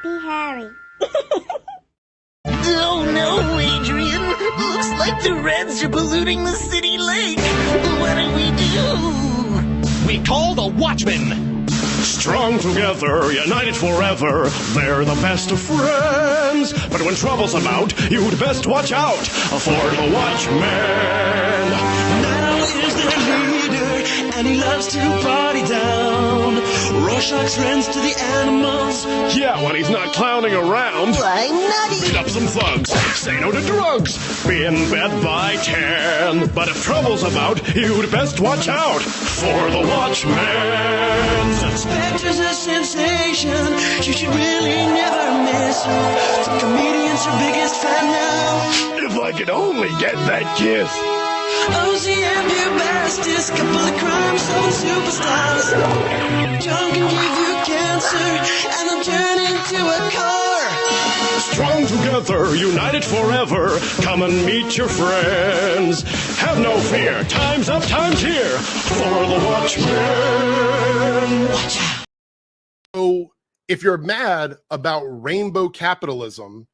Happy Harry. Oh no, Adrian! Looks like the Reds are polluting the city lake! What do we do? We call the Watchmen! Strong together, united forever, they're the best of friends. But when trouble's about, you'd best watch out for the Watchmen. Now is their leader, and he loves to party down. Rorschach's friends to the animals. Yeah, when he's not clowning around. I'm nutty! Beat up some thugs, say no to drugs, be in bed by 10. But if trouble's about, you'd best watch out for the Watchmen. Spectre's a sensation, you should really never miss her. The comedian's her biggest fan now. If I could only get that kiss. OCM, your bestest, couple of crime superstars. John can give you cancer, and they'll turn into a car. Strong together, united forever, come and meet your friends. Have no fear, time's up, time's here, for the Watchmen. Watch out. So if you're mad about rainbow capitalism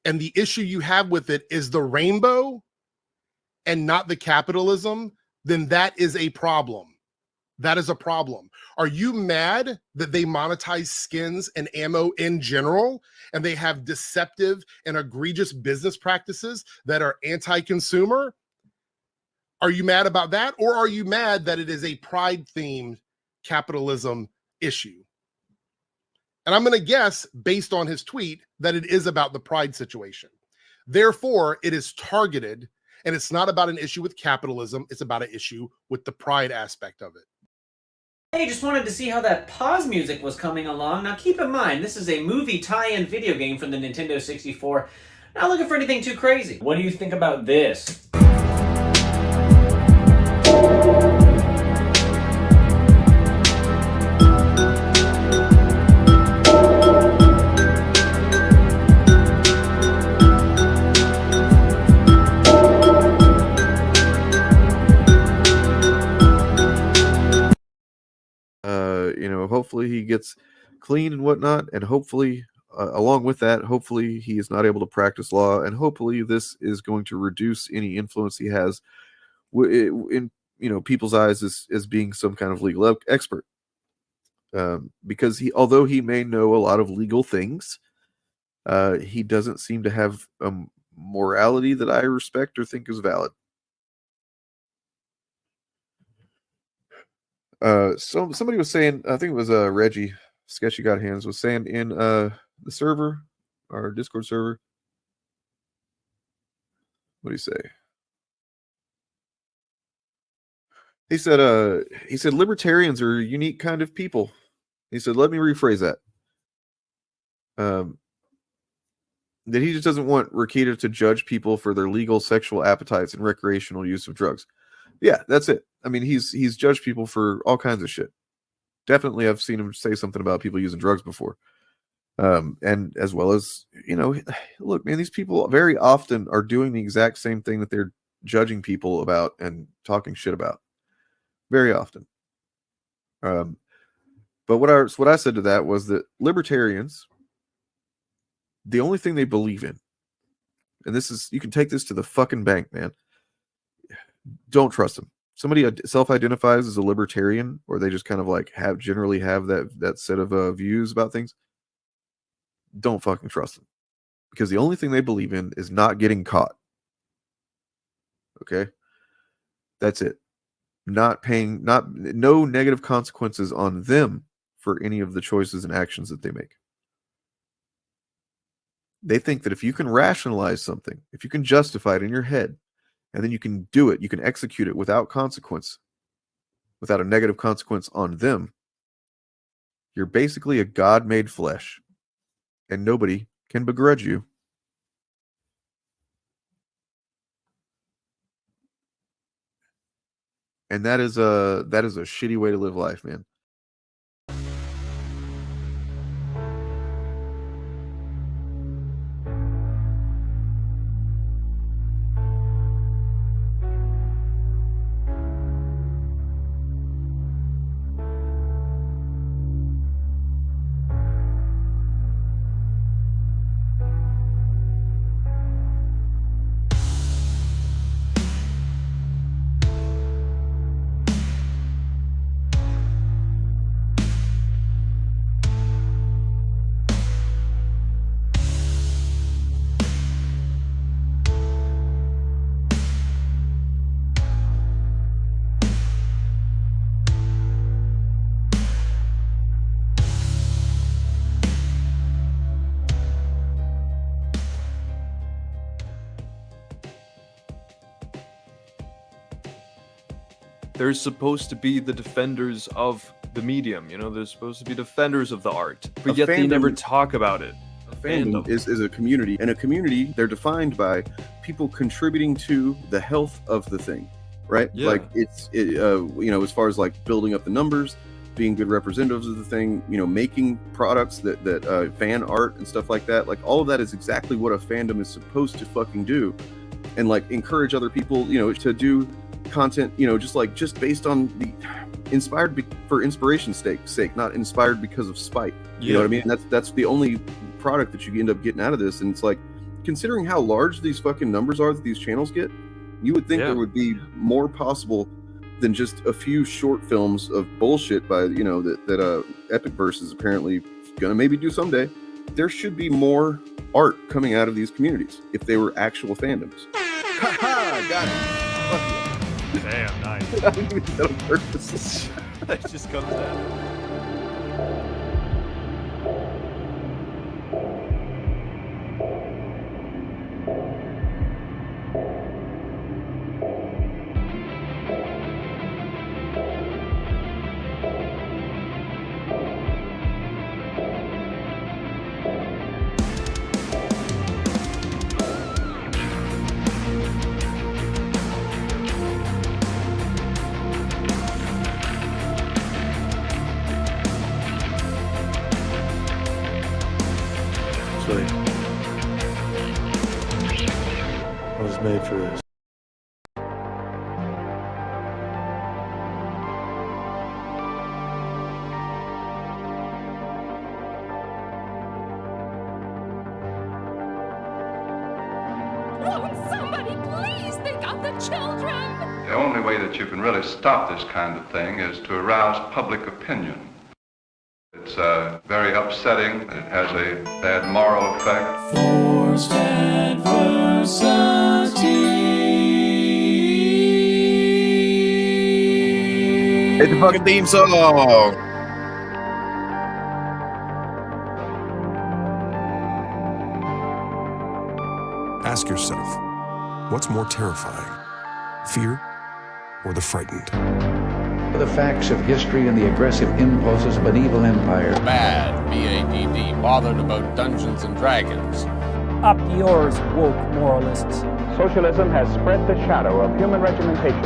and the issue you have with it is the rainbow and not the capitalism, then that is a problem. That is a problem. Are you mad that they monetize skins and ammo in general and they have deceptive and egregious business practices that are anti-consumer? Are you mad about that? Or are you mad that it is a pride-themed capitalism issue? And I'm going to guess, based on his tweet, that it is about the pride situation. Therefore, it is targeted, and it's not about an issue with capitalism. It's about an issue with the pride aspect of it. Hey, just wanted to see how that pause music was coming along. Now keep in mind, this is a movie tie-in video game from the Nintendo 64. Not looking for anything too crazy. What do you think about this? Hopefully he gets clean and whatnot, and hopefully along with that, hopefully he is not able to practice law, and hopefully this is going to reduce any influence he has in people's eyes as being some kind of legal expert, because although he may know a lot of legal things, he doesn't seem to have a morality that I respect or think is valid. So somebody was saying, I think it was Reggie, Sketchy Got Hands, was saying in the server, our Discord server. What do you say? He said libertarians are a unique kind of people. He said, let me rephrase that. That he just doesn't want Rakita to judge people for their legal sexual appetites and recreational use of drugs. Yeah, that's it. I mean, he's judged people for all kinds of shit. Definitely, I've seen him say something about people using drugs before. And as well as, look, man, these people very often are doing the exact same thing that they're judging people about and talking shit about. Very often. But what I said to that was that libertarians, the only thing they believe in, and this is, you can take this to the fucking bank, man. Don't trust them. Somebody self-identifies as a libertarian, or they just kind of like generally have that set of views about things. Don't fucking trust them, because the only thing they believe in is not getting caught. Okay, that's it. No negative consequences on them for any of the choices and actions that they make. They think that if you can rationalize something, if you can justify it in your head, and then you can do it, you can execute it without consequence, without a negative consequence on them, you're basically a God made flesh, and nobody can begrudge you. And that is a shitty way to live life, man. they're supposed to be the defenders of the medium. You know, they're supposed to be defenders of the art, but yet they never talk about it. Fandom is a community, and a community, they're defined by people contributing to the health of the thing, right? Yeah. Like as far as like building up the numbers, being good representatives of the thing, making products that fan art and stuff like that. Like all of that is exactly what a fandom is supposed to fucking do, and like encourage other people, to do content, just based on the inspired for inspiration's sake, not inspired because of spite. You know what I mean? That's the only product that you end up getting out of this. And it's like, considering how large these fucking numbers are that these channels get, you would think there would be more possible than just a few short films of bullshit by that Epicverse is apparently gonna maybe do someday. There should be more art coming out of these communities if they were actual fandoms. Haha, got it. Damn, nice. I didn't even do that on purpose. That just comes down. I was made for this. Won't somebody please think of the children? The only way that you can really stop this kind of thing is to arouse public opinion. It's very upsetting. It has a bad moral effect. Forced adversity. It's the fucking theme song. Ask yourself, what's more terrifying, fear or the frightened? The facts of history and the aggressive impulses of an evil empire. Bad, B-A-D-D, bothered about Dungeons and Dragons. Up yours, woke moralists. Socialism has spread the shadow of human regimentation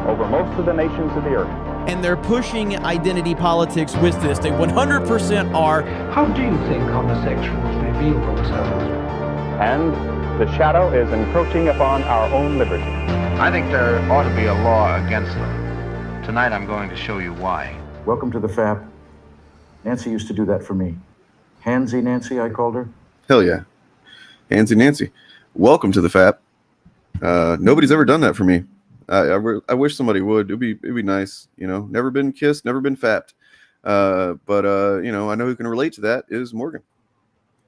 over most of the nations of the earth. And they're pushing identity politics with this. They 100% are. How do you think homosexuals reveal themselves? And the shadow is encroaching upon our own liberty. I think there ought to be a law against them. Tonight I'm going to show you why. Welcome to the FAP. Nancy used to do that for me. Handsy Nancy, I called her. Hell yeah. Handsy Nancy. Welcome to the FAP. Nobody's ever done that for me. I wish somebody would. It'd be nice. Never been kissed, never been fapped. But I know who can relate to that is Morgan.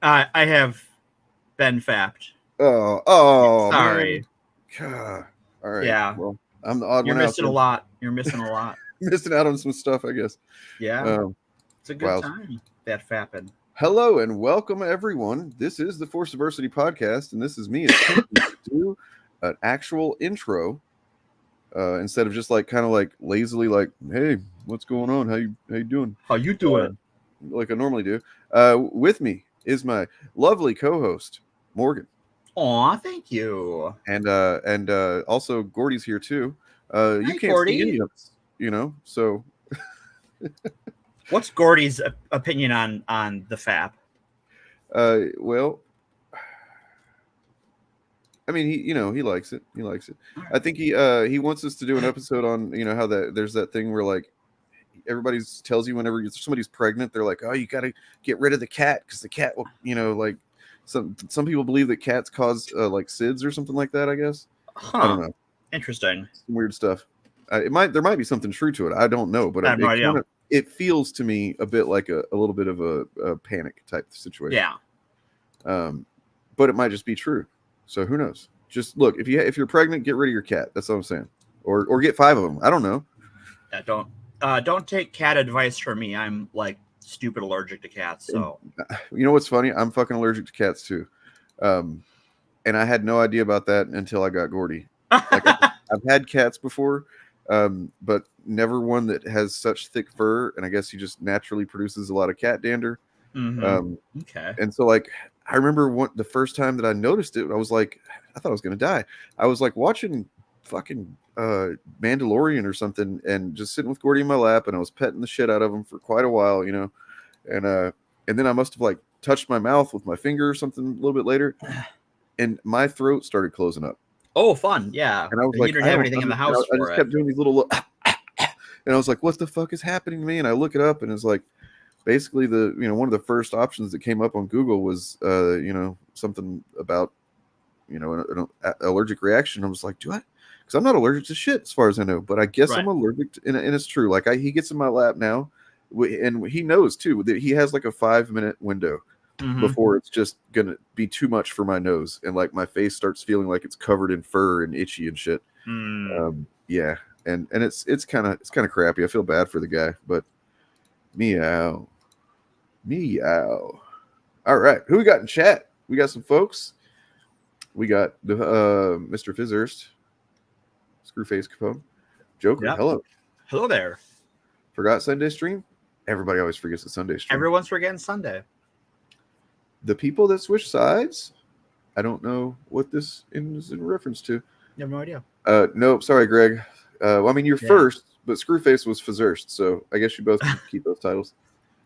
I have been fapped. Oh, sorry. God. All right. Yeah. Well, I'm the odd You're one out. missing a lot. You're missing a lot. Missing out on some stuff, I guess. Yeah. It's a good time, that fapping. Hello and welcome, everyone. This is the Force Diversity Podcast, and this is me attempting to do an actual intro instead of just kind of lazily hey, what's going on? How you doing? How you doing? Like I normally do. With me is my lovely co-host, Morgan. Aw, thank you. And also Gordy's here too. You can't Gordy. see any of us, so What's Gordy's opinion on the FAP? Well, I mean, he likes it. He likes it. I think he wants us to do an episode on how there's that thing where everybody tells you whenever somebody's pregnant, they're like, oh, you got to get rid of the cat because the cat will, some people believe that cats cause SIDS or something like that. I guess. Huh. I don't know. Interesting. Some weird stuff. There might be something true to it. I don't know, but it feels to me a bit like a little bit of a panic type situation. Yeah. But it might just be true. So who knows? Just look, if you're pregnant, get rid of your cat. That's all I'm saying. Or get 5 of them. I don't know. Yeah, don't take cat advice from me. I'm stupid allergic to cats. So you know what's funny? I'm fucking allergic to cats too. And I had no idea about that until I got Gordy. I've had cats before, but never one that has such thick fur. And I guess he just naturally produces a lot of cat dander. Okay. And so like I remember the first time that I noticed it, I was like, I thought I was gonna die. I was like watching fucking Mandalorian or something, and just sitting with Gordy in my lap, and I was petting the shit out of him for quite a while, you know, and then I must have like touched my mouth with my finger or something a little bit later, and my throat started closing up. Oh, fun! Yeah, and I was you like, didn't have anything in the house I for just it. kept doing these little, and I was like, what the fuck is happening to me? And I look it up, and it's like, basically one of the first options that came up on Google was something about an allergic reaction. I was like, do I? Because I'm not allergic to shit as far as I know, but I guess I'm allergic to, and it's true. Like he gets in my lap now, and he knows too that he has like a 5-minute window before it's just gonna be too much for my nose, and like my face starts feeling like it's covered in fur and itchy and shit. Yeah, and it's kind of crappy. I feel bad for the guy, but meow. All right, who we got in chat? We got some folks. We got the Mr. Fizzurst, Screwface Capone, Joker. Yep. Hello there. Forgot Sunday stream. Everybody always forgets the Sunday stream. Everyone's forgetting Sunday. The people that switch sides. I don't know what this is in reference to. You have no idea. No, sorry, Greg. Well, I mean, you're first, but Screwface was Fizzurst, so I guess you both can keep those titles.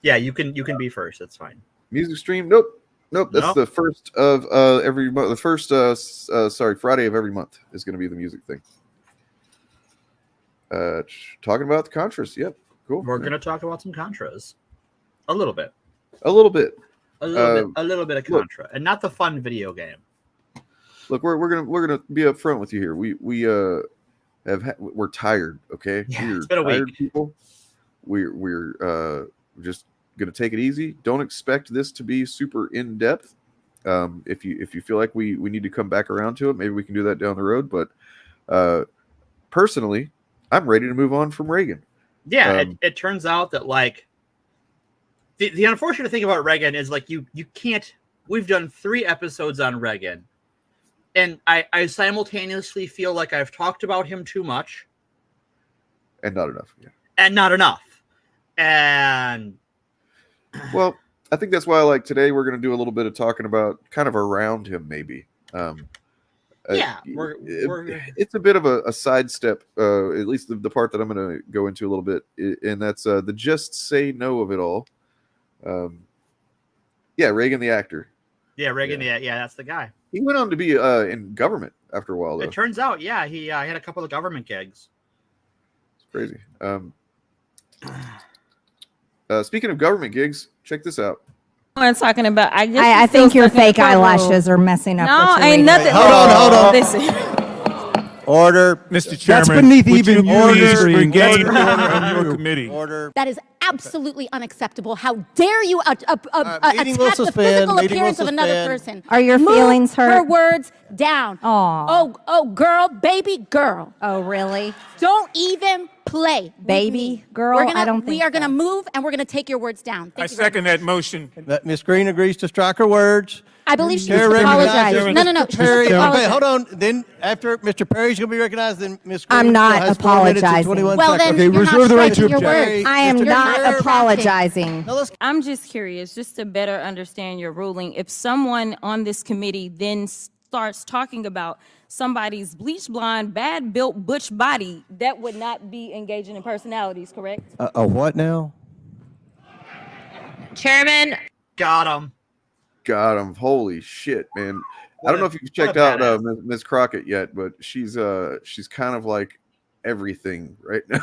Yeah, you can be first. That's fine. Music stream. Nope. That's the first of every month. The first Friday of every month is going to be the music thing. Talking about the Contras. Yep, cool. We're going to talk about some Contras. A little bit. A little bit of Contra, and not the fun video game. Look, we're gonna be upfront with you here. We're tired. Okay, Yeah, it's been a tired week. people. We're just gonna take it easy. Don't expect this to be super in depth. If you feel like we need to come back around to it, maybe we can do that down the road. But personally, I'm ready to move on from Reagan. Yeah, it turns out that like the unfortunate thing about Reagan is like you can't. We've done 3 episodes on Reagan, and I simultaneously feel like I've talked about him too much, and not enough. Yeah. And not enough. And well, I think that's why like today we're going to do a little bit of talking about kind of around him, maybe. Yeah, it's a bit of a sidestep, at least the part that I'm going to go into a little bit, and that's the just say no of it all. Yeah, Reagan the actor. Yeah, Reagan. Yeah, that's the guy. He went on to be in government after a while, though. It turns out, yeah, he had a couple of government gigs. It's crazy. Speaking of government gigs, check this out. I'm talking about. I think your fake eyelashes are messing up. No, ain't nothing. Hold on. Listen. Order, Mr. Chairman. That's beneath even order your getting order on your committee. Order. That is absolutely unacceptable. How dare you attack meeting will the suspend, physical meeting will appearance of another suspend. person? Are your Move feelings hurt? her words down. Aw. Oh, girl, baby girl. Oh, really? Don't even play. Baby girl? I don't think we are so. going to move and we're going to take your words down. I second that motion. Ms. Green agrees to strike her words. I believe she Chair needs to apologize. recognizes No. Mr. She Perry. needs to apologize. Okay, hold on. Then after Mr. Perry's going to be recognized, then Ms. Green I'm not still has 4 minutes and apologizing. 21 Well, seconds. then Okay, you're not reserve the right to striking your object. words. I am You're not not apologizing. I'm just curious, just to better understand your ruling. If someone on this committee then starts talking about somebody's bleach blonde, bad built butch body, that would not be engaging in personalities, correct? A what now? Chairman. Got him. Holy shit, man. I don't know if you've what checked a out badass. Miss Crockett yet, but she's kind of like everything right now.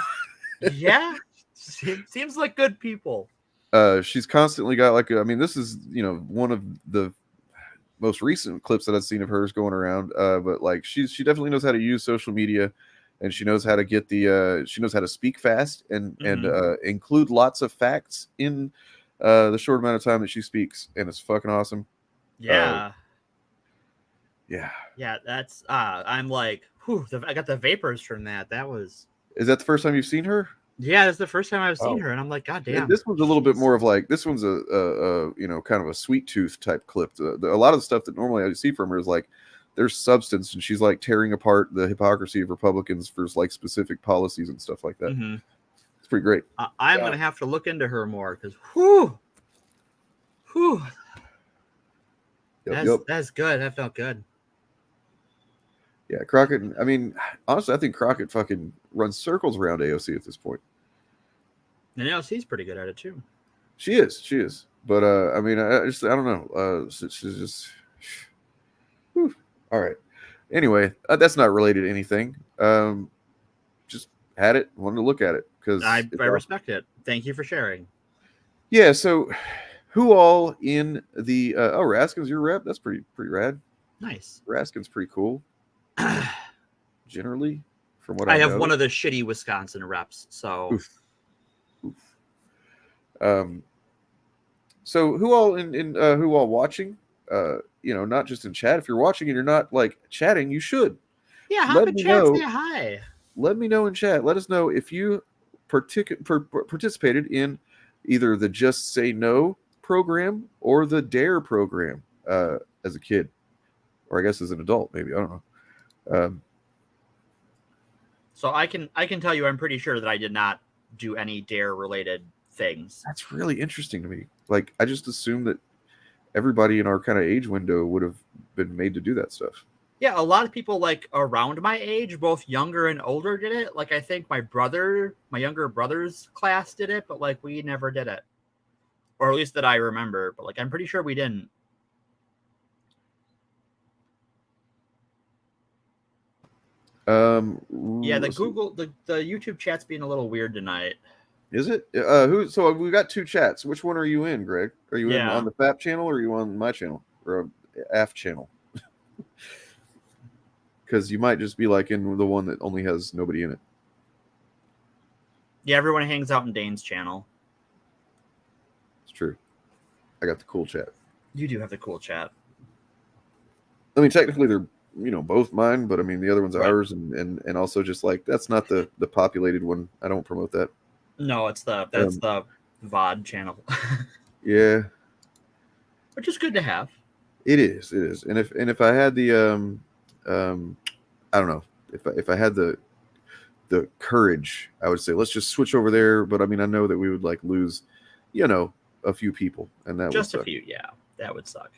Yeah, seems like good people. She's constantly got like this is one of the most recent clips that I've seen of hers going around. But like she definitely knows how to use social media, and she knows how to get she knows how to speak fast and include lots of facts in the short amount of time that she speaks, and it's fucking awesome. Yeah. Yeah. That's I'm like, whew, I got the vapors from that. That was. Is that the first time you've seen her? Yeah, that's the first time I've seen her, and I'm like, God damn. This one's a little bit more of like this one's a kind of a sweet tooth type clip. A lot of the stuff that normally I see from her is like there's substance, and she's like tearing apart the hypocrisy of Republicans for like specific policies and stuff like that. Mm-hmm. It's pretty great. I'm gonna have to look into her more because whew. That's good. That felt good. Yeah, Crockett. I mean, honestly, I think Crockett fucking runs circles around AOC at this point. And AOC's pretty good at it too. She is. But I mean, I don't know. She's just whew. All right. Anyway, that's not related to anything. Just had it, wanted to look at it because I respect it. Thank you for sharing. Yeah. So, who all in the? Raskin's your rep. That's pretty rad. Nice. Raskin's pretty cool. Generally, from what I know. have one of the shitty Wisconsin reps. So. Oof. So who all who all watching? Not just in chat. If you're watching and you're not like chatting, you should. Yeah, hop in chat, say hi. Let me know in chat. Let us know if you participated in either the Just Say No program or the Dare program as a kid, or I guess as an adult, maybe. I don't know. So I can tell you, I'm pretty sure that I did not do any Dare related things. That's really interesting to me. Like, I just assumed that everybody in our kind of age window would have been made to do that stuff. Yeah, a lot of people like around my age, both younger and older, did it. Like, I think my younger brother's class did it, but like we never did it, or at least that I remember. But like, I'm pretty sure we didn't. Yeah, the YouTube chat's being a little weird tonight. Is it? So we got two chats. Which one are you in, Greg? Are you in on the FAP channel or are you on my channel or AF channel? Because you might just be like in the one that only has nobody in it. Yeah, everyone hangs out in Dane's channel. It's true. I got the cool chat. You do have the cool chat. I mean, technically they're both mine, but I mean the other one's ours, and also just like that's not the populated one. I don't promote that. No, that's the VOD channel. Yeah, which is good to have. It is, and if I had the I don't know, if I had the courage, I would say let's just switch over there. But I mean, I know that we would like lose, a few people, and that just would a few. Yeah, that would suck.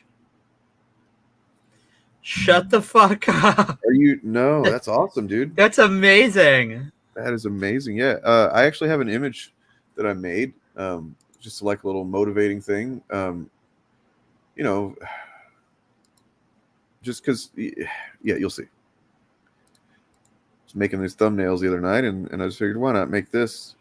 Shut the fuck up. Are you? No, that's awesome, dude. That's amazing. That is amazing. Yeah. I actually have an image that I made, just like a little motivating thing. Just because, yeah, you'll see. I was making these thumbnails the other night, and I just figured, why not make this?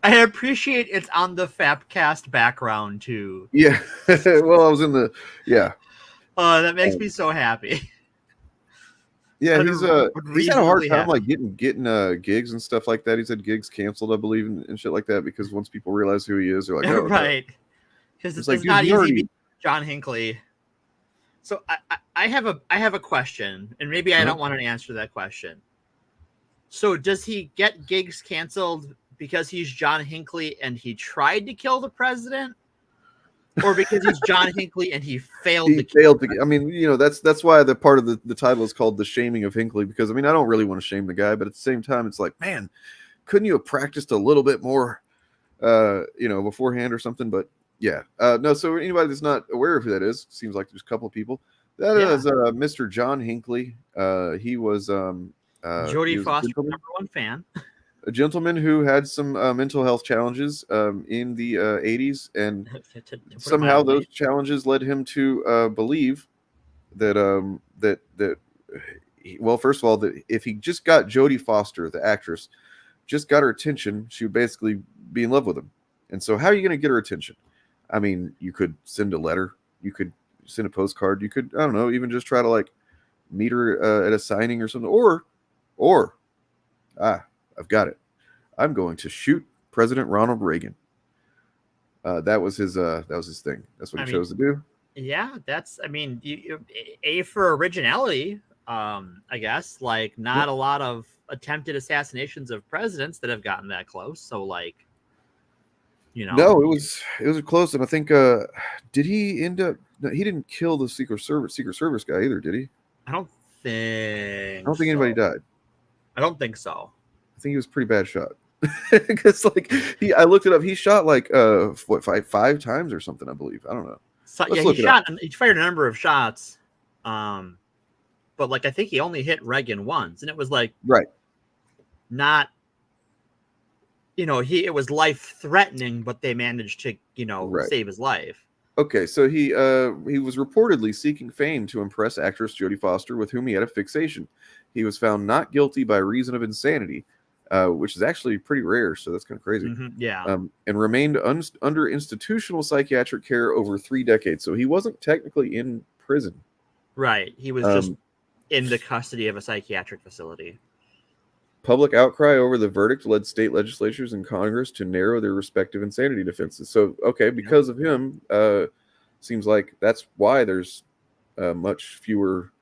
I appreciate it's on the FAPcast background too. Yeah. Well, I was in the Oh, that makes me so happy. Yeah, he's had a hard time like getting gigs and stuff like that. He's had gigs canceled, I believe, and shit like that because once people realize who he is, they're like, oh, right. Because it's like, not easy to be John Hinckley. So I have a question, and maybe I don't want an answer to that question. So does he get gigs canceled because he's John Hinckley and he tried to kill the president, or because he's John Hinckley and he failed? I mean, that's why the part of the title is called "The Shaming of Hinckley," because I mean, I don't really want to shame the guy, but at the same time, it's like, man, couldn't you have practiced a little bit more, beforehand or something? But yeah, no. So anybody that's not aware of who that is, seems like there's a couple of people. That is Mr. John Hinckley. He was Jodie Foster's #1 fan. A gentleman who had some mental health challenges in the 80s, and somehow those challenges led him to believe that first of all, that if he just got Jodie Foster, the actress, just got her attention, she would basically be in love with him. And so, how are you going to get her attention? I mean, you could send a letter, you could send a postcard, you could, I don't know, even just try to like meet her at a signing or something, or I've got it. I'm going to shoot President Ronald Reagan. That was his thing. That's what he chose to do. Yeah, that's. I mean, A for originality. I guess like not a lot of attempted assassinations of presidents that have gotten that close. So like, No, it was close, and I think did he end up? No, he didn't kill the Secret Service guy either, did he? I don't think. I don't think anybody died. I don't think so. I think he was a pretty bad shot. Because like I looked it up. He shot like five times or something, I believe. I don't know. So yeah, he fired a number of shots. But like I think he only hit Reagan once, and it was like not. It was life threatening, but they managed to save his life. Okay, so he was reportedly seeking fame to impress actress Jodie Foster, with whom he had a fixation. He was found not guilty by reason of insanity, which is actually pretty rare, so that's kind of crazy. And remained under institutional psychiatric care over 3 decades. So he wasn't technically in prison. Right. He was just in the custody of a psychiatric facility. Public outcry over the verdict led state legislatures and Congress to narrow their respective insanity defenses. So, okay, because of him, seems like that's why there's much fewer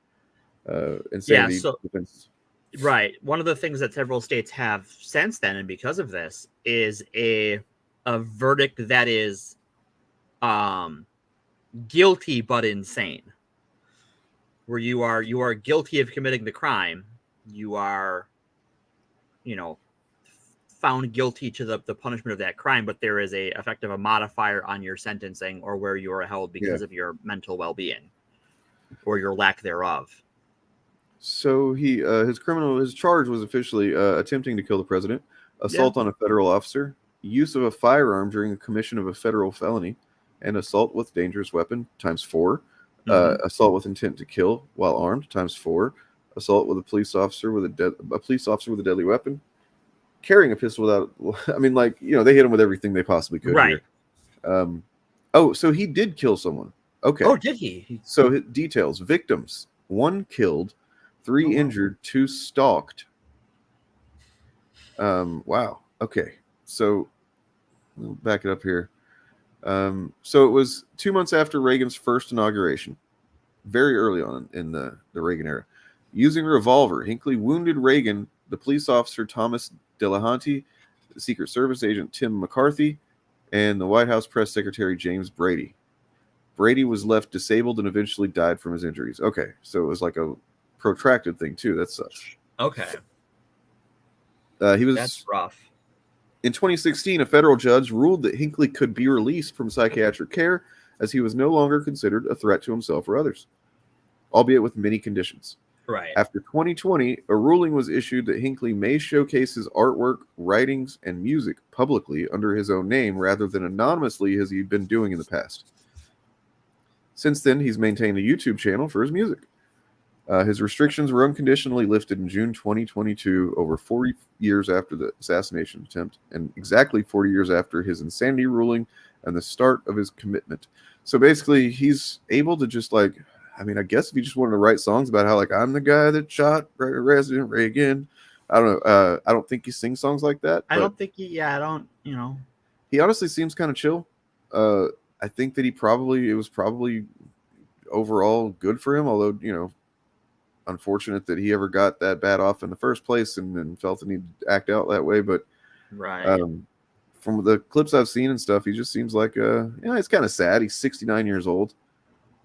insanity defenses. Right. One of the things that several states have since then, and because of this, is a verdict that is guilty but insane. Where you are guilty of committing the crime, you are found guilty to the punishment of that crime, but there is a modifier on your sentencing or where you are held because of your mental well-being or your lack thereof. So his charge was officially attempting to kill the president, assault on a federal officer, use of a firearm during the commission of a federal felony, and assault with dangerous weapon ×4, assault with intent to kill while armed ×4, assault with a police officer with a deadly weapon, carrying a pistol without. I mean, like they hit him with everything they possibly could. Right. Here. So he did kill someone. Okay. Oh, did he? So details: victims: 1 killed, 3 injured, 2 stalked. Wow. Okay. So we'll back it up here. So it was 2 months after Reagan's first inauguration, very early on in the Reagan era. Using a revolver, Hinckley wounded Reagan, the police officer Thomas Delahanty, the Secret Service agent Tim McCarthy, and the White House press secretary James Brady. Brady was left disabled and eventually died from his injuries. Okay, so it was like a protracted thing too. That sucks. Okay. That's rough. In 2016, a federal judge ruled that Hinckley could be released from psychiatric care as he was no longer considered a threat to himself or others, albeit with many conditions. Right. After 2020, a ruling was issued that Hinckley may showcase his artwork, writings, and music publicly under his own name rather than anonymously as he'd been doing in the past. Since then, he's maintained a YouTube channel for his music. His restrictions were unconditionally lifted in June 2022, over 40 years after the assassination attempt, and exactly 40 years after his insanity ruling and the start of his commitment. So basically, he's able to just I guess if he just wanted to write songs about how I'm the guy that shot President Reagan. I don't know. I don't think he sings songs like that. I don't think he honestly seems kind of chill. I think that it was probably overall good for him, although, unfortunate that he ever got that bad off in the first place and then felt the need to act out that way. But from the clips I've seen and stuff, he just seems like it's kind of sad. He's 69 years old.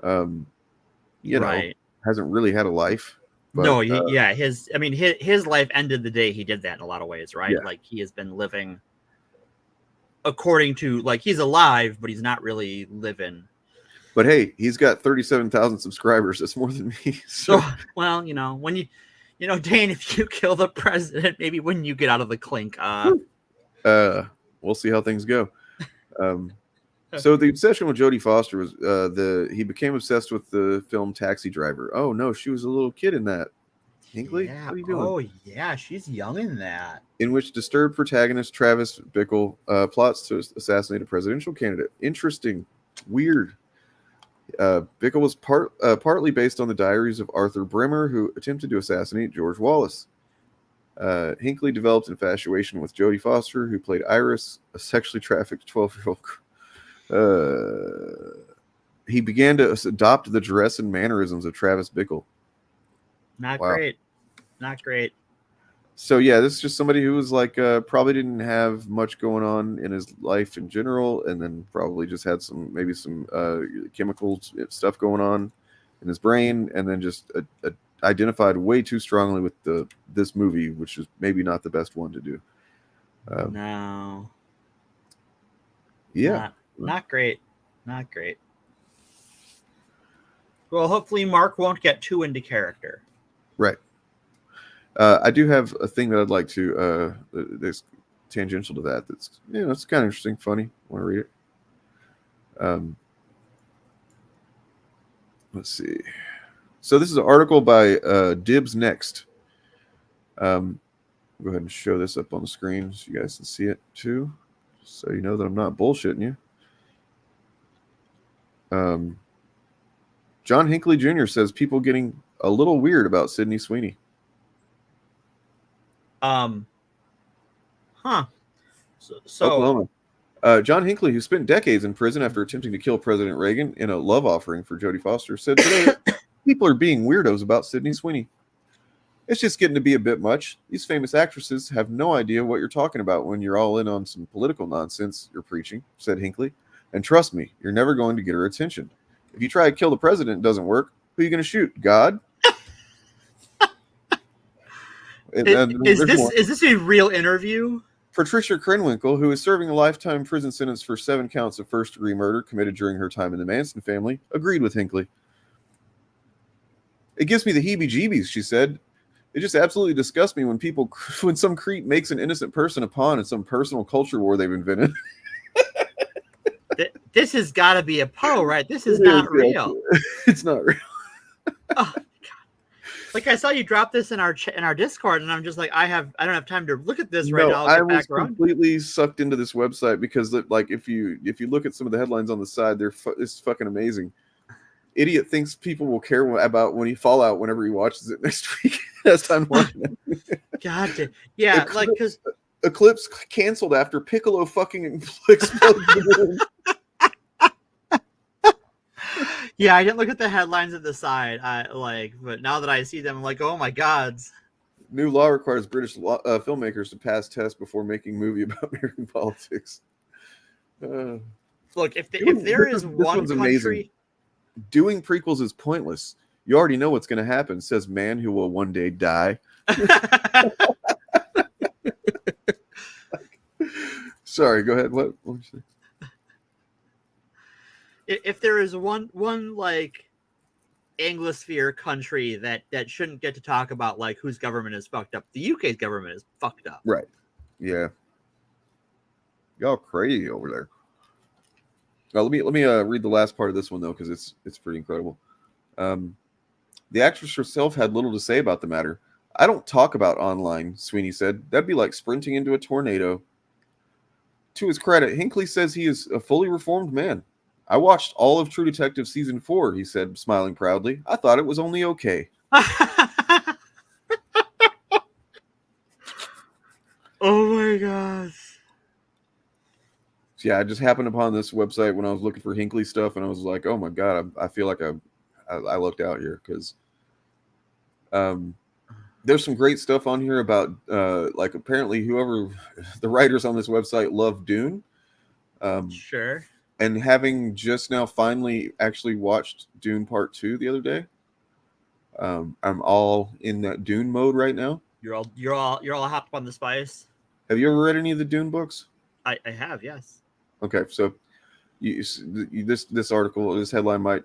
Hasn't really had a life. But, no, his life ended the day he did that in a lot of ways, right? Yeah. Like he has been living according to he's alive, but he's not really living. But hey, he's got 37,000 subscribers. That's more than me. So well, when Dane, if you kill the president, maybe when you get out of the clink, we'll see how things go. So the obsession with Jodie Foster was he became obsessed with the film Taxi Driver. Oh no, she was a little kid in that. Hinckley, yeah. What are you doing? Oh yeah, she's young in that. In which disturbed protagonist Travis Bickle plots to assassinate a presidential candidate. Interesting, weird. Bickle was partly based on the diaries of Arthur Bremer, who attempted to assassinate George Wallace. Hinckley developed infatuation with Jodie Foster, who played Iris, a sexually trafficked 12-year-old. He began to adopt the dress and mannerisms of Travis Bickle. Not great. So yeah, this is just somebody who was like probably didn't have much going on in his life in general, and then probably just had some chemical stuff going on in his brain, and then just identified way too strongly with this movie, which is maybe not the best one to do. No. Yeah. Not great. Not great. Well, hopefully Mark won't get too into character. Right. I do have a thing that I'd like to that's tangential to that. That's it's kind of interesting, funny. Want to read it? Let's see. So this is an article by Dibs Next. Go ahead and show this up on the screen so you guys can see it too, so you know that I'm not bullshitting you. John Hinckley Jr. says people getting a little weird about Sydney Sweeney. So Oklahoma. John Hinckley, who spent decades in prison after attempting to kill President Reagan in a love offering for Jodie Foster, said today people are being weirdos about Sydney Sweeney. It's just getting to be a bit much. These famous actresses have no idea what you're talking about when you're all in on some political nonsense you're preaching, said Hinckley. And trust me, you're never going to get her attention. If you try to kill the president and it doesn't work, who are you going to shoot? God? Is this a real interview? Patricia Krenwinkel, who is serving a lifetime prison sentence for 7 counts of first-degree murder committed during her time in the Manson family, agreed with Hinckley. It gives me the heebie-jeebies, she said. It just absolutely disgusts me when some creep makes an innocent person a pawn in some personal culture war they've invented. This has got to be a Poe, right? This is not real. It's not real. Oh, God. Like, I saw you drop this in our Discord, and I'm just like, I don't have time to look at this right now. I was completely sucked into this website because, like, if you look at some of the headlines on the side, it's fucking amazing. Idiot thinks people will care about when he Fallout whenever he watches it next week. Has time watching it. God, yeah, like because Eclipse canceled after Piccolo fucking exploded. Yeah, I didn't look at the headlines at the side. But now that I see them, I'm like, oh my gods. New law requires British filmmakers to pass tests before making movie about American politics. Look, if there is one country, amazing. Doing prequels is pointless. You already know what's going to happen, says man who will one day die. Sorry, go ahead. What was you say? If there is one like Anglosphere country that shouldn't get to talk about like whose government is fucked up, the UK's government is fucked up. Right. Yeah. Y'all crazy over there. Let me read the last part of this one though, because it's pretty incredible. The actress herself had little to say about the matter. I don't talk about online, Sweeney said. That'd be like sprinting into a tornado. To his credit, Hinckley says he is a fully reformed man. I watched all of True Detective season 4, he said, smiling proudly. I thought it was only okay. Oh my gosh. Yeah, I just happened upon this website when I was looking for Hinckley stuff, and I was like, oh my God, I feel like I lucked out here, because there's some great stuff on here about like apparently whoever the writers on this website love Dune. Sure. And having just now finally actually watched Dune Part 2 the other day, I'm all in that Dune mode right now. You're all hopped on the spice. Have you ever read any of the Dune books? I have, yes. Okay, so this article, this headline might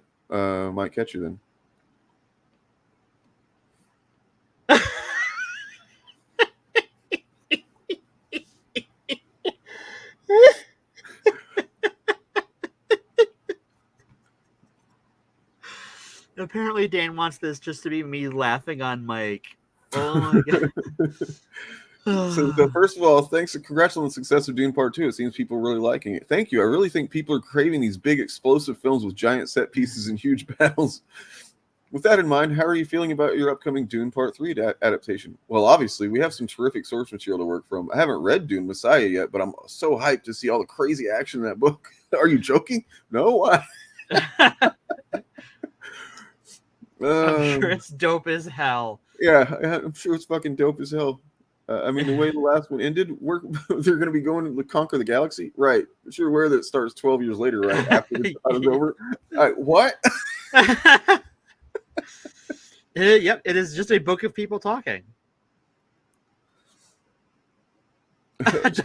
catch you then. Apparently, Dan wants this just to be me laughing on Mike. Oh my God. So first of all, congrats on the success of Dune Part 2. It seems people are really liking it. Thank you. I really think people are craving these big explosive films with giant set pieces and huge battles. With that in mind, how are you feeling about your upcoming Dune Part 3 adaptation? Well, obviously, we have some terrific source material to work from. I haven't read Dune Messiah yet, but I'm so hyped to see all the crazy action in that book. Are you joking? No? Why? I'm sure it's dope as hell. Yeah, I'm sure it's fucking dope as hell. I mean, the way the last one ended, they're going to be going to conquer the galaxy, right? But you're aware that it starts 12 years later, right? After the shot is over. What? Yep, it is just a book of people talking.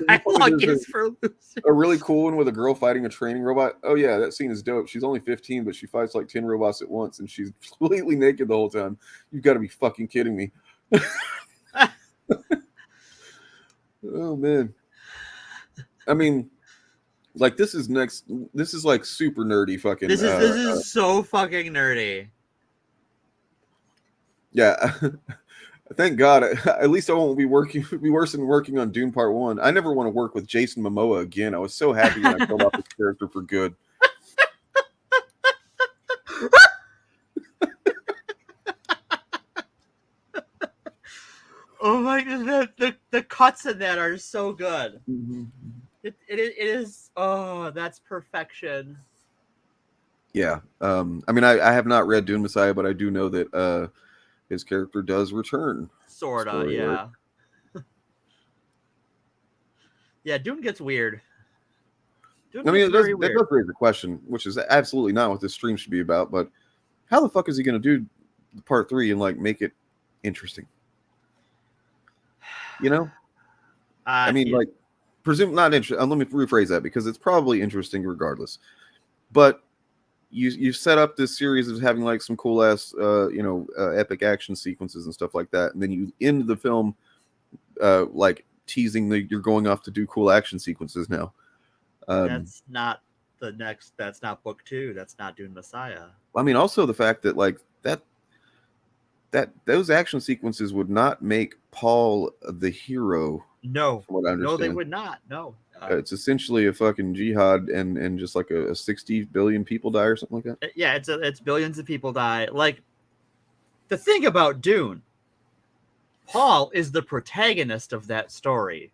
Dialogue is for losers. A really cool one with a girl fighting a training robot. Oh yeah, that scene is dope. She's only 15, but she fights like 10 robots at once, and she's completely naked the whole time. You've got to be fucking kidding me. Oh man. I mean, like this is like super nerdy fucking. This is so fucking nerdy. Yeah. Thank God. At least I won't be worse than working on Dune Part 1. I never want to work with Jason Momoa again. I was so happy when I killed off his character for good. Oh my god, the cuts in that are so good. Mm-hmm. It is. Oh, that's perfection. Yeah. I mean, I have not read Dune Messiah, but I do know that his character does return. Sorta, yeah. Yeah, Dune gets weird. I mean, that does raise the question, which is absolutely not what this stream should be about, but how the fuck is he going to do part 3 and like make it interesting? You know? I mean, like, presume not interesting. Let me rephrase that because it's probably interesting regardless. But you set up this series of having like some cool ass, epic action sequences and stuff like that, and then you end the film, like teasing that you're going off to do cool action sequences now. That's not That's not book 2. That's not Dune Messiah. I mean, also the fact that like that those action sequences would not make Paul the hero. No, from what I understand. No, they would not. No. It's essentially a fucking jihad, and just like a 60 billion people die or something like that. Yeah, it's billions of people die. Like, the thing about Dune, Paul is the protagonist of that story.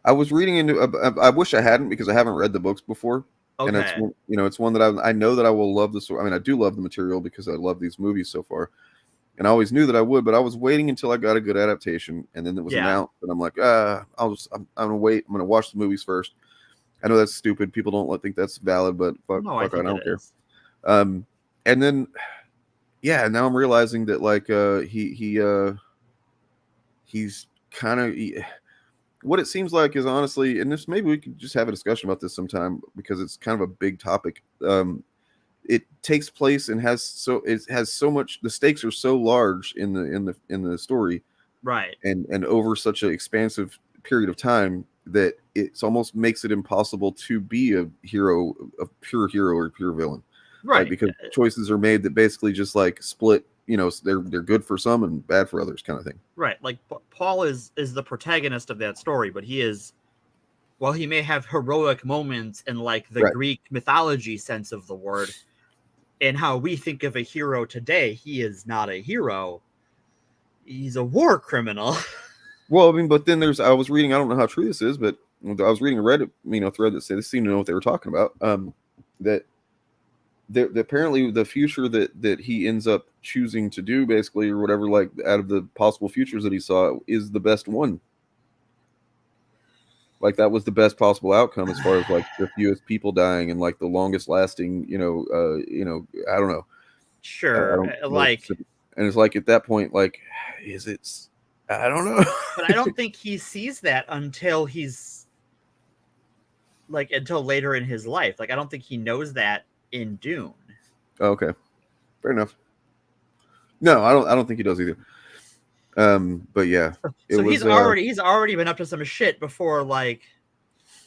I was reading into. I wish I hadn't because I haven't read the books before, and it's it's one that I know that I will love the story. I mean, I do love the material because I love these movies so far, and I always knew that I would. But I was waiting until I got a good adaptation, and then it was announced, and I'm like, I'm gonna wait. I'm gonna watch the movies first. I know that's stupid. People don't think that's valid, but fuck, I don't care. And then, yeah, now I'm realizing that like he's kind of. What it seems like is honestly, and this maybe we could just have a discussion about this sometime because it's kind of a big topic. It takes place and has so much. The stakes are so large in the story, right? And over such an expansive period of time that it almost makes it impossible to be a hero, a pure hero or pure villain, right? Because choices are made that basically just like split. They're good for some and bad for others, kind of thing. Right. Like Paul is the protagonist of that story, but he is, while he may have heroic moments in like the Greek mythology sense of the word, and how we think of a hero today, he is not a hero. He's a war criminal. Well, I mean, but then I was reading, I don't know how true this is, but I was reading a Reddit, thread that said, they seemed to know what they were talking about. That apparently the future that he ends up choosing to do basically or whatever, like out of the possible futures that he saw, is the best one. Like that was the best possible outcome as far as like the fewest people dying and like the longest lasting, I don't know. Sure. And it's like at that point, like, I don't know. But I don't think he sees that until until later in his life. Like, I don't think he knows that in Dune. Okay, fair enough. No, I don't think he does either. But yeah, he's already been up to some shit before, like.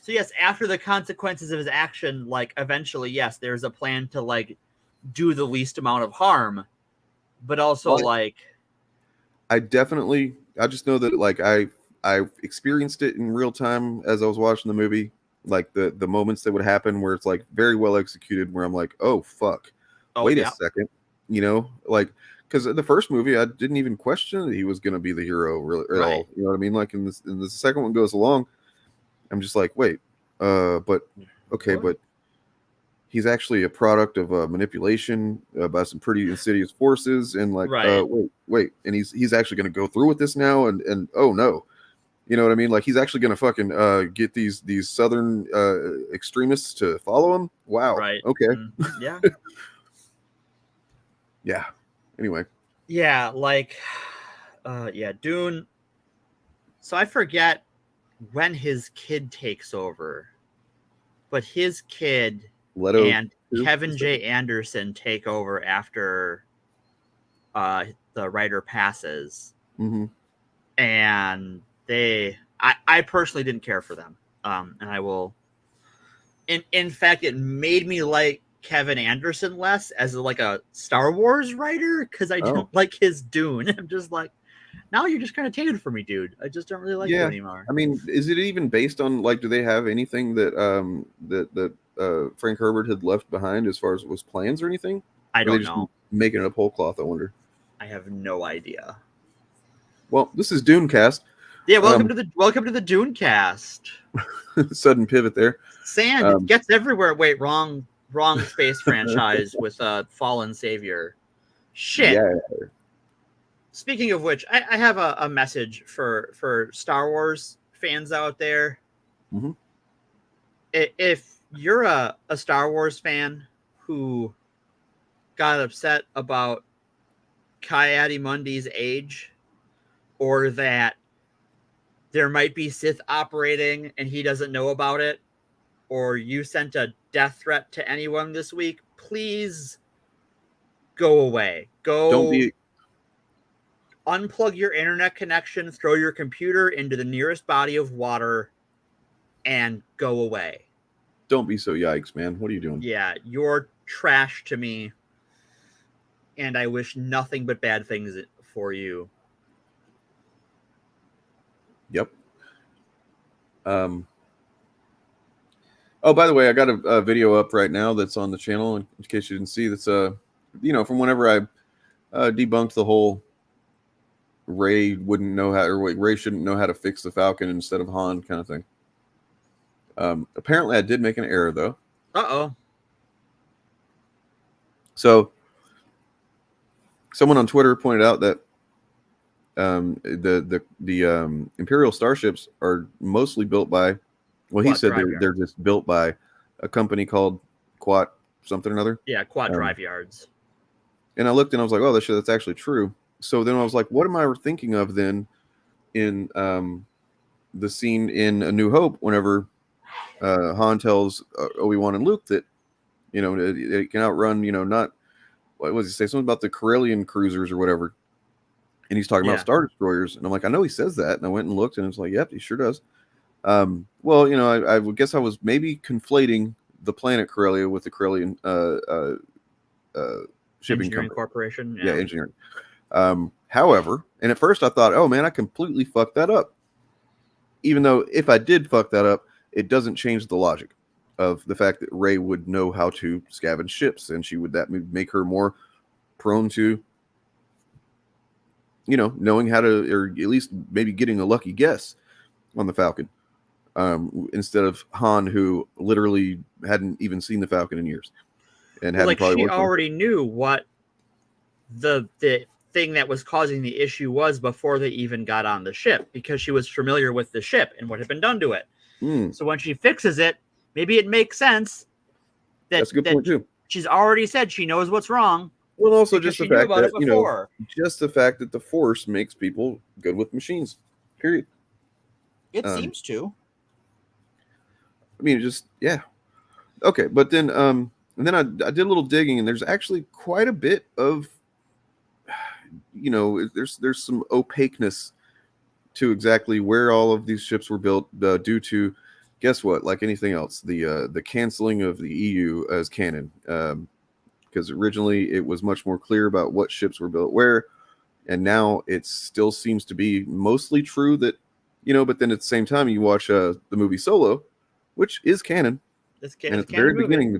So yes, after the consequences of his action, like eventually, yes, there's a plan to like do the least amount of harm, but also I just know that like I experienced it in real time as I was watching the movie. Like the moments that would happen where it's like very well executed, where I'm like, oh fuck, wait a second, like because the first movie I didn't even question that he was going to be the hero really at all. You know what I mean? Like in the second one goes along, I'm just like, wait, but okay, but he's actually a product of manipulation by some pretty insidious forces, and like, wait, and he's actually going to go through with this now, and oh no. You know what I mean? Like he's actually gonna fucking get these southern extremists to follow him. Wow. Right. Okay. Yeah. Yeah. Anyway. Yeah, like Dune. So I forget when his kid takes over, but his kid Leto and Kevin J. Anderson take over after the writer passes. Mm-hmm. And I personally didn't care for them. And I will, in fact, it made me like Kevin Anderson less as like a Star Wars writer because I didn't like his Dune. I'm just like, now you're just kind of taken for me, dude. I just don't really like you anymore. I mean, is it even based on like? Do they have anything that Frank Herbert had left behind as far as was plans or anything? I don't know. Making it up whole cloth. I wonder. I have no idea. Well, this is Dunecast. Yeah, welcome to the Dunecast. Sudden pivot there. Sand gets everywhere. Wait, wrong space franchise with Fallen Savior. Shit. Yeah. Speaking of which, I have a message for Star Wars fans out there. Mm-hmm. If you're a Star Wars fan who got upset about Ki-Adi-Mundi's age, or that there might be Sith operating and he doesn't know about it, or you sent a death threat to anyone this week, please go away. Unplug your internet connection, throw your computer into the nearest body of water, and go away. Don't be so yikes, man. What are you doing? Yeah, you're trash to me, and I wish nothing but bad things for you. Yep. Oh, by the way, I got a video up right now that's on the channel in case you didn't see. That's from whenever I debunked the whole Rey wouldn't know how, or Rey shouldn't know how to fix the Falcon instead of Han kind of thing. Apparently, I did make an error though. Uh-oh. So, someone on Twitter pointed out that the Imperial starships are mostly built by, well, he said they're just built by a company called Quat something or another. Yeah, Quad Drive Yards. And I looked and I was like, oh, that's actually true. So then I was like, what am I thinking of then in the scene in A New Hope whenever Han tells Obi-Wan and Luke that, it can outrun, not, what was he say? Something about the Corellian cruisers or whatever. And he's talking about Star Destroyers. And I'm like, I know he says that. And I went and looked and it's like, yep, he sure does. Well, I would guess I was maybe conflating the planet Corellia with the Corellian shipping Engineering company. Corporation. Yeah, engineering. However, and at first I thought, oh man, I completely fucked that up. Even though if I did fuck that up, it doesn't change the logic of the fact that Rey would know how to scavenge ships, and that would make her more prone to, knowing how to, or at least maybe getting a lucky guess on the Falcon, instead of Han, who literally hadn't even seen the Falcon in years, and hadn't probably she worked on it. already knew what the thing that was causing the issue was before they even got on the ship, because she was familiar with the ship and what had been done to it. So when she fixes it, maybe it makes sense that's a good point too. She's already said she knows what's wrong. Well, also just the fact that just the fact that the Force makes people good with machines. Period. It seems to. I mean, okay. But then, and then I did a little digging, and there's actually quite a bit of, there's some opaqueness to exactly where all of these ships were built, due to, guess what? Like anything else, the canceling of the EU as canon, because originally it was much more clear about what ships were built where, and now it still seems to be mostly true that, but then at the same time you watch the movie Solo, which is canon. And at the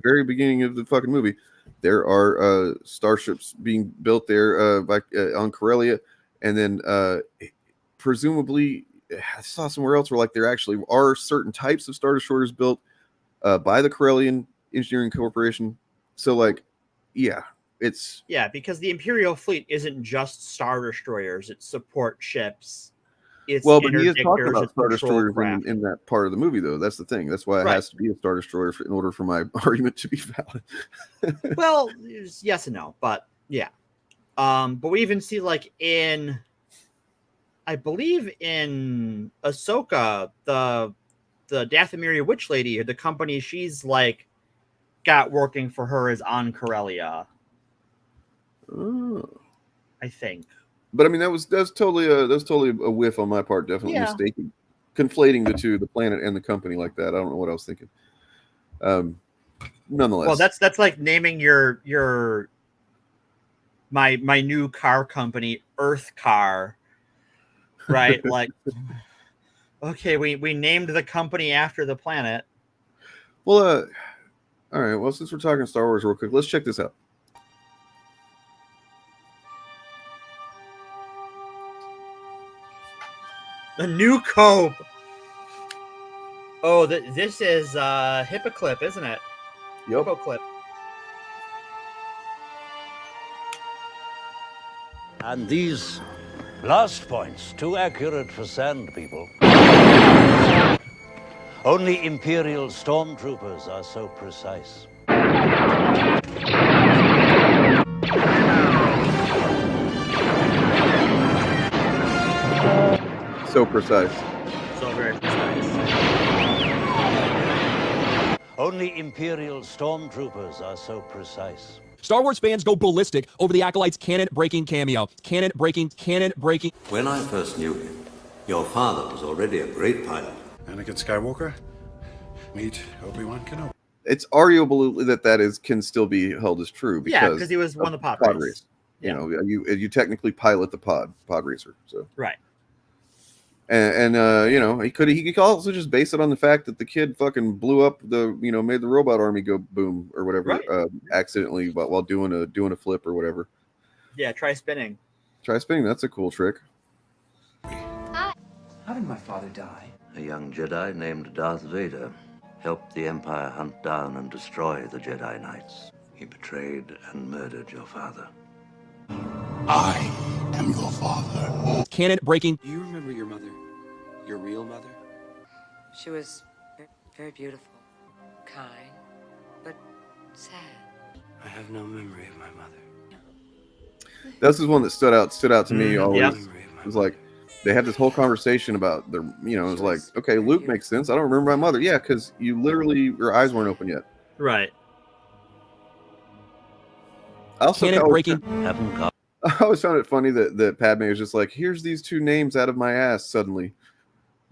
very beginning of the fucking movie, there are starships being built there on Corellia, and then presumably I saw somewhere else where there actually are certain types of Star Destroyers built by the Corellian Engineering Corporation. So because the Imperial fleet isn't just Star Destroyers; it's support ships its Well, but he is talking interdictors, about its Star control Destroyers craft. in that part of the movie, though. That's the thing. That's why it Right. has to be a Star Destroyer in order for my argument to be valid. Well, yes and no, but yeah. But we even see like I believe in Ahsoka, the Dathomiri witch lady, the company she's like got working for her is on Corellia. Oh. I think. But I mean, that's totally a whiff on my part. Definitely mistaken, conflating the two, the planet and the company like that. I don't know what I was thinking. Nonetheless, Well, that's like naming your my new car company Earth Car, right? Like, okay, we named the company after the planet. Well, all right. Well, since we're talking Star Wars real quick, let's check this out. The new Cope. Oh, this is Hippoclip, isn't it? Yep. Hippoclip. And these blast points, too accurate for sand people. Only Imperial stormtroopers are so precise. So precise. So very precise. Only Imperial stormtroopers are so precise. Star Wars fans go ballistic over the Acolyte's canon-breaking cameo. Canon-breaking. When I first knew him, your father was already a great pilot. Anakin Skywalker, meet Obi-Wan Kenobi. It's arguable that can still be held as true because he was one of the pod race. You know, you technically pilot the pod racer. So right. And you know, he could also just base it on the fact that the kid fucking blew up made the robot army go boom or whatever, accidentally while doing a flip or whatever. Yeah, try spinning. That's a cool trick. How did my father die? A young Jedi named Darth Vader helped the Empire hunt down and destroy the Jedi Knights. He betrayed and murdered your father. I am your father. Canon-breaking. Do you remember your mother? Your real mother? She was very beautiful, kind, but sad. I have no memory of my mother. This is one that stood out to me always. Yep. It was like they had this whole conversation about it was like, okay, Luke makes sense. I don't remember my mother. Yeah, because your eyes weren't open yet. Right. Also, canon-breaking. I always found it funny that Padme was just like, here's these two names out of my ass suddenly.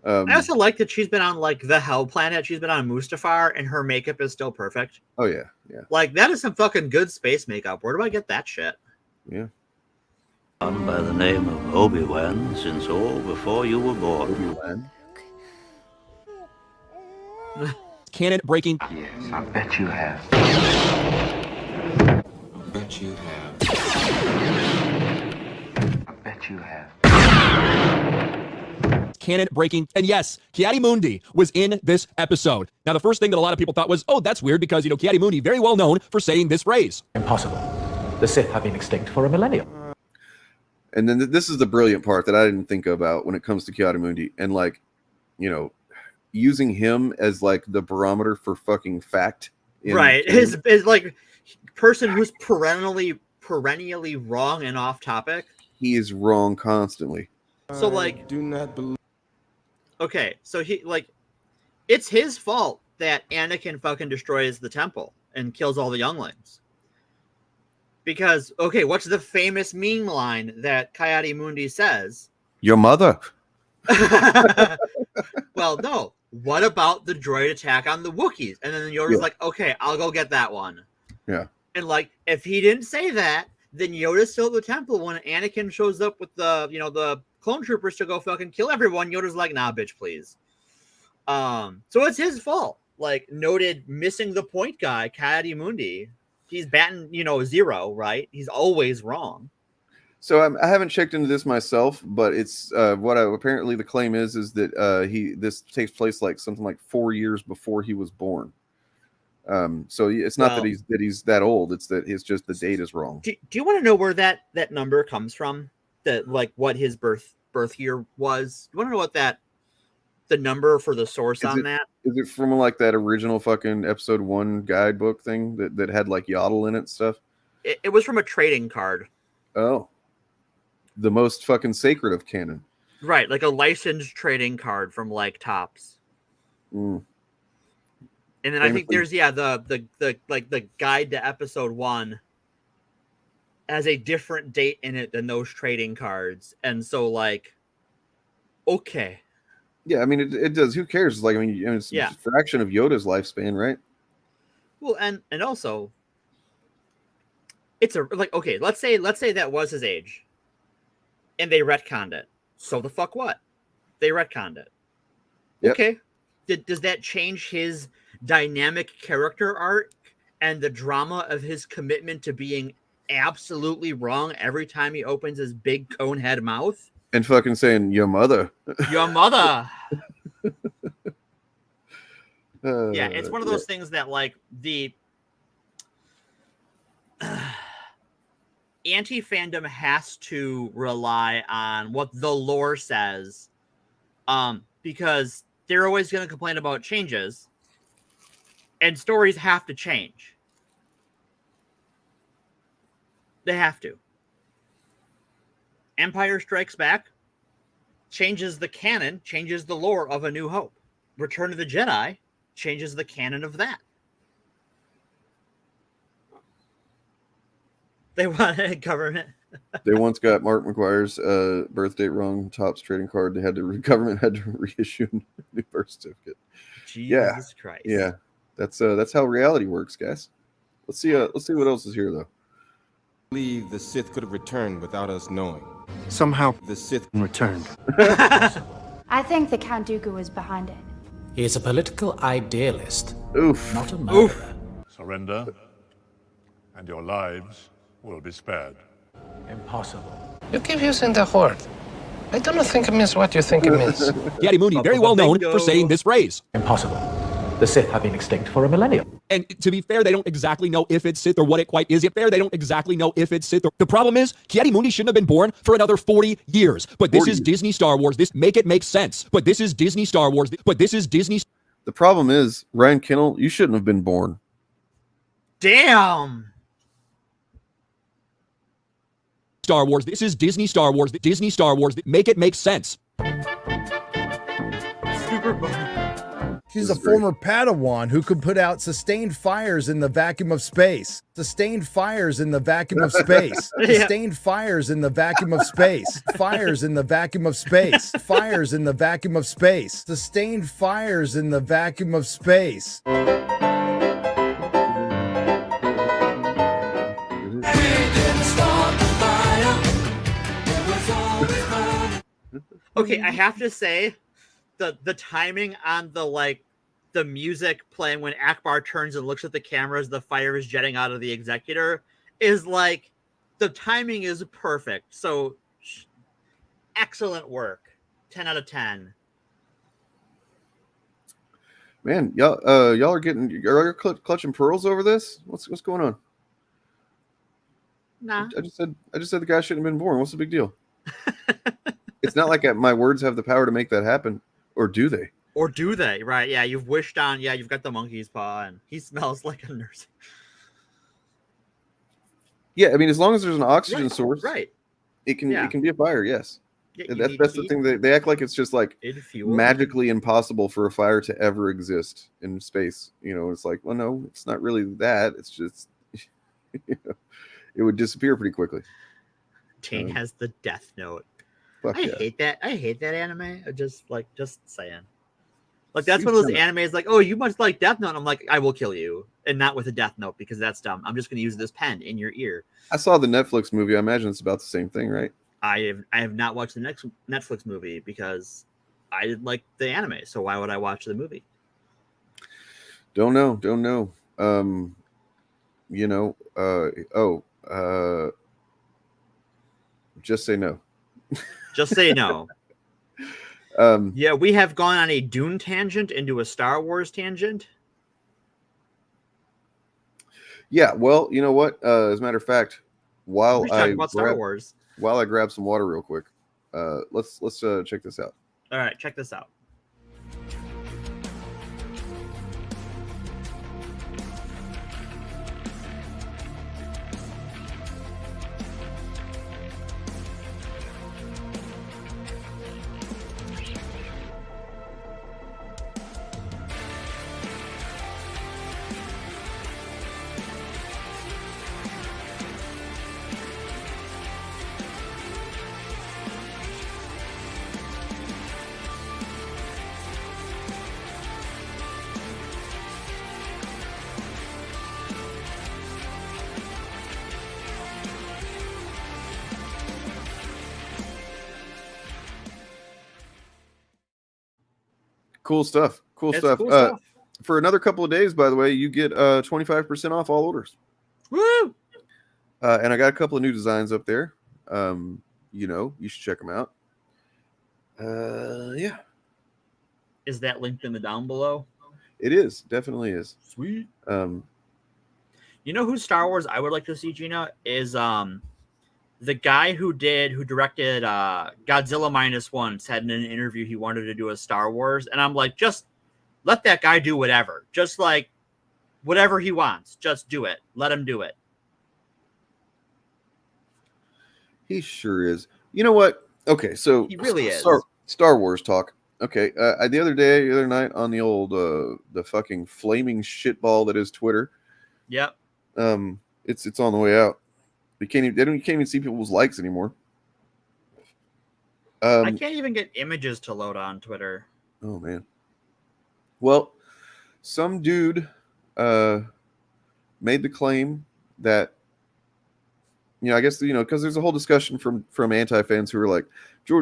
I also like that she's been on like the Hell Planet. She's been on Mustafar, and her makeup is still perfect. Oh yeah. Like that is some fucking good space makeup. Where do I get that shit? Yeah. By the name of Obi-Wan since all before you were born. Obi-Wan. Canon-breaking. Yes, I bet you have. I bet you have. I bet you have. Canon-breaking. And yes, Ki-Adi-Mundi was in this episode. Now, the first thing that a lot of people thought was, oh, that's weird because, Ki-Adi-Mundi, very well known for saying this phrase. Impossible. The Sith have been extinct for a millennium. And then this is the brilliant part that I didn't think about when it comes to Ki-Adi-Mundi. And like, using him as like the barometer for fucking fact. Right. His like person who's perennially wrong and off topic. He is wrong constantly. So like, do not believe. Okay, so it's his fault that Anakin fucking destroys the temple and kills all the younglings. Because, okay, what's the famous meme line that Ki-Adi-Mundi says? Your mother. Well, no. What about the droid attack on the Wookiees? And then Yoda's like, okay, I'll go get that one. Yeah. And like, if he didn't say that, then Yoda's still at the temple when Anakin shows up with the clone troopers to go fucking kill everyone. Yoda's like, nah, bitch, please. So it's his fault. Like, noted missing the point guy, Ki-Adi-Mundi. He's batting, 0, right? He's always wrong. So I haven't checked into this myself, but it's apparently the claim is that this takes place like something like 4 years before he was born. So it's not that he's that old; it's that it's just the date is wrong. Do you want to know where that number comes from? That like what his birth birth year was? You want to know what the number for the source on that? Is it from like that original fucking episode 1 guidebook thing that had like Yodel in it and stuff? It was from a trading card. Oh. The most fucking sacred of canon. Right, like a licensed trading card from like Topps. Mm. And then I think there's the guide to episode 1 has a different date in it than those trading cards. And so like, okay. Yeah, I mean it does. Who cares? Like, I mean it's a fraction of Yoda's lifespan, right? Well, and also it's okay, let's say that was his age. And they retconned it. So the fuck what? They retconned it. Yep. Okay. Does that change his dynamic character arc and the drama of his commitment to being absolutely wrong every time he opens his big cone head mouth? And fucking saying, your mother. Your mother. Yeah, it's one of those things that like the anti-fandom has to rely on what the lore says, because they're always going to complain about changes, and stories have to change. They have to. Empire Strikes Back changes the canon, changes the lore of A New Hope. Return of the Jedi changes the canon of that. They wanted government. They once got Mark McGuire's birth date wrong. Topps trading card. They had to government had to reissue a new birth certificate. Jesus Christ. Yeah, that's how reality works, guys. Let's see what else is here though. I believe the Sith could have returned without us knowing. Somehow the Sith returned. I think the Count Dooku was behind it. He is a political idealist. Oof. Not a murderer. Surrender, and your lives will be spared. Impossible. You keep using the word. I don't think it means what you think it means. Ki-Adi Mundi, very well known for saying this phrase. Impossible. The Sith have been extinct for a millennium. And to be fair, they don't exactly know if it's Sith or what it quite is. Yet fair, they don't exactly know if it's Sith. The problem is, Ki-Adi Mundi shouldn't have been born for another 40 years. But this is Disney Star Wars. This make it make sense. But this is Disney Star Wars. But this is Disney. The problem is, Ryan Kinnell, you shouldn't have been born. Damn. Star Wars. This is Disney Star Wars. Disney Star Wars. Make it make sense. Super funny. She's a former Padawan who could put out sustained fires in the vacuum of space. Sustained fires in the vacuum of space. Sustained fires in the vacuum of space. Fires in the vacuum of space. Fires in the vacuum of space. Sustained fires in the vacuum of space. Okay, I have to say, the timing on the music playing when Akbar turns and looks at the camera as the fire is jetting out of the executor is like, the timing is perfect. So excellent work. 10 out of 10. Man, y'all are you clutching pearls over this? What's going on? Nah. I just said the guy shouldn't have been born. What's the big deal? It's not like my words have the power to make that happen, or do they? Or do they? Right? Yeah, you've wished on. Yeah, you've got the monkey's paw, and he smells like a nurse. Yeah, I mean, as long as there's an oxygen source, right? It can be a fire. Yes, yeah, that's the thing. They act like it's just like magically impossible for a fire to ever exist in space. You know, it's like, well, no, it's not really that. It's just it would disappear pretty quickly. Tane has the Death Note. I hate that. I hate that anime. Just saying. Like, that's one of those animes like, oh, you must like Death Note. And I'm like, I will kill you. And not with a Death Note, because that's dumb. I'm just going to use this pen in your ear. I saw the Netflix movie. I imagine it's about the same thing, right? I have not watched the next Netflix movie because I didn't like the anime. So why would I watch the movie? Don't know. Just say no. Just say no. Yeah, we have gone on a Dune tangent into a Star Wars tangent. Yeah, well, you know what? As a matter of fact, while I grab some water real quick, Let's check this out. All right, check this out. Cool stuff. Cool stuff. For another couple of days, by the way, you get 25% off all orders. Woo! And I got a couple of new designs up there. You should check them out. Yeah. Is that linked in the down below? It is. Definitely is. Sweet. You know who Star Wars I would like to see, Gina, is the guy who directed Godzilla -1 said in an interview he wanted to do a Star Wars, and I'm like, just let that guy do whatever. Just like whatever he wants. Just do it. Let him do it. He sure is. You know what? Okay, so he really is. Star Wars talk. Okay, the other night on the old the fucking flaming shitball that is Twitter. Yep. It's on the way out. You can't even see people's likes anymore. I can't even get images to load on Twitter. Oh man. Well, some dude made the claim that, I guess, because there's a whole discussion from anti-fans who are like,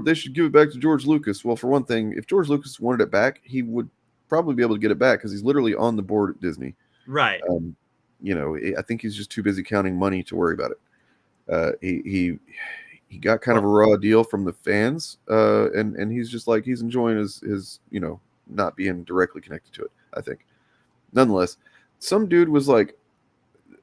they should give it back to George Lucas. Well, for one thing, if George Lucas wanted it back, he would probably be able to get it back because he's literally on the board at Disney. Right. I think he's just too busy counting money to worry about it. He got kind of a raw deal from the fans, and he's just like, he's enjoying his not being directly connected to it, I think. Nonetheless, some dude was like,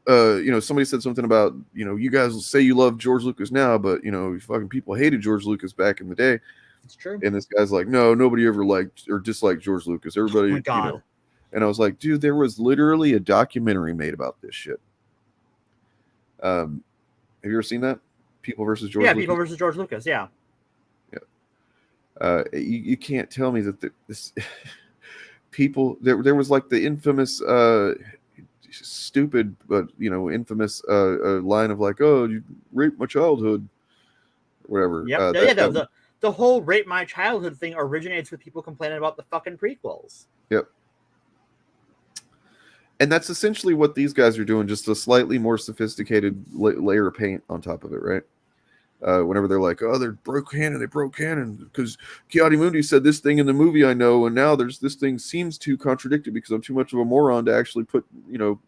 somebody said something about, you guys say you love George Lucas now, but fucking people hated George Lucas back in the day. It's true. And this guy's like, no, nobody ever liked or disliked George Lucas. Everybody, oh my God. And I was like, dude, there was literally a documentary made about this shit. Have you ever seen that? People versus George Lucas? Yeah, People versus George Lucas, yeah. Yeah. You can't tell me that this people, there was like the infamous, stupid, but, infamous line of like, oh, you raped my childhood, or whatever. Yep. The whole rape my childhood thing originates with people complaining about the fucking prequels. Yep. And that's essentially what these guys are doing, just a slightly more sophisticated layer of paint on top of it, right? Whenever they're like, oh, they broke canon because Ki-Adi-Mundi said this thing in the movie I know, and now this thing seems too contradicted because I'm too much of a moron to actually put,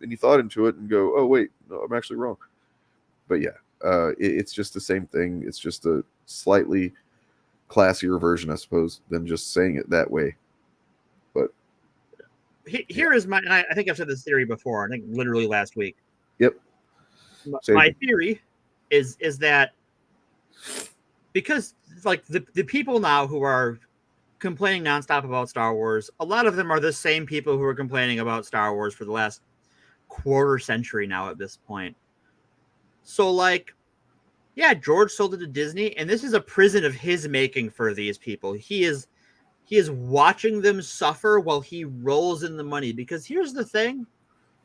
any thought into it and go, oh, wait, no, I'm actually wrong. But yeah, it's just the same thing. It's just a slightly classier version, I suppose, than just saying it that way. But here is my, and I think I've said this theory before, I think literally last week. Yep. My theory is that because like the people now who are complaining nonstop about Star Wars, a lot of them are the same people who are complaining about Star Wars for the last quarter century now at this point. So like, yeah, George sold it to Disney, and this is a prison of his making for these people. He is watching them suffer while he rolls in the money. Because here's the thing,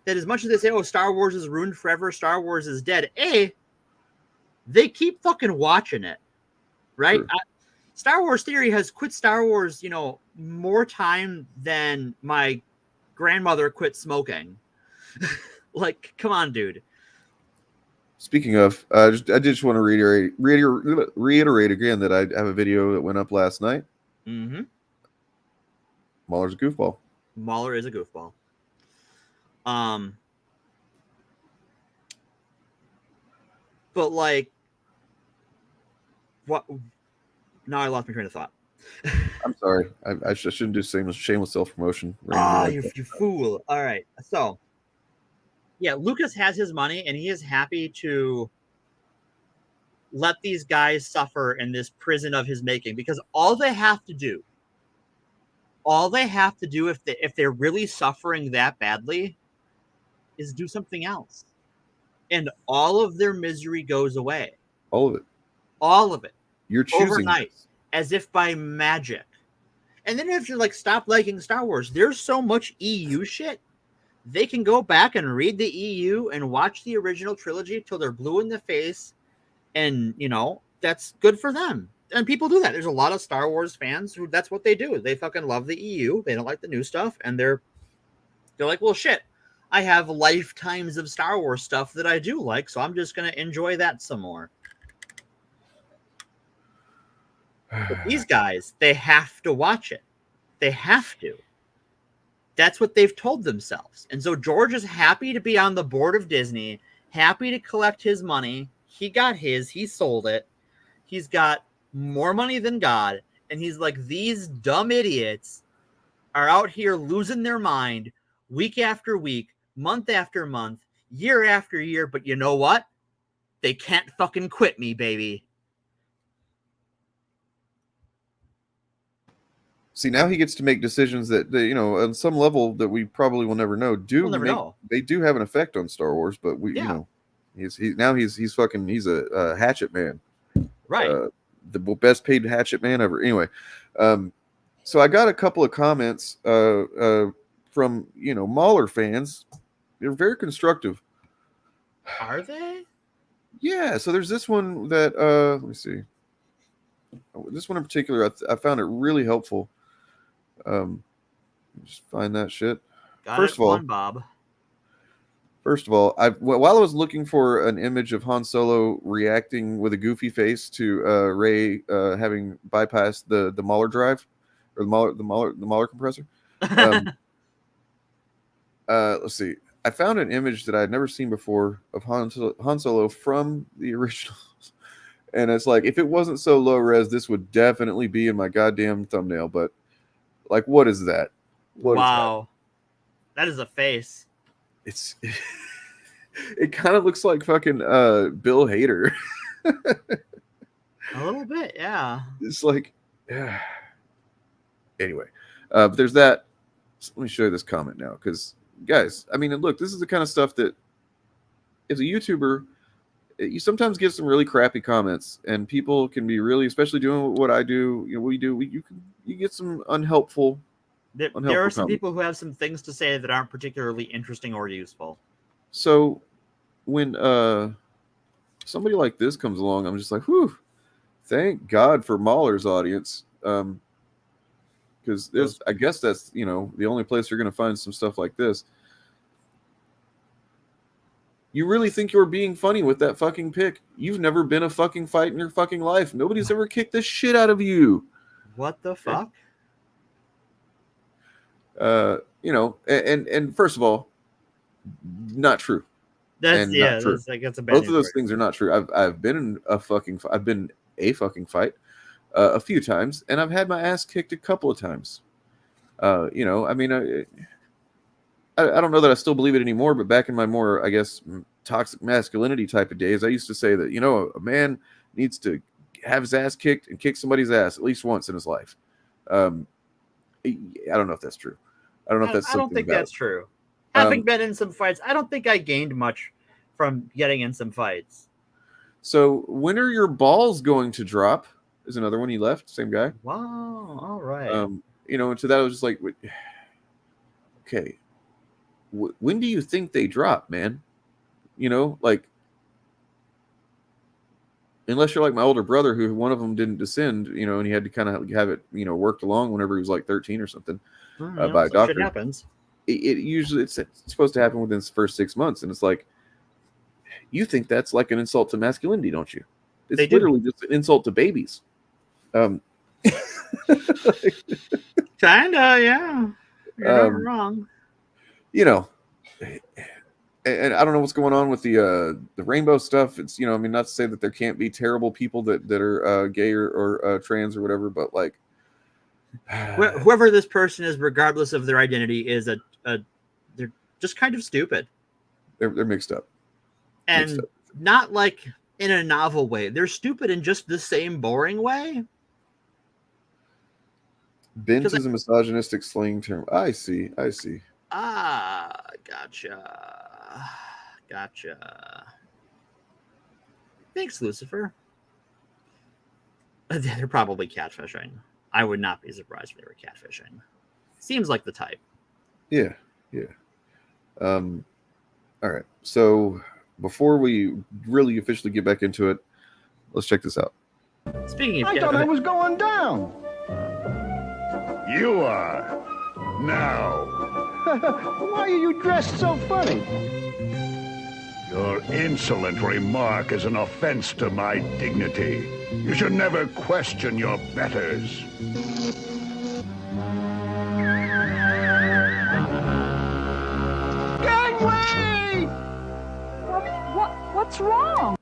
that as much as they say, oh, Star Wars is ruined forever, Star Wars is dead, they keep fucking watching it, right? Sure. Star Wars Theory has quit Star Wars, more time than my grandmother quit smoking. Like, come on, dude. Speaking of, I just want to reiterate again that I have a video that went up last night. Mm-hmm. Mahler's a goofball. Mahler is a goofball. But like, what? Now I lost my train of thought. I'm sorry. I shouldn't do shameless self-promotion. You fool. All right. So, yeah, Lucas has his money, and he is happy to let these guys suffer in this prison of his making, because all they have to do if they're really suffering that badly is do something else, and all of their misery goes away. All of it. All of it. You're choosing overnight, as if by magic. And then if you like stop liking Star Wars, there's so much EU shit. They can go back and read the EU and watch the original trilogy till they're blue in the face, and that's good for them. And people do that. There's a lot of Star Wars fans who that's what they do. They fucking love the EU. They don't like the new stuff, and they're like, well, shit, I have lifetimes of Star Wars stuff that I do like, so I'm just gonna enjoy that some more. But these guys, they have to watch it. They have to. That's what they've told themselves. And so George is happy to be on the board of Disney, happy to collect his money. He got his, he sold it. He's got more money than God. And he's like, these dumb idiots are out here losing their mind week after week, month after month, year after year. But you know what? They can't fucking quit me, baby. See, now he gets to make decisions that, on some level that we probably will never know. They do have an effect on Star Wars, but he's a hatchet man, right? The best paid hatchet man ever. Anyway, so I got a couple of comments from Mahler fans. They're very constructive. Are they? Yeah. So there's this one that let me see. This one in particular, I found it really helpful. Just find that shit. First of all, Bob. First of all, while I was looking for an image of Han Solo reacting with a goofy face to Rey having bypassed the Mahler drive or the Mahler compressor. Let's see. I found an image that I had never seen before of Han Solo from the originals. And it's like, if it wasn't so low res, this would definitely be in my goddamn thumbnail. But like, what is that? Wow. That is a face. It kind of looks like fucking Bill Hader. A little bit, yeah. It's like, yeah. Anyway, but there's that. So let me show you this comment now, because guys, I mean, look, this is the kind of stuff that, as a YouTuber, you sometimes get some really crappy comments, and people can be really, especially doing what I do. You get some unhelpful. There are some people who have some things to say that aren't particularly interesting or useful. So when somebody like this comes along, I'm just like, whew, thank God for Mahler's audience. Because I guess that's, the only place you're going to find some stuff like this. You really think you're being funny with that fucking pick? You've never been a fucking fight in your fucking life. Nobody's ever kicked the shit out of you. What the fuck? And first of all, not true. That's true. That's a bad. Both of those things are not true. I've been in a fucking fight a few times, and I've had my ass kicked a couple of times. I mean, I don't know that I still believe it anymore, but back in my more, I guess, toxic masculinity type of days, I used to say that, a man needs to have his ass kicked and kick somebody's ass at least once in his life. I don't know if that's true. I don't know if that's. I don't think that's true. Having been in some fights, I don't think I gained much from getting in some fights. So when are your balls going to drop? Is another one he left. Same guy. Wow. All right. And to that I was just like, okay. When do you think they drop, man? Like, unless you're like my older brother, who one of them didn't descend, and he had to kind of have it, worked along whenever he was like 13 or something by a doctor. Shit happens. It usually it's supposed to happen within the first 6 months, and it's like, you think that's like an insult to masculinity, don't you? It's literally just an insult to babies. Kinda, yeah. You're not wrong. And I don't know what's going on with the rainbow stuff. It's not to say that there can't be terrible people that are gay or trans or whatever, but like whoever this person is, regardless of their identity, is they're just kind of stupid. They're mixed up, and not like in a novel way. They're stupid in just the same boring way. Bent is a misogynistic slang term. I see. Ah, gotcha. Thanks, Lucifer. They're probably catfishing. I would not be surprised if they were catfishing. Seems like the type. Yeah. All right. So before we really officially get back into it, let's check this out. Speaking of, I thought I was going down. You are. Now. Why are you dressed so funny? Your insolent remark is an offense to my dignity. You should never question your betters. Gangway! What's wrong?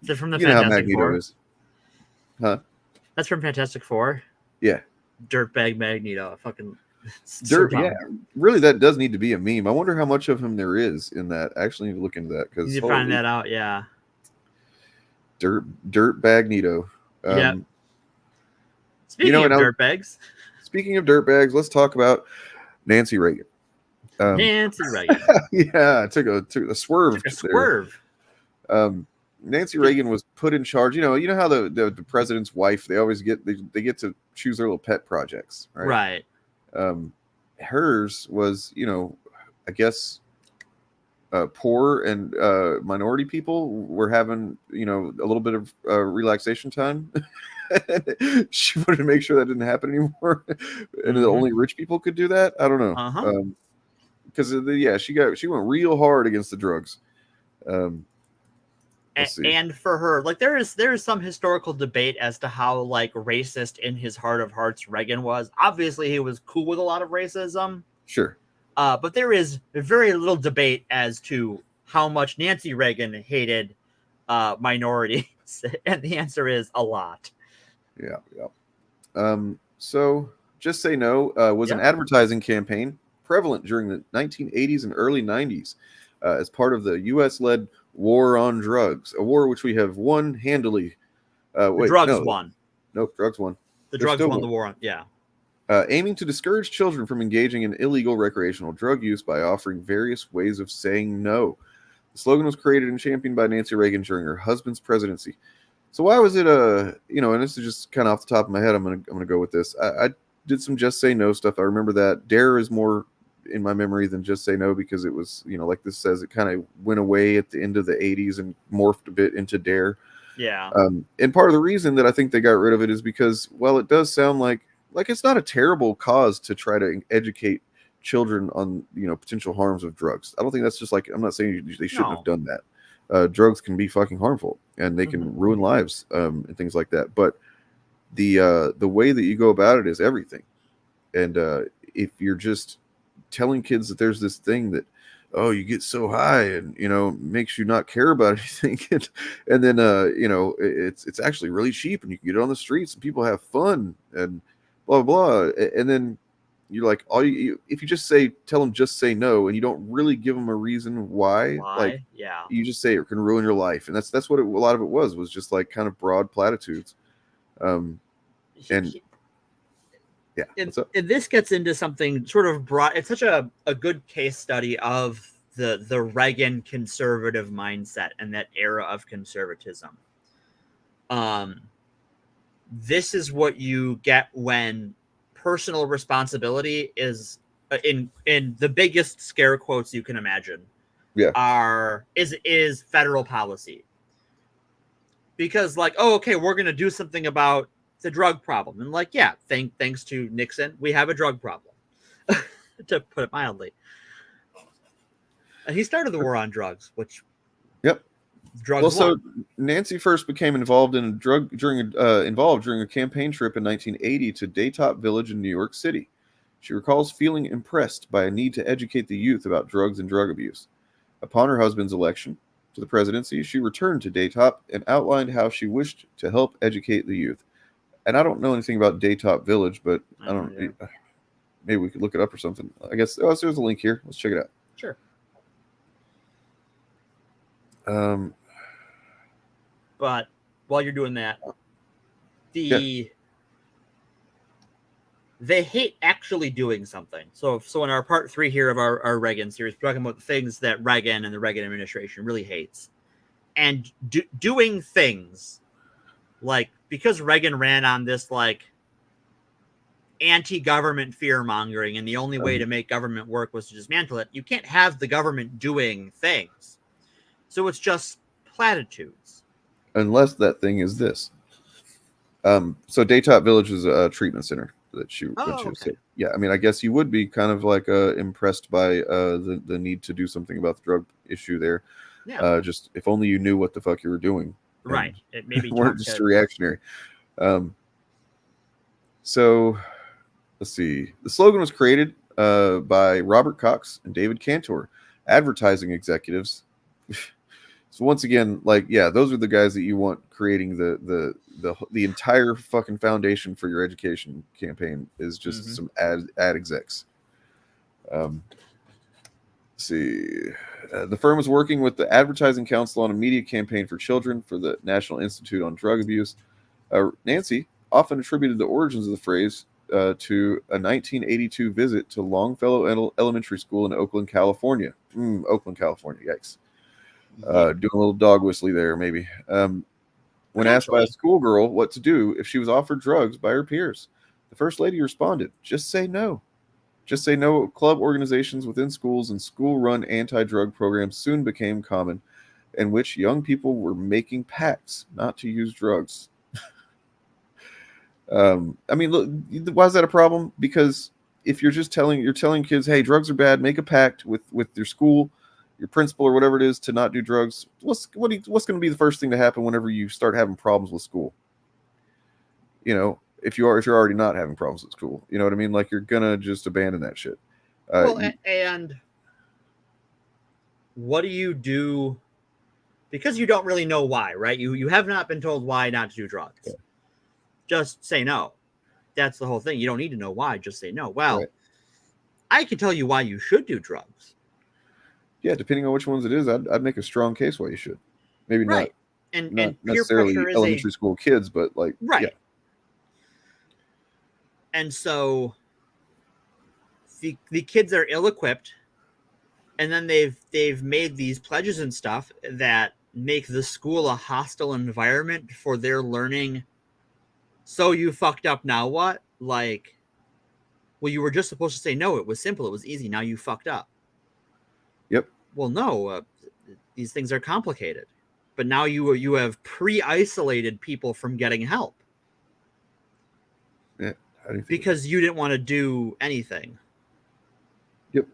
Is it from the You know how Fantastic Magneto Four? is. Huh? That's from Fantastic Four. Yeah. Dirtbag Magneto. Fucking Dirt, so yeah. Really, that does need to be a meme. I wonder how much of him there is in that. I actually need to look into that because you find that out, yeah. Dirt Bagnito. Yeah. Speaking of dirtbags. Speaking of dirtbags, let's talk about Nancy Reagan. Nancy Reagan. Yeah, I took a swerve. Nancy Reagan was put in charge. You know how the president's wife, they always get to choose their little pet projects, right? Right. Hers was, I guess poor and minority people were having, a little bit of relaxation time. She wanted to make sure that didn't happen anymore, and that only rich people could do that. I don't know, because she went real hard against the drugs. And for her, like there is some historical debate as to how like racist in his heart of hearts Reagan was. Obviously, he was cool with a lot of racism. Sure. But there is very little debate as to how much Nancy Reagan hated minorities, and the answer is a lot. Yeah. So Just Say No was an advertising campaign prevalent during the 1980s and early 90s as part of the U.S.-led war on drugs, a war which we have won handily. Drugs won. Nope, drugs won. The drugs won the war on, yeah. Aiming to discourage children from engaging in illegal recreational drug use by offering various ways of saying no. The slogan was created and championed by Nancy Reagan during her husband's presidency. So why was it and this is just kind of off the top of my head, I'm gonna go with this. I did some Just Say No stuff. I remember that. Dare is more in my memory than Just Say No because it was, like this says, it kind of went away at the end of the 80s and morphed a bit into Dare. Yeah. And part of the reason that I think they got rid of it is because, well, it does sound like it's not a terrible cause to try to educate children on, potential harms of drugs. I don't think that's just I'm not saying they shouldn't have done that. Drugs can be fucking harmful and they can ruin lives and things like that. But the way that you go about it is everything. And if you're just telling kids that there's this thing that, oh, you get so high and, makes you not care about anything. and then, it's actually really cheap and you can get it on the streets and people have fun and blah, blah, blah. And then you're like, if you just tell them just say no, and you don't really give them a reason why, you just say it can ruin your life. And that's what a lot of it was just kind of broad platitudes. And this gets into something sort of broad. It's such a good case study of the Reagan conservative mindset and that era of conservatism. This is what you get when personal responsibility is in the biggest scare quotes you can imagine. Is federal policy. Because we're going to do something about the drug problem. And thanks to Nixon, we have a drug problem, to put it mildly. And he started the war on drugs, which drugs. So Nancy first became involved during a campaign trip in 1980 to Daytop Village in New York City. She recalls feeling impressed by a need to educate the youth about drugs and drug abuse. Upon her husband's election to the presidency, she returned to Daytop and outlined how she wished to help educate the youth. And I don't know anything about Daytop Village, but I don't. Maybe we could look it up or something. I guess there's a link here. Let's check it out. Sure. But while you're doing that, they hate actually doing something. So in our part 3 here of our Reagan series, we're talking about the things that Reagan and the Reagan administration really hates. And doing things like, because Reagan ran on this like anti-government fear-mongering, and the only way to make government work was to dismantle it, you can't have the government doing things. So it's just platitudes. Unless that thing is this. So Daytop Village is a treatment center that she was saying. Yeah, I mean, I guess you would be kind of like impressed by the need to do something about the drug issue there. Yeah. Just if only you knew what the fuck you were doing. Right. It maybe weren't just reactionary. So let's see. The slogan was created by Robert Cox and David Cantor, advertising executives. So once again, like, yeah, those are the guys that you want creating the entire fucking foundation for your education campaign is just some ad execs. Let's see. The firm is working with the Advertising Council on a media campaign for children for the National Institute on Drug Abuse. Nancy often attributed the origins of the phrase to a 1982 visit to Longfellow Elementary School in Oakland, California. Oakland, California, yikes. Doing a little dog whistly there, maybe. When asked by a schoolgirl what to do if she was offered drugs by her peers, the First Lady responded, "Just say no. Just say no." Club organizations within schools and school-run anti-drug programs soon became common, in which young people were making pacts not to use drugs. I mean, look, why is that a problem? Because if you're just telling kids, hey, drugs are bad, make a pact with your school, your principal, or whatever it is, to not do drugs. What's going to be the first thing to happen whenever you start having problems with school? You know, if you're already not having problems with school, you know what I mean? Like, you're gonna just abandon that shit. And what do you do? Because you don't really know why, right? You have not been told why not to do drugs. Yeah. Just say no. That's the whole thing. You don't need to know why. Just say no. Well, I can tell you why you should do drugs. Yeah, depending on which ones it is, I'd make a strong case why you should. Maybe not necessarily elementary school kids, but like yeah. And so the kids are ill-equipped, and then they've made these pledges and stuff that make the school a hostile environment for their learning. So you fucked up, now what? Like, well, you were just supposed to say no. It was simple. It was easy. Now you fucked up. Yep. Well, no, these things are complicated. But now you have pre-isolated people from getting help. Yeah. Because you didn't want to do anything. Yep.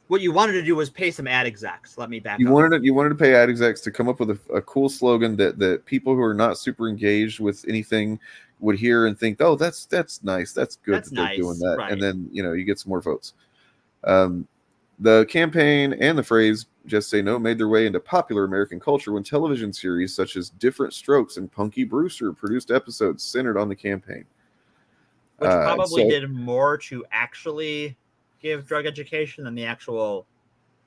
What you wanted to do was pay some ad execs. Let me back up. You wanted to pay ad execs to come up with a cool slogan that people who are not super engaged with anything would hear and think, oh, that's nice. That's good that they're doing that. Right. And then, you get some more votes. The campaign and the phrase "just say no" made their way into popular American culture when television series such as Different Strokes and Punky Brewster produced episodes centered on the campaign. Which probably did more to actually give drug education than the actual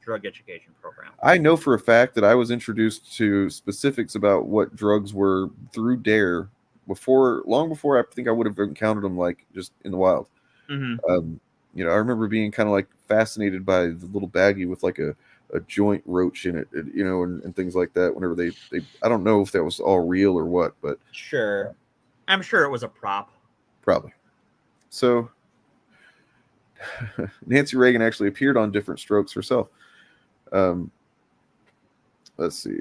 drug education program. I know for a fact that I was introduced to specifics about what drugs were through DARE long before I think I would have encountered them, like, just in the wild. Mm-hmm. I remember being kind of like fascinated by the little baggie with like a joint roach in it, and things like that. Whenever they I don't know if that was all real or what, but sure, I'm sure it was a prop. Probably. So Nancy Reagan actually appeared on Different Strokes herself. Let's see.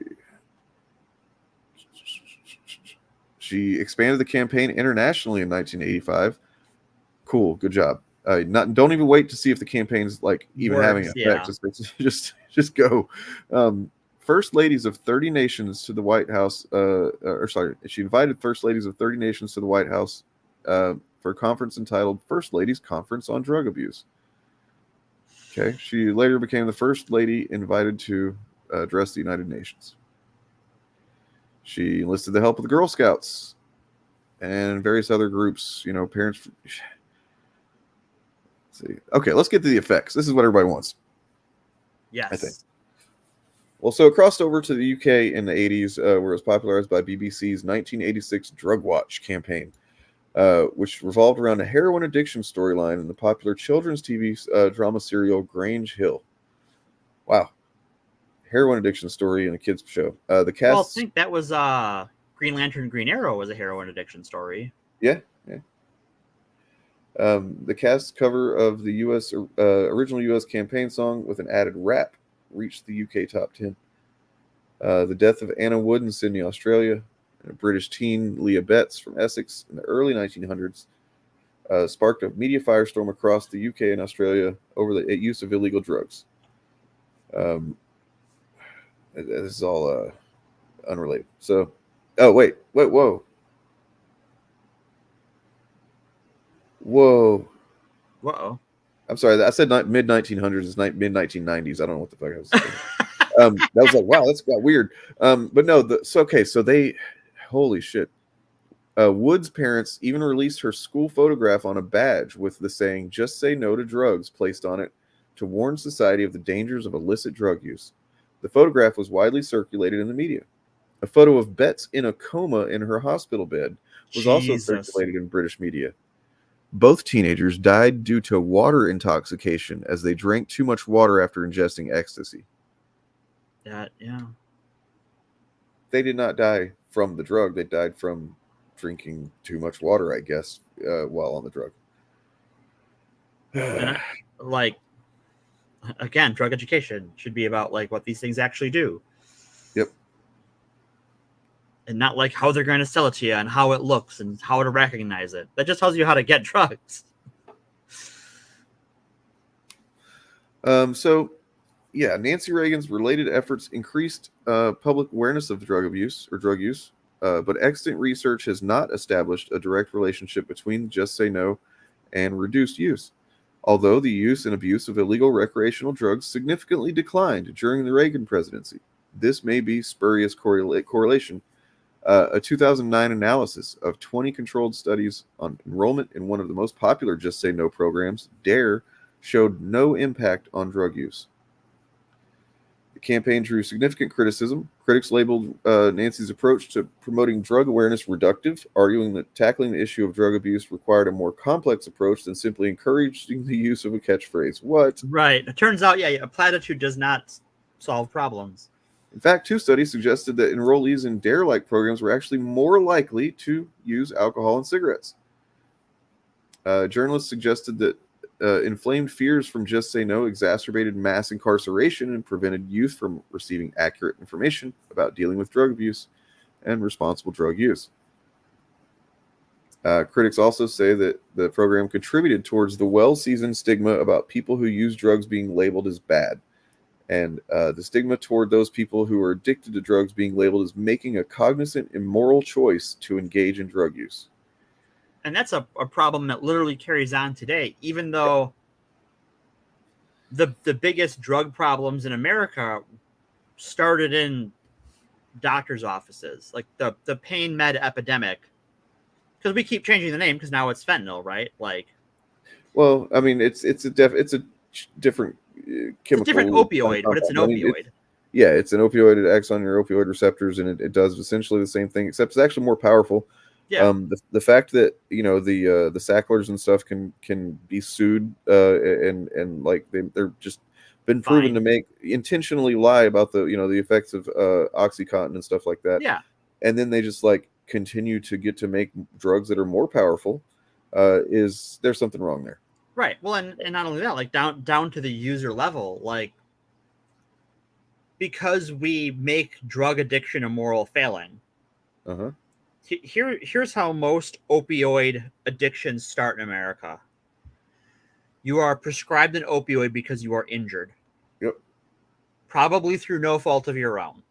She expanded the campaign internationally in 1985. Cool, good job. Don't even wait to see if the campaig's like even having an effect. Yeah. Just go. First ladies of 30 nations to the White House. She invited first ladies of 30 nations to the White House for a conference entitled "First Ladies Conference on Drug Abuse." Okay, she later became the first lady invited to address the United Nations. She enlisted the help of the Girl Scouts and various other groups. Parents. See. Okay, let's get to the effects. This is what everybody wants. Yes. I think. Well, so it crossed over to the UK in the 80s, where it was popularized by BBC's 1986 Drug Watch campaign, which revolved around a heroin addiction storyline in the popular children's TV drama serial Grange Hill. Wow. Heroin addiction story in a kids show. The cast. Well, I think that was Green Lantern, Green Arrow was a heroin addiction story. Yeah. The cast cover of the original U.S. campaign song with an added rap reached the UK top 10. The death of Anna Wood in Sydney, Australia, and a British teen, Leah Betts from Essex, in the early 1900s, sparked a media firestorm across the UK and Australia over the use of illegal drugs. This is all unrelated. So, whoa. I'm sorry. I said mid 1900s. It's mid 1990s. I don't know what the fuck I was saying. That was like, wow, that's got weird. But no, so they, holy shit. Wood's parents even released her school photograph on a badge with the saying, "Just say no to drugs," placed on it to warn society of the dangers of illicit drug use. The photograph was widely circulated in the media. A photo of Betts in a coma in her hospital bed was also circulated in British media. Both teenagers died due to water intoxication as they drank too much water after ingesting ecstasy. Yeah. They did not die from the drug. They died from drinking too much water, I guess, while on the drug. And again, drug education should be about like what these things actually do. Yep. And not like how they're going to sell it to you and how it looks and how to recognize it. That just tells you how to get drugs. Nancy Reagan's related efforts increased public awareness of drug use, but extant research has not established a direct relationship between Just Say No and reduced use. Although the use and abuse of illegal recreational drugs significantly declined during the Reagan presidency, this may be spurious correlation. A 2009 analysis of 20 controlled studies on enrollment in one of the most popular Just Say No programs, DARE, showed no impact on drug use. The campaign drew significant criticism. Critics labeled Nancy's approach to promoting drug awareness reductive, arguing that tackling the issue of drug abuse required a more complex approach than simply encouraging the use of a catchphrase. What? Right. It turns out, a platitude does not solve problems. In fact, 2 studies suggested that enrollees in DARE-like programs were actually more likely to use alcohol and cigarettes. Journalists suggested that inflamed fears from Just Say No exacerbated mass incarceration and prevented youth from receiving accurate information about dealing with drug abuse and responsible drug use. Critics also say that the program contributed towards the well-seasoned stigma about people who use drugs being labeled as bad, and the stigma toward those people who are addicted to drugs being labeled as making a cognizant, immoral choice to engage in drug use. And that's a problem that literally carries on today, even though the biggest drug problems in America started in doctors' offices, like the pain med epidemic. Because we keep changing the name because now it's fentanyl, right? Well, I mean, it's a different chemical. It's a different opioid, but it's an opioid. It's an opioid. It acts on your opioid receptors, and it does essentially the same thing, except it's actually more powerful. Yeah. The fact that the Sacklers and stuff can be sued and like they're just been proven to make intentionally lie about the effects of OxyContin and stuff like that. Yeah. And then they just like continue to get to make drugs that are more powerful. There's something wrong there? Right. Well, and not only that, like down to the user level, like because we make drug addiction a moral failing. Uh-huh. Here's how most opioid addictions start in America. You are prescribed an opioid because you are injured. Yep. Probably through no fault of your own.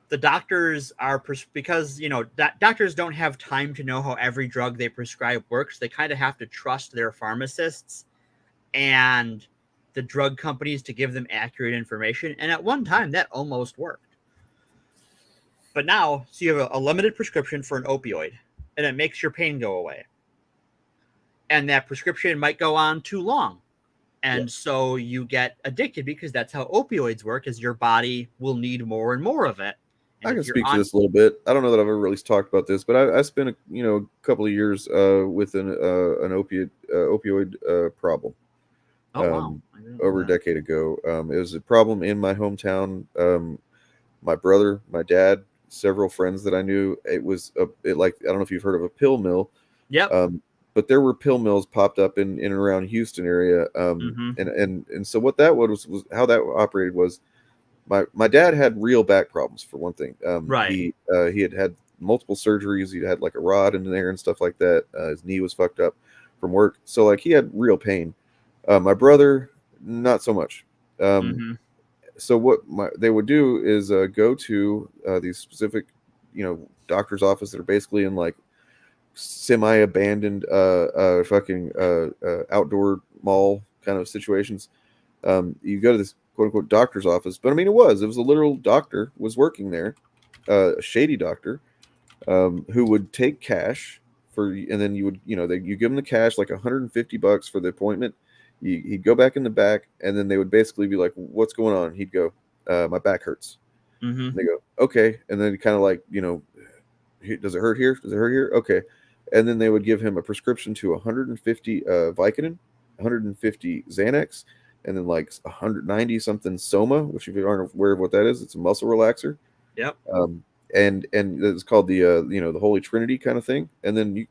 The doctors are because doctors don't have time to know how every drug they prescribe works. They kind of have to trust their pharmacists and the drug companies to give them accurate information. And at one time, that almost worked. But now, so you have a limited prescription for an opioid, and it makes your pain go away. And that prescription might go on too long. And so you get addicted because that's how opioids work, is your body will need more and more of it. And I can if you're speak to this a little bit. I don't know that I've ever really talked about this, but I spent a couple of years with an opioid problem. Oh, wow. Over a decade ago. It was a problem in my hometown. My brother, my dad, several friends that I knew. It was I don't know if you've heard of a pill mill. Yep. But there were pill mills popped up in and around Houston area. And so what that was how that operated was my dad had real back problems for one thing. Right. He had multiple surgeries. He had like a rod in there and stuff like that. His knee was fucked up from work. So like he had real pain. My brother, not so much. So what they would do is go to these specific, doctor's office that are basically in like semi-abandoned fucking outdoor mall kind of situations. You go to this quote unquote doctor's office, but I mean it was a literal doctor was working there, a shady doctor, who would take cash and then you would you give him the cash, like $150 for the appointment. He'd go back in the back, and then they would basically be like, "What's going on?" He'd go, "My back hurts." They go, "Okay," and then kind of like, "Does it hurt here? Does it hurt here?" Okay, and then they would give him a prescription to 150 Vicodin, 150 Xanax, and then like 190 something Soma, which if you aren't aware of what that is, it's a muscle relaxer. Yep. And it's called the the Holy Trinity kind of thing. And then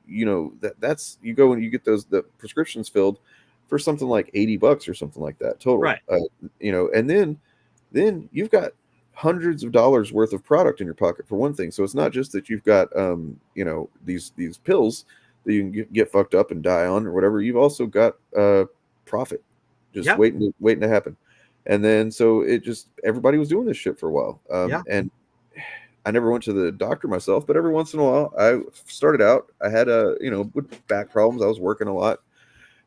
that's you go and you get the prescriptions filled for something like $80 or something like that total, right? And then you've got hundreds of dollars worth of product in your pocket for one thing. So it's not just that you've got these pills that you can get fucked up and die on or whatever. You've also got profit just waiting to happen. And then so everybody was doing this shit for a while. And I never went to the doctor myself, but every once in a while I started out. I had with back problems. I was working a lot.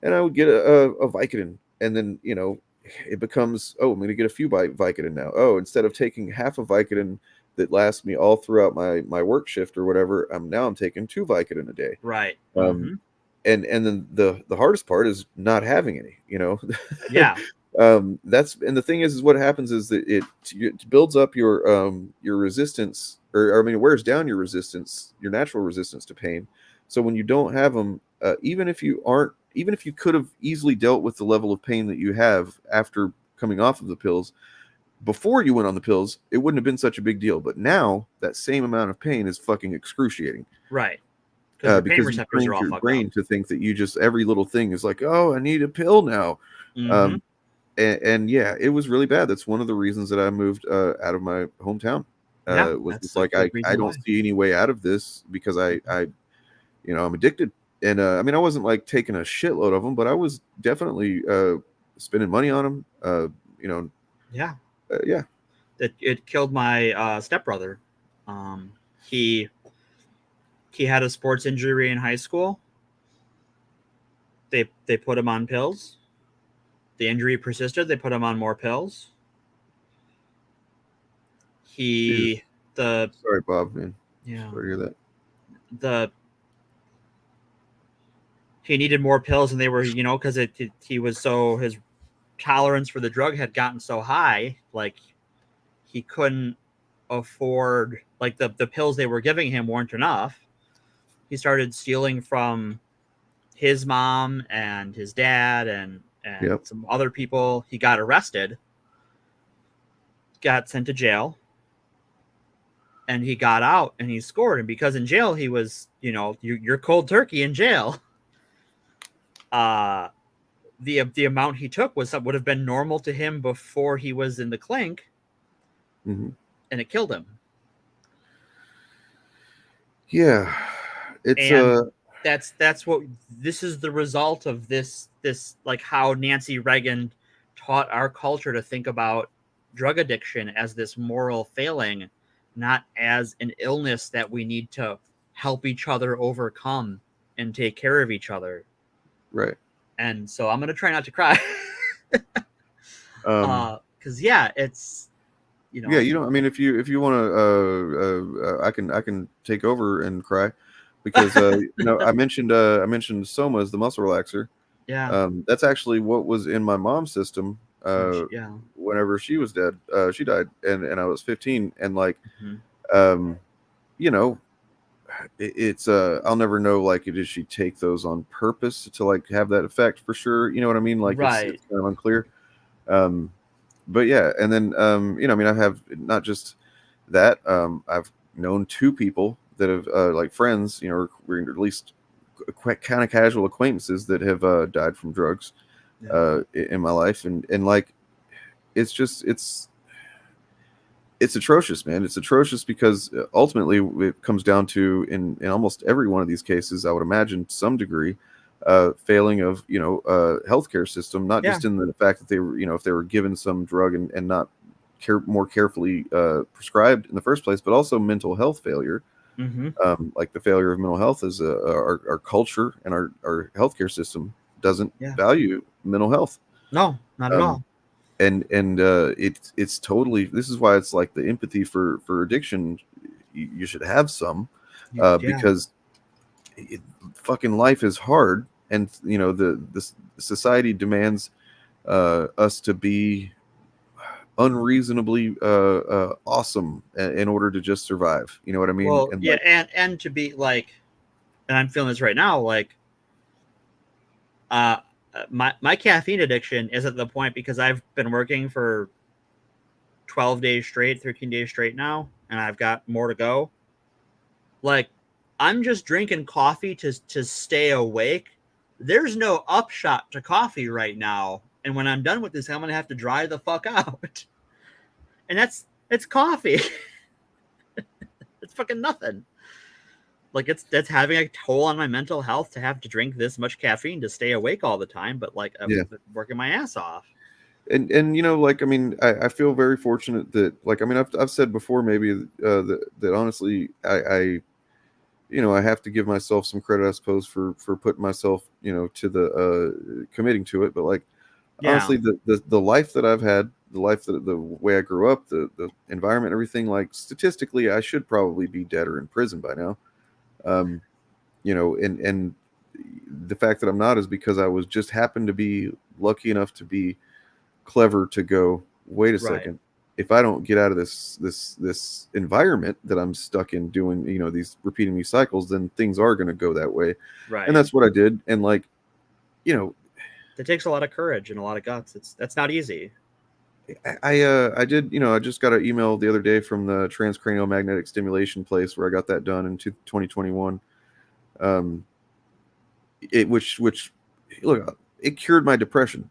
And I would get a Vicodin, and then it becomes, I'm going to get a few Vicodin now. Oh, instead of taking half a Vicodin that lasts me all throughout my work shift or whatever, I'm taking 2 Vicodin a day. Right. And then the hardest part is not having any. Yeah. That's and the thing is what happens is that it builds up your resistance, or I mean, it wears down your resistance, your natural resistance to pain. So when you don't have them, even if you could have easily dealt with the level of pain that you have after coming off of the pills, before you went on the pills, it wouldn't have been such a big deal. But now that same amount of pain is fucking excruciating. Right. Because you trained your brain to think that you just, every little thing is like, oh, I need a pill now. And yeah, it was really bad. That's one of the reasons that I moved out of my hometown. Was just like, I don't see any way out of this because I'm addicted. And I mean, I wasn't like taking a shitload of them, but I was definitely spending money on them. Yeah. Yeah. It killed my stepbrother. He had a sports injury in high school. They put him on pills. The injury persisted. They put him on more pills. Sorry, Bob, man. Yeah. Sorry to hear that. He needed more pills, and they were, because his tolerance for the drug had gotten so high, like he couldn't afford, like the pills they were giving him weren't enough. He started stealing from his mom and his dad and some other people. He got arrested, got sent to jail, and he got out and he scored. And because in jail he was, you're cold turkey in jail. The amount he took would have been normal to him before he was in the clink, and it killed him. Yeah, that's what this is the result of this like how Nancy Reagan taught our culture to think about drug addiction as this moral failing, not as an illness that we need to help each other overcome and take care of each other. Right. And so I'm going to try not to cry. Cause it's, I mean, if you want to, I can take over and cry because, I mentioned Soma as the muscle relaxer. Yeah. That's actually what was in my mom's system. Yeah. Whenever she was dead, she died, and I was 15, and like, Mhm. you know, it's I'll never know, like, did she take those on purpose to like have that effect for sure? You know what I mean? Like, Right. it's kind of unclear. But yeah, and then I mean, I have not just that. I've known two people that have like friends, or we're at least kind of casual acquaintances that have died from drugs in my life, and like, it's just it's atrocious, man. It's atrocious because ultimately it comes down to, in almost every one of these cases, I would imagine, to some degree, failing of healthcare system. Not just in the fact that they were, if they were given some drug and not more carefully prescribed in the first place, but also mental health failure. Like the failure of mental health is our culture and our healthcare system doesn't value mental health. No, not at all. And it's totally, this is why it's like the empathy for addiction, you should have some, because fucking life is hard, and the society demands us to be unreasonably awesome in order to just survive. You know what I mean? Well, And yeah, like, and to be like, and I'm feeling this right now, like, my caffeine addiction is at the point, because I've been working for 12 days straight, 13 days straight now, and I've got more to go. Like, I'm just drinking coffee to stay awake. There's no upshot to coffee right now, and when I'm done with this, I'm gonna have to dry the fuck out. And it's coffee. It's fucking nothing. Like, that's having a toll on my mental health to have to drink this much caffeine to stay awake all the time. But like, I'm working my ass off. and like, I mean, I feel very fortunate that, like, I mean, I've said before, maybe that honestly, I have to give myself some credit, I suppose, for putting myself, to the committing to it. But like, honestly, the life that I've had, the life that the way I grew up, the environment, everything, like, statistically, I should probably be dead or in prison by now. And the fact that I'm not is because I was just happened to be lucky enough to be clever to go, wait a second, if I don't get out of this environment that I'm stuck in doing, repeating these cycles, then things are going to go that way. Right. And that's what I did. And like, it takes a lot of courage and a lot of guts. That's not easy. I did, I just got an email the other day from the transcranial magnetic stimulation place where I got that done in 2021. Which look, it cured my depression.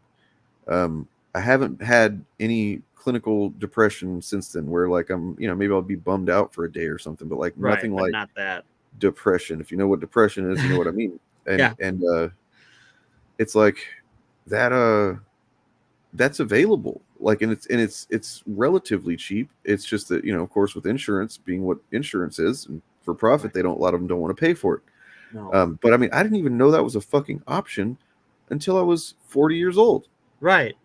I haven't had any clinical depression since then, where like I'm, maybe I'll be bummed out for a day or something, but like nothing but like not that depression. If you know what depression is, you know what I mean. And it's like that. That's available, like, and it's relatively cheap. It's just that, of course, with insurance being what insurance is, and for profit, a lot of them don't want to pay for it. No. But I mean, I didn't even know that was a fucking option until I was 40 years old. Right.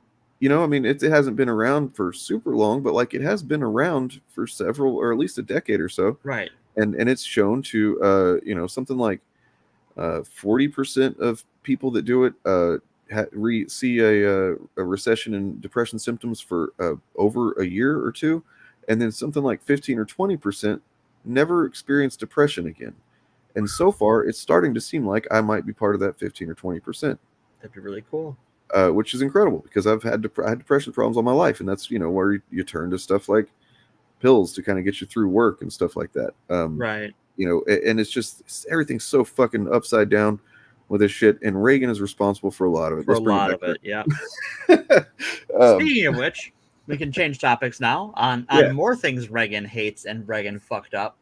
I mean, it hasn't been around for super long, but like, it has been around for several, or at least a decade or so. Right. And it's shown to, something like 40% of people that do it see a recession in depression symptoms for over a year or two, and then something like 15 or 20% never experience depression again. And so far, it's starting to seem like I might be part of that 15 or 20%. That'd be really cool. Which is incredible, because I've had depression problems all my life, and that's where you turn to stuff like pills to kind of get you through work and stuff like that. Right. And it's just, everything's so fucking upside down with this shit, and Reagan is responsible for a lot of it. For a lot of it, yeah. Speaking of which, we can change topics now on more things Reagan hates and Reagan fucked up.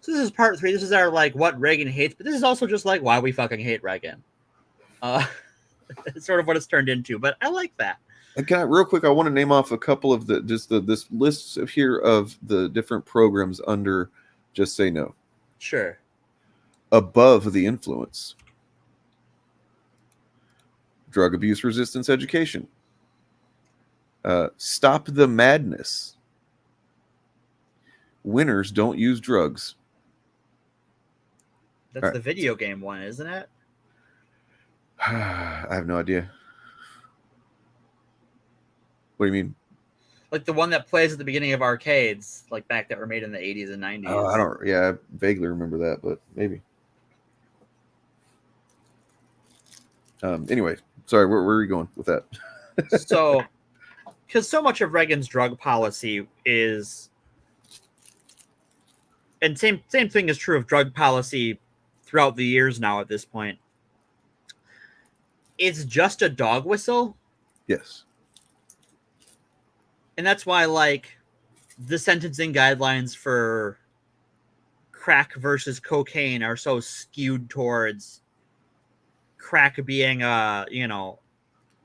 So this is part 3. This is our, like, what Reagan hates, but this is also just like why we fucking hate Reagan. It's sort of what it's turned into, but I like that. And real quick, I want to name off a couple of this list of here of the different programs under Just Say No. Sure. Above the Influence. Drug Abuse Resistance Education. Stop the Madness. Winners Don't Use Drugs. That's the video game one, isn't it? I have no idea. What do you mean? Like the one that plays at the beginning of arcades, like back that were made in the 80s and 90s. Oh, I don't. Yeah, I vaguely remember that, but maybe. Anyway, sorry. Where are you going with that? So, because so much of Reagan's drug policy is, and same thing is true of drug policy throughout the years now. At this point, it's just a dog whistle. Yes. And that's why, like, the sentencing guidelines for crack versus cocaine are so skewed towards crack being a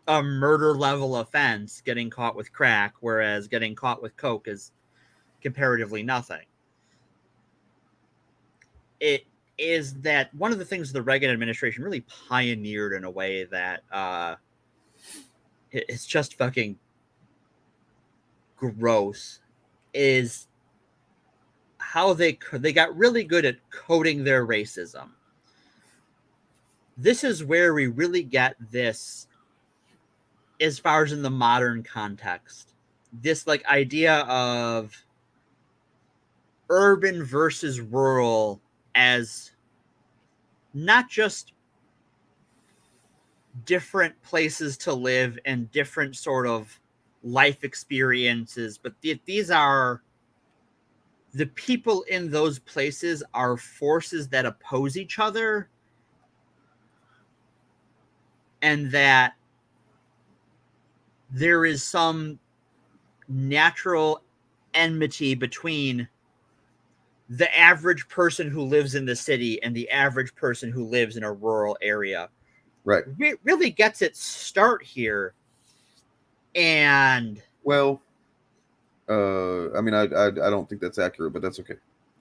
murder level offense, getting caught with crack, whereas getting caught with coke is comparatively nothing. It is that one of the things the Reagan administration really pioneered in a way that it's just fucking gross, is how they got really good at coding their racism. This is where we really get this, as far as in the modern context, this like idea of urban versus rural as not just different places to live and different sort of life experiences, but these are the people in those places are forces that oppose each other, and that there is some natural enmity between the average person who lives in the city and the average person who lives in a rural area. Right. It really gets its start here. And well, I mean, I don't think that's accurate, but that's okay.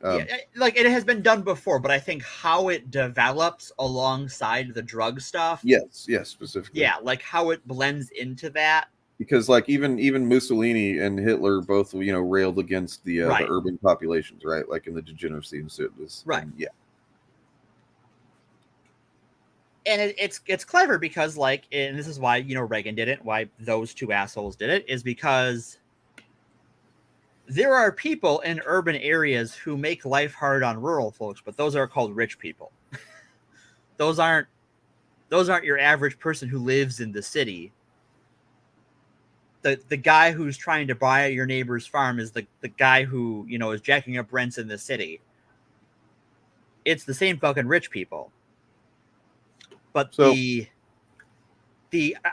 Yeah, like it has been done before, but I think how it develops alongside the drug stuff. Yes, specifically. Yeah, like how it blends into that. Because like even Mussolini and Hitler both railed against the urban populations, right? Like in the degeneracy and so it was right. Yeah. And it's clever because and this is why Reagan did it, why those two assholes did it, is because there are people in urban areas who make life hard on rural folks, but those are called rich people. Those aren't your average person who lives in the city. The guy who's trying to buy your neighbor's farm is the guy who, is jacking up rents in the city. It's the same fucking rich people. But the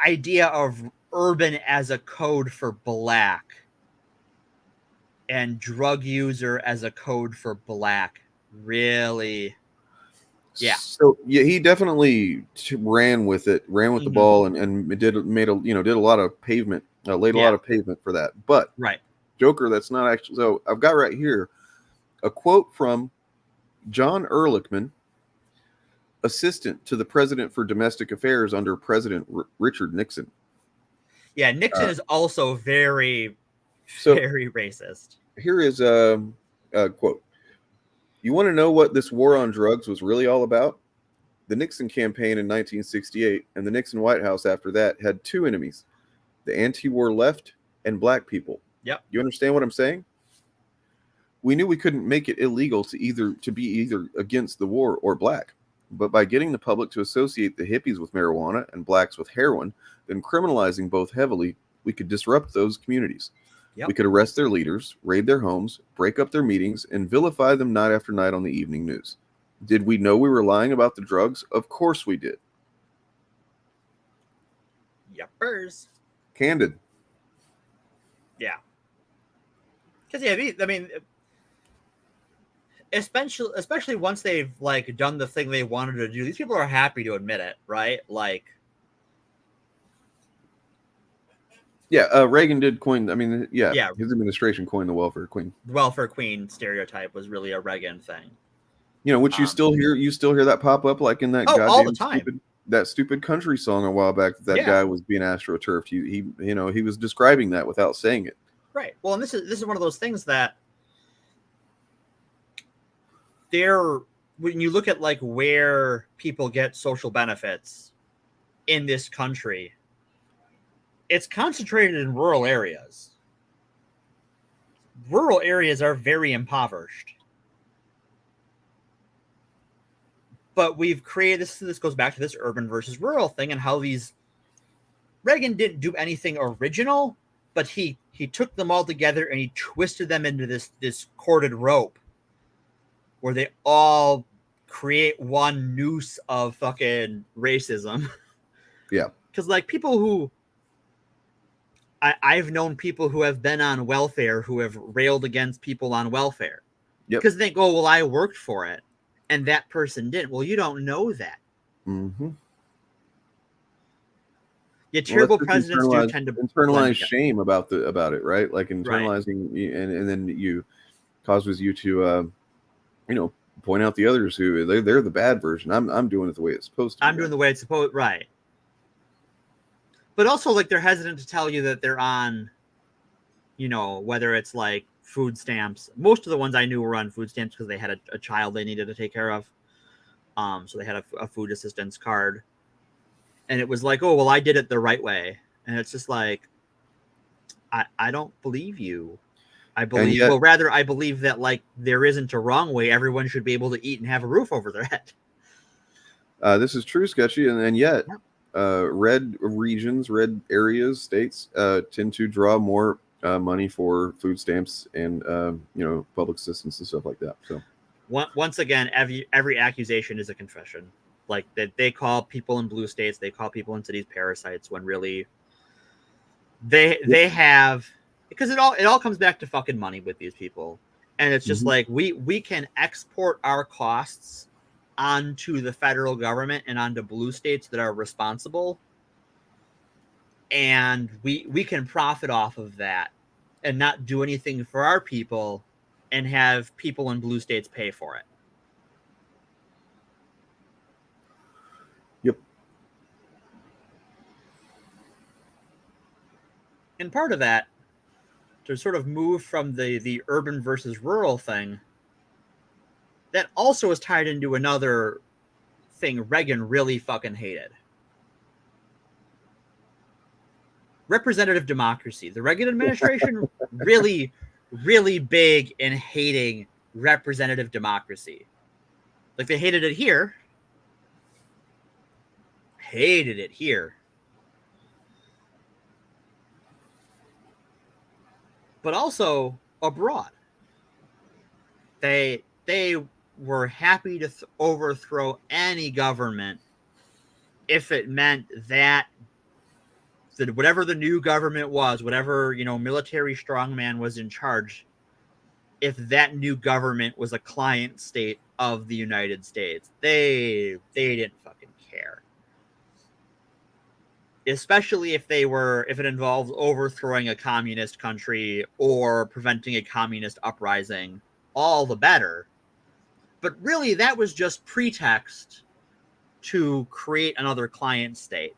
idea of urban as a code for black and drug user as a code for black really, yeah. So yeah, he definitely ran with it, the ball, and did a lot of pavement, laid a lot of pavement for that. But right, Joker, that's not actually. So I've got right here a quote from John Ehrlichman, assistant to the president for domestic affairs under President Richard Nixon. Yeah, Nixon is also very racist. Here is a quote. You want to know what this war on drugs was really all about? The Nixon campaign in 1968 and the Nixon White House after that had two enemies, the anti-war left and black people. Yep. You understand what I'm saying? We knew we couldn't make it illegal to be either against the war or black. But by getting the public to associate the hippies with marijuana and blacks with heroin, then criminalizing both heavily, we could disrupt those communities. Yep. We could arrest their leaders, raid their homes, break up their meetings, and vilify them night after night on the evening news. Did we know we were lying about the drugs? Of course we did. Yuppers. Candid. Yeah. Because, I mean, especially once they've done the thing they wanted to do, these people are happy to admit it, right? Reagan did coin. I mean, his administration coined the welfare queen. The welfare queen stereotype was really a Reagan thing. Which you still hear. You still hear that pop up, like in that goddamn all the time. Stupid country song a while back. That guy was being astroturfed. He was describing that without saying it. Right. Well, and this is one of those things that when you look at where people get social benefits, in this country, it's concentrated in rural areas. Rural areas are very impoverished. But we've created this goes back to this urban versus rural thing and how Reagan didn't do anything original, but he took them all together and he twisted them into this corded rope where they all create one noose of fucking racism. Yeah. Because like people who I've known people who have been on welfare who have railed against people on welfare. Yep. Because they go, well, I worked for it and that person didn't. Well, you don't know that. Mm-hmm. Yeah, terrible presidents do tend to internalize shame about it, right? Like internalizing, and then you causes you to, point out the others who they're the bad version. I'm doing it the way it's supposed to. I'm doing the way it's supposed, right? But also, like they're hesitant to tell you that they're on, whether it's like food stamps. Most of the ones I knew were on food stamps because they had a child they needed to take care of. So they had a food assistance card. And it was like, oh, well, I did it the right way. And it's just like, I don't believe you. I believe, I believe that like there isn't a wrong way. Everyone should be able to eat and have a roof over their head. This is true, Sketchy. And yet, red regions, red areas, states tend to draw more money for food stamps and, public assistance and stuff like that. So once again, every accusation is a confession. Like that they call people in blue states, they call people in cities parasites when really they have, because it all comes back to fucking money with these people. And it's just like we can export our costs onto the federal government and onto blue states that are responsible. And we can profit off of that and not do anything for our people and have people in blue states pay for it. Yep. And part of that, to sort of move from the urban versus rural thing, that also is tied into another thing Reagan really fucking hated. Representative democracy. The Reagan administration really, really big in hating representative democracy. Like they hated it here. Hated it here. But also abroad. They were happy to overthrow any government if it meant that whatever the new government was, whatever, military strongman was in charge, if that new government was a client state of the United States, they didn't fucking care. Especially if it involved overthrowing a communist country or preventing a communist uprising, all the better. But really, that was just pretext to create another client state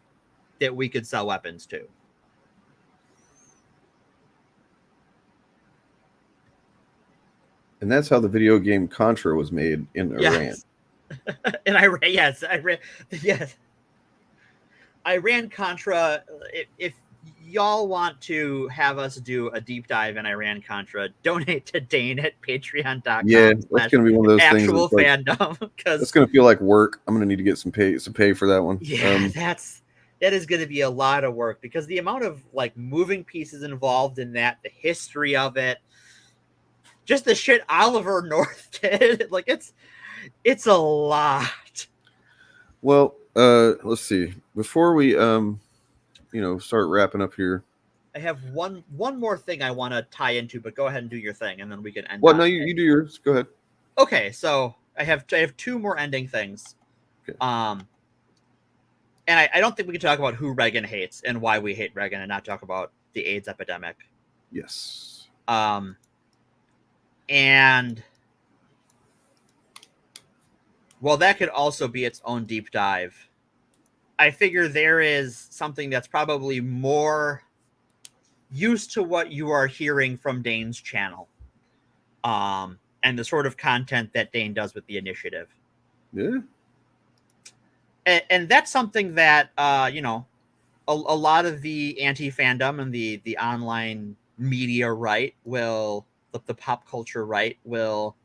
that we could sell weapons to. And that's how the video game Contra was made in Iran. In Iran, yes. Iran-Contra, if y'all want to have us do a deep dive in Iran-Contra, donate to Dane at patreon.com. Yeah, that's going to be one of those things. Actual fandom. Because it's going to feel like work. I'm going to need to get some pay for that one. Yeah, that is going to be a lot of work because the amount of like moving pieces involved in that, the history of it, just the shit Oliver North did, like it's a lot. Well, let's see. Before we start wrapping up here, I have one more thing I want to tie into, but go ahead and do your thing, and then we can end. Well, no, you do yours. Go ahead. Okay, so I have two more ending things. Okay. And I don't think we can talk about who Reagan hates and why we hate Reagan, and not talk about the AIDS epidemic. Yes. And well, that could also be its own deep dive. I figure there is something that's probably more used to what you are hearing from Dane's channel, and the sort of content that Dane does with the initiative. Yeah. And that's something that you know, a lot of the anti-fandom and the online media right will, the pop culture right will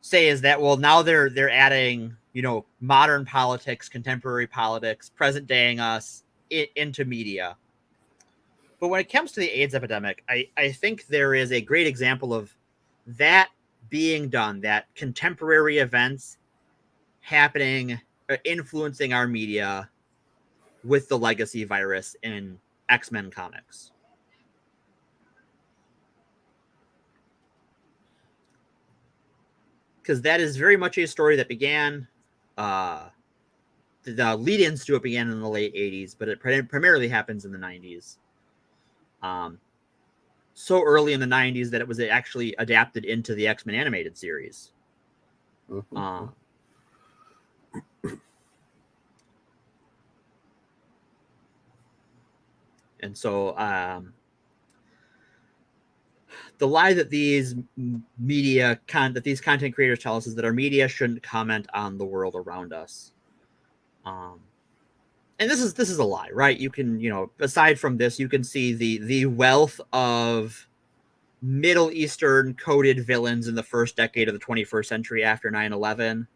say is that, well, now they're adding, you know, modern politics, contemporary politics, present daying us into media. But when it comes to the AIDS epidemic, I think there is a great example of that being done, that contemporary events happening, influencing our media with the legacy virus in X-Men comics. Because that is very much a story that began, the lead-ins to it began in the late 80s, but it primarily happens in the 90s. So early in the 90s that it was actually adapted into the X-Men animated series. And so the lie that these these content creators tell us is that our media shouldn't comment on the world around us. And this is a lie, right? You can, you know, aside from this, you can see the wealth of Middle Eastern coded villains in the first decade of the 21st century after 9/11.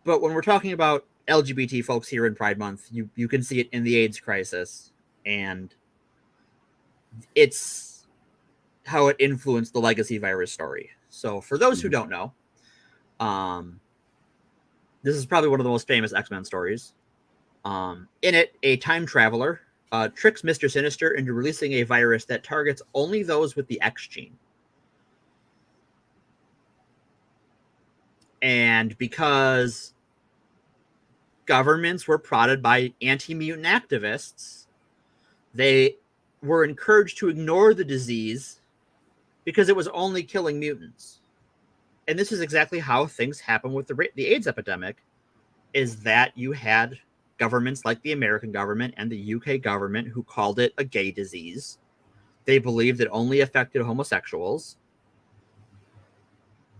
But when we're talking about LGBT folks here in Pride Month, you can see it in the AIDS crisis, and it's how it influenced the legacy virus story. So for those who don't know, this is probably one of the most famous X-Men stories. In it, a time traveler tricks Mr. Sinister into releasing a virus that targets only those with the X gene. And because governments were prodded by anti-mutant activists, they were encouraged to ignore the disease because it was only killing mutants. And this is exactly how things happen with the AIDS epidemic, is that you had governments like the American government and the UK government who called it a gay disease. They believed it only affected homosexuals.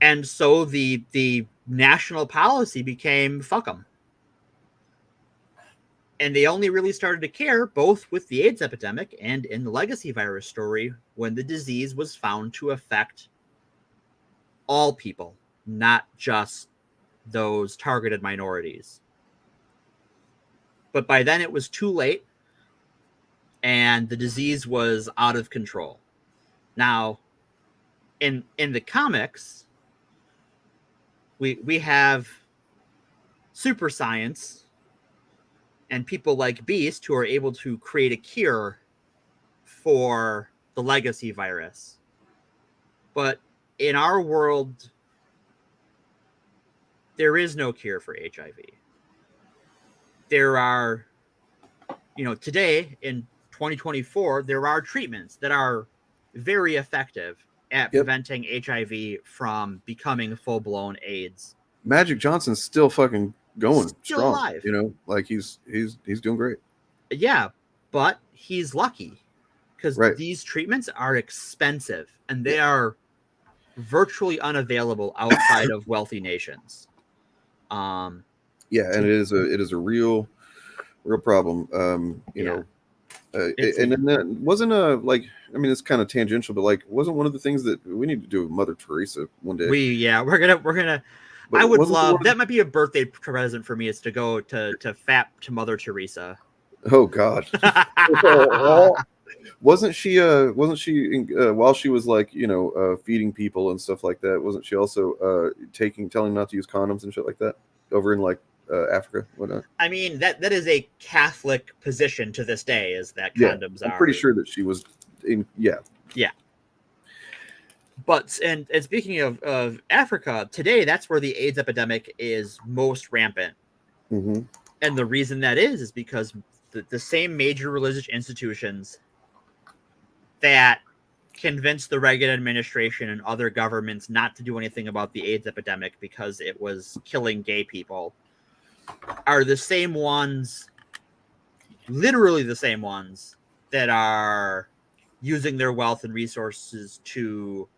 And so the national policy became fuck them. And they only really started to care, both with the AIDS epidemic and in the legacy virus story, when the disease was found to affect all people, not just those targeted minorities. But by then it was too late, and the disease was out of control. Now, in the comics, we have super science and people like Beast who are able to create a cure for the legacy virus. But in our world, there is no cure for HIV. There are, you know, today in 2024, there are treatments that are very effective at preventing HIV from becoming full-blown AIDS. Magic Johnson's still fucking going strong, alive. You know, like he's doing great. Yeah, but he's lucky because these treatments are expensive and they are virtually unavailable outside of wealthy nations. And it is a real problem. You know, and then that wasn't like, I mean, it's kind of tangential, but like, wasn't one of the things that we need to do with Mother Teresa one day? We're gonna. But I would love that. Might be a birthday present for me, is to go to FAP to Mother Teresa. Oh God. Wasn't she while she was like, you know, feeding people and stuff like that, wasn't she also telling not to use condoms and shit like that over in like Africa, whatnot? I mean, that is a Catholic position to this day, is that condoms are. I'm pretty sure that she was in. Yeah. But and speaking of Africa, today that's where the AIDS epidemic is most rampant. Mm-hmm. And the reason that is because the same major religious institutions that convinced the Reagan administration and other governments not to do anything about the AIDS epidemic because it was killing gay people are the same ones, literally the same ones, that are using their wealth and resources to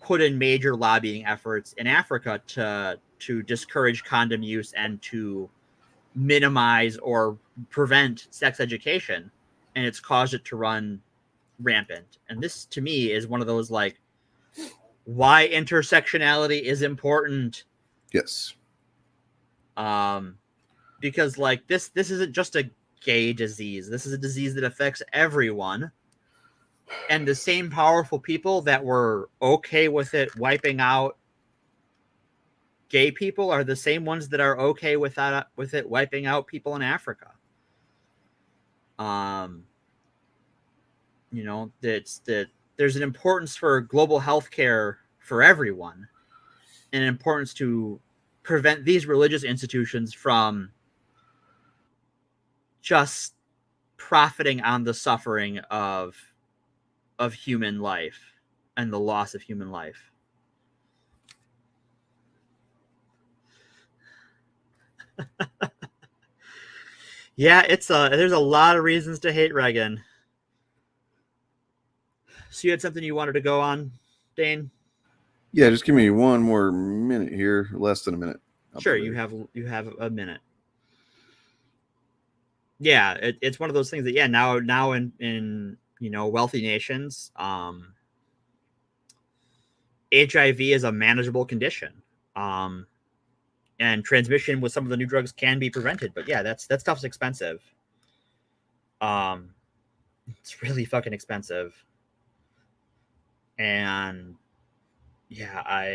put in major lobbying efforts in Africa to to discourage condom use and to minimize or prevent sex education, and it's caused it to run rampant. And this, to me, is one of those like why intersectionality is important. Yes. Because like this isn't just a gay disease. This is a disease that affects everyone. And the same powerful people that were okay with it wiping out gay people are the same ones that are okay with it wiping out people in Africa. You know, there's an importance for global health care for everyone, and an importance to prevent these religious institutions from just profiting on the suffering of human life and the loss of human life. Yeah, there's a lot of reasons to hate Reagan. So you had something you wanted to go on, Dane? Yeah, just give me one more minute here, less than a minute. Sure, you have a minute. Yeah, it's one of those things that now in wealthy nations, HIV is a manageable condition, and transmission with some of the new drugs can be prevented. But yeah, that stuff's expensive. It's really fucking expensive. And yeah,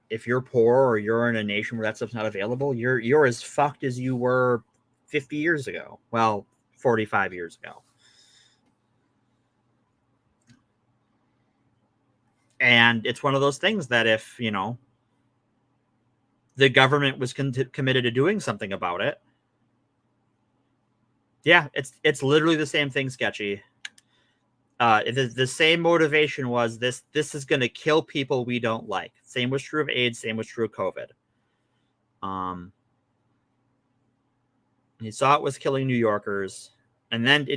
if you're poor or you're in a nation where that stuff's not available, you're as fucked as you were 50 years ago. Well, 45 years ago. And it's one of those things that if, the government was committed to doing something about it. Yeah, it's literally the same thing, Sketchy. The same motivation was this is going to kill people we don't like. Same was true of AIDS. Same was true of COVID. He saw it was killing New Yorkers. And then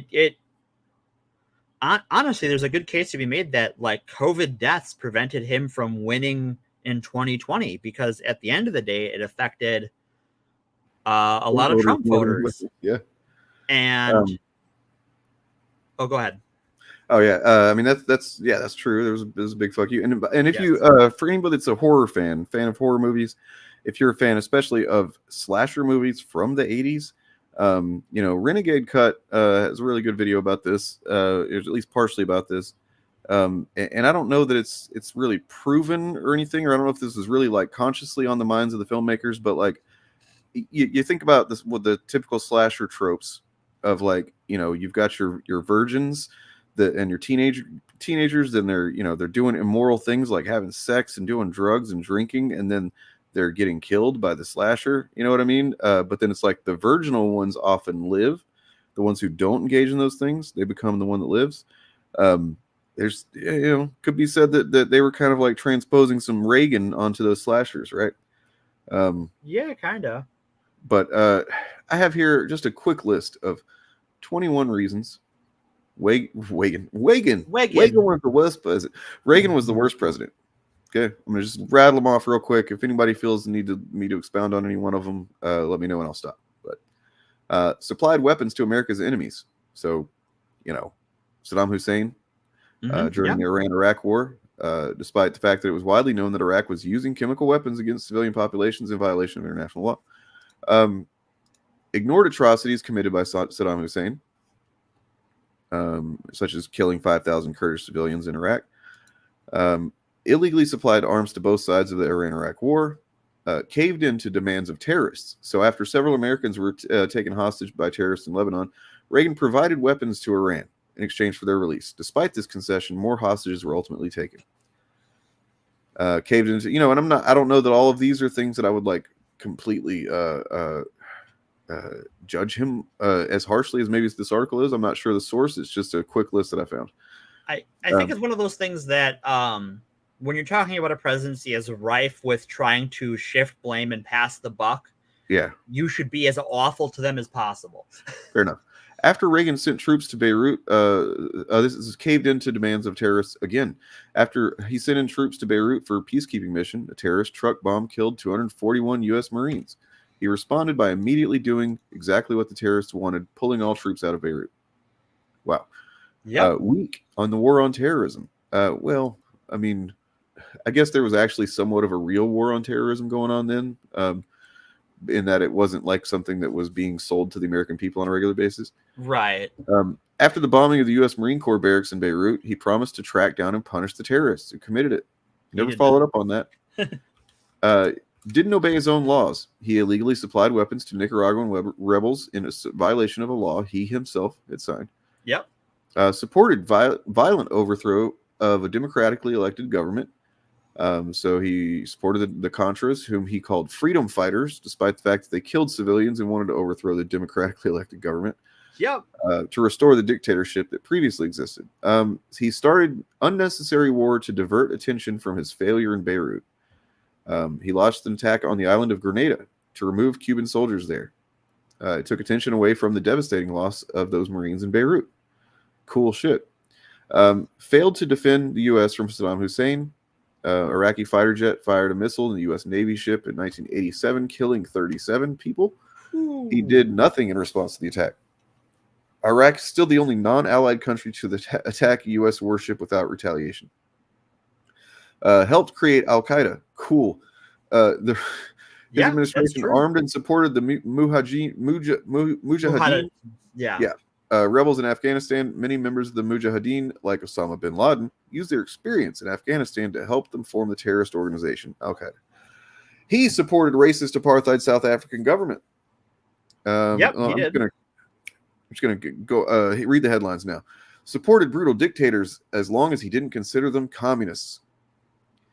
honestly, there's a good case to be made that like COVID deaths prevented him from winning in 2020, because at the end of the day, it affected a lot of Trump voters. Yeah. And go ahead. Oh yeah, I mean that's true. There's a big fuck you. And if you for anybody that's a horror fan of horror movies, if you're a fan especially of slasher movies from the 80s, Renegade Cut has a really good video about this. At least partially about this. And I don't know that it's really proven or anything, or I don't know if this is really like consciously on the minds of the filmmakers, but like you think about this with the typical slasher tropes of like, you've got your virgins and your teenagers, and they're doing immoral things like having sex and doing drugs and drinking, and then they're getting killed by the slasher. You know what I mean? But then it's like the virginal ones often live. The ones who don't engage in those things, they become the one that lives. There's, could be said that they were kind of like transposing some Reagan onto those slashers, right? Yeah, kind of. But I have here just a quick list of 21 reasons. Reagan was the worst president. Reagan was the worst president. Okay, I'm gonna just rattle them off real quick. If anybody feels the need me to expound on any one of them, let me know and I'll stop. But supplied weapons to America's enemies. So, Saddam Hussein during the Iran-Iraq War, despite the fact that it was widely known that Iraq was using chemical weapons against civilian populations in violation of international law. Ignored atrocities committed by Saddam Hussein, such as killing 5,000 Kurdish civilians in Iraq. Illegally supplied arms to both sides of the Iran-Iraq War. Caved into demands of terrorists. So after several Americans were taken hostage by terrorists in Lebanon, Reagan provided weapons to Iran in exchange for their release. Despite this concession, more hostages were ultimately taken. Caved into, and I don't know that all of these are things that I would like completely judge him as harshly as maybe this article is. I'm not sure the source. It's just a quick list that I found. I think it's one of those things that when you're talking about a presidency as rife with trying to shift blame and pass the buck, yeah, you should be as awful to them as possible. Fair enough. After Reagan sent troops to Beirut, this is caved into demands of terrorists again. After he sent in troops to Beirut for a peacekeeping mission, a terrorist truck bomb killed 241 U.S. Marines. He responded by immediately doing exactly what the terrorists wanted, pulling all troops out of Beirut. Wow. Yeah. Weak on the war on terrorism. Well, I mean, I guess there was actually somewhat of a real war on terrorism going on then, in that it wasn't like something that was being sold to the American people on a regular basis. Right. After the bombing of the U.S. Marine Corps barracks in Beirut, he promised to track down and punish the terrorists who committed it. He never followed up on that. Didn't obey his own laws. He illegally supplied weapons to Nicaraguan rebels in a violation of a law he himself had signed. Yep. Supported violent overthrow of a democratically elected government. So he supported the Contras, whom he called freedom fighters, despite the fact that they killed civilians and wanted to overthrow the democratically elected government. Yep. To restore the dictatorship that previously existed. He started unnecessary war to divert attention from his failure in Beirut. He launched an attack on the island of Grenada to remove Cuban soldiers there. It took attention away from the devastating loss of those Marines in Beirut. Cool shit. Failed to defend the U.S. from Saddam Hussein. Iraqi fighter jet fired a missile in the U.S. Navy ship in 1987, killing 37 people. Ooh. He did nothing in response to the attack. Iraq is still the only non-allied country to attack U.S. warship without retaliation. Helped create Al-Qaeda. Cool. His administration armed and supported the Mujahideen. Rebels in Afghanistan. Many members of the Mujahideen, like Osama bin Laden, used their experience in Afghanistan to help them form the terrorist organization Al-Qaeda. He supported racist apartheid South African government. He did. I'm just going to go read the headlines now. Supported brutal dictators as long as he didn't consider them communists.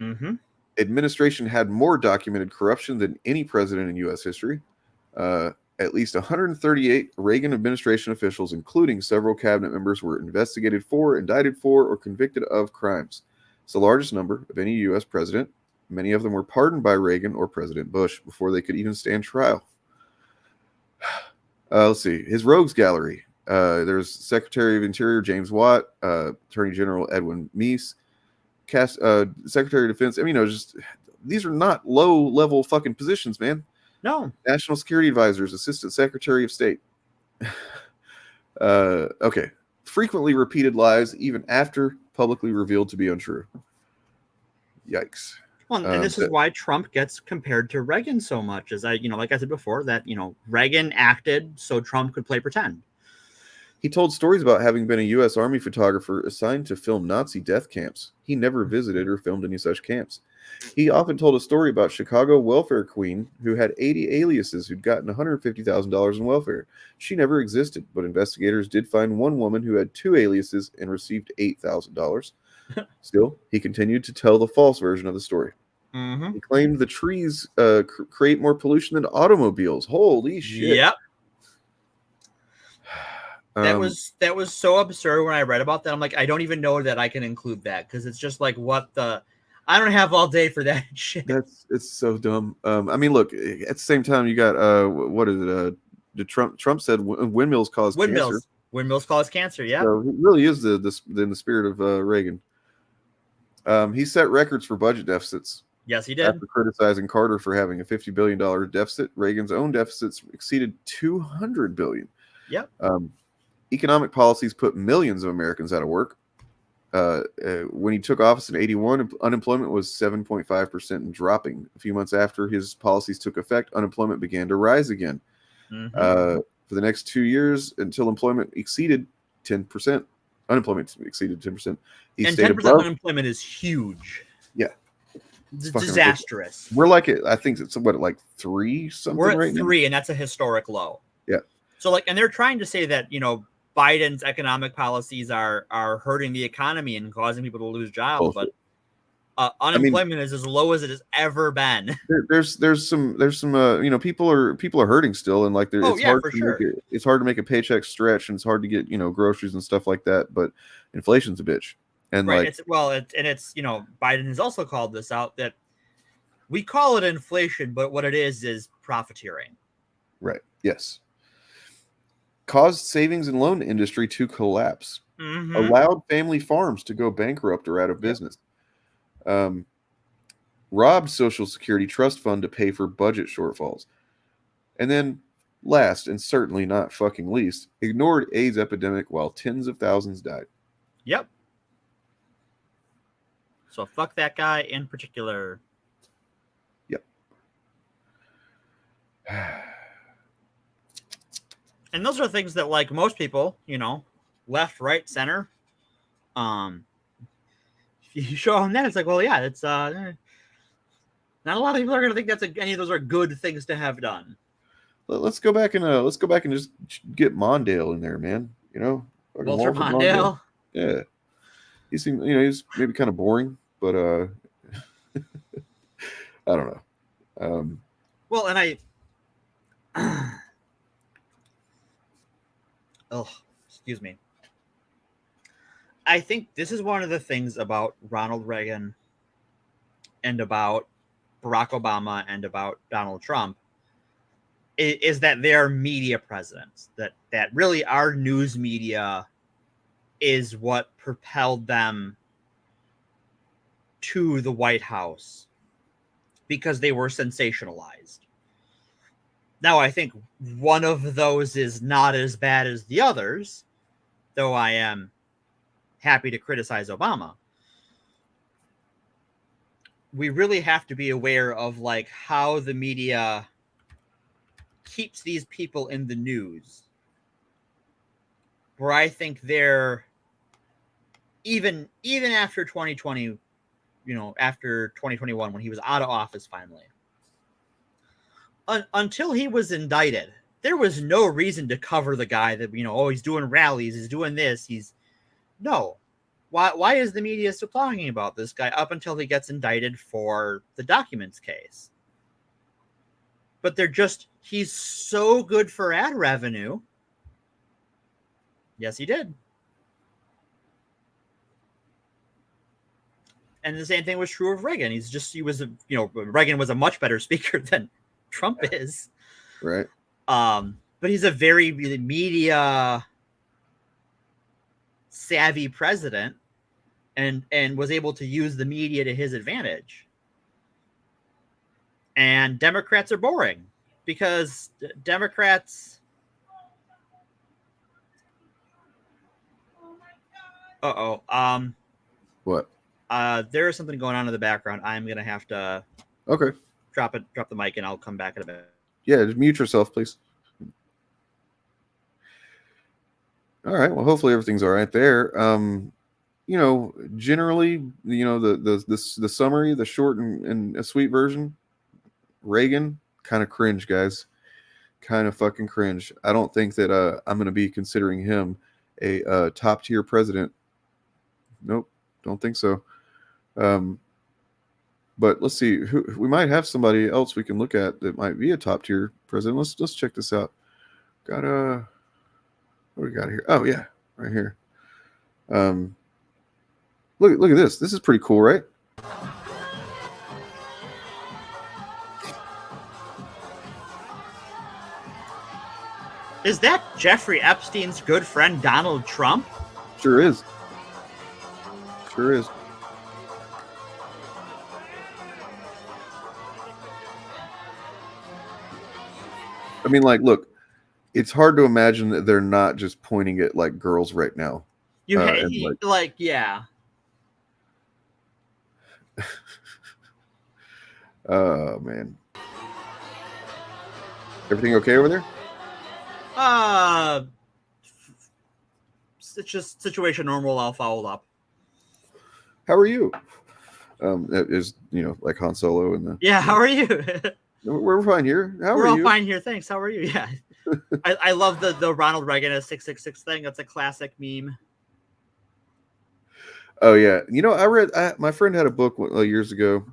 Mm-hmm. Administration had more documented corruption than any president in U.S. history. At least 138 Reagan administration officials, including several cabinet members, were investigated for, indicted for, or convicted of crimes. It's the largest number of any U.S. president. Many of them were pardoned by Reagan or President Bush before they could even stand trial. Let's see. His rogues gallery. There's Secretary of Interior James Watt, Attorney General Edwin Meese, Secretary of Defense. I mean, just these are not low-level fucking positions, man. No. National Security Advisors, Assistant Secretary of State. Okay. Frequently repeated lies, even after publicly revealed to be untrue. Yikes. Well, and this is why Trump gets compared to Reagan so much, as like I said before, that, Reagan acted so Trump could play pretend. He told stories about having been a U.S. Army photographer assigned to film Nazi death camps. He never visited or filmed any such camps. He often told a story about Chicago welfare queen who had 80 aliases who'd gotten $150,000 in welfare. She never existed, but investigators did find one woman who had 2 aliases and received $8,000. Still, he continued to tell the false version of the story. Mm-hmm. He claimed the trees create more pollution than automobiles. Holy shit. Yep. That was so absurd when I read about that. I'm like, I don't even know that I can include that, because it's just like, what the... I don't have all day for that shit. It's so dumb. I mean, look, at the same time, you got what is it? Trump said windmills cause cancer. Windmills cause cancer. Yeah, so it really is in the spirit of Reagan. He set records for budget deficits. Yes, he did. After criticizing Carter for having a $50 billion deficit, Reagan's own deficits exceeded $200 billion. Yep. Economic policies put millions of Americans out of work. When he took office in 1981, unemployment was 7.5% and dropping. A few months after his policies took effect, unemployment began to rise again. Mm-hmm. For the next 2 years, until unemployment exceeded 10%. Unemployment exceeded 10%. And 10% above. unemployment is huge. Yeah. It's disastrous. We're like it. I think it's like 3 something. We're at right 3, now? and that's a historic low. Yeah. So and they're trying to say that Biden's economic policies are hurting the economy and causing people to lose jobs, but unemployment is as low as it has ever been. There's some people are hurting still, and it's hard to make a paycheck stretch, and it's hard to get groceries and stuff like that. But inflation's a bitch, and right. Biden has also called this out, that we call it inflation, but what it is profiteering. Right. Yes. caused savings and loan industry to collapse, allowed family farms to go bankrupt or out of business, robbed Social Security trust fund to pay for budget shortfalls, and then last and certainly not fucking least, ignored AIDS epidemic while tens of thousands died. Yep. So fuck that guy in particular. Yep. And those are things that, like, most people, you know, left, right, center, if you show them that, it's like, well, yeah, it's not a lot of people are going to think that's any of those are good things to have done. Let's go back and just get Mondale in there, man. You know, Walter Mondale. Yeah, he seemed, you know, he's maybe kind of boring, but I don't know. Well, and oh, excuse me. I think this is one of the things about Ronald Reagan and about Barack Obama and about Donald Trump is that they're media presidents, that really our news media is what propelled them to the White House because they were sensationalized. Now, I think one of those is not as bad as the others, though I am happy to criticize Obama. We really have to be aware of, like, how the media keeps these people in the news, where I think they're even after 2020, you know, after 2021, when he was out of office finally, until he was indicted, there was no reason to cover the guy that, you know, oh, he's doing rallies, he's doing this, no. Why is the media still talking about this guy up until he gets indicted for the documents case? But he's so good for ad revenue. Yes, he did. And the same thing was true of Reagan. Reagan was a much better speaker than Trump is. Right. But he's a very media savvy president and was able to use the media to his advantage. And Democrats are boring because Democrats. What? There is something going on in the background. I'm gonna have to drop the mic, and I'll come back in a bit. Yeah, just mute yourself, please. All right. Well, hopefully everything's all right there. You know, generally, you know, the summary, the short and a sweet version. Reagan, kind of cringe, guys. Kind of fucking cringe. I don't think that I'm going to be considering him a top tier president. Nope, don't think so. But let's see. We might have somebody else we can look at that might be a top tier president. Let's check this out. Got what do we got here? Oh yeah, right here. Look at this. This is pretty cool, right? Is that Jeffrey Epstein's good friend Donald Trump? Sure is. Sure is. I mean, like, look, it's hard to imagine that they're not just pointing at, like, girls right now. Yeah. Oh, man. Everything okay over there? It's just situation normal. I'll follow up. How are you? Is, you know, like Han Solo and the. Yeah, how are you? We're fine here. We're all fine here. Thanks. How are you? Yeah. I love the Ronald Reagan as 666 thing. That's a classic meme. Oh yeah, you know, my friend had a book years ago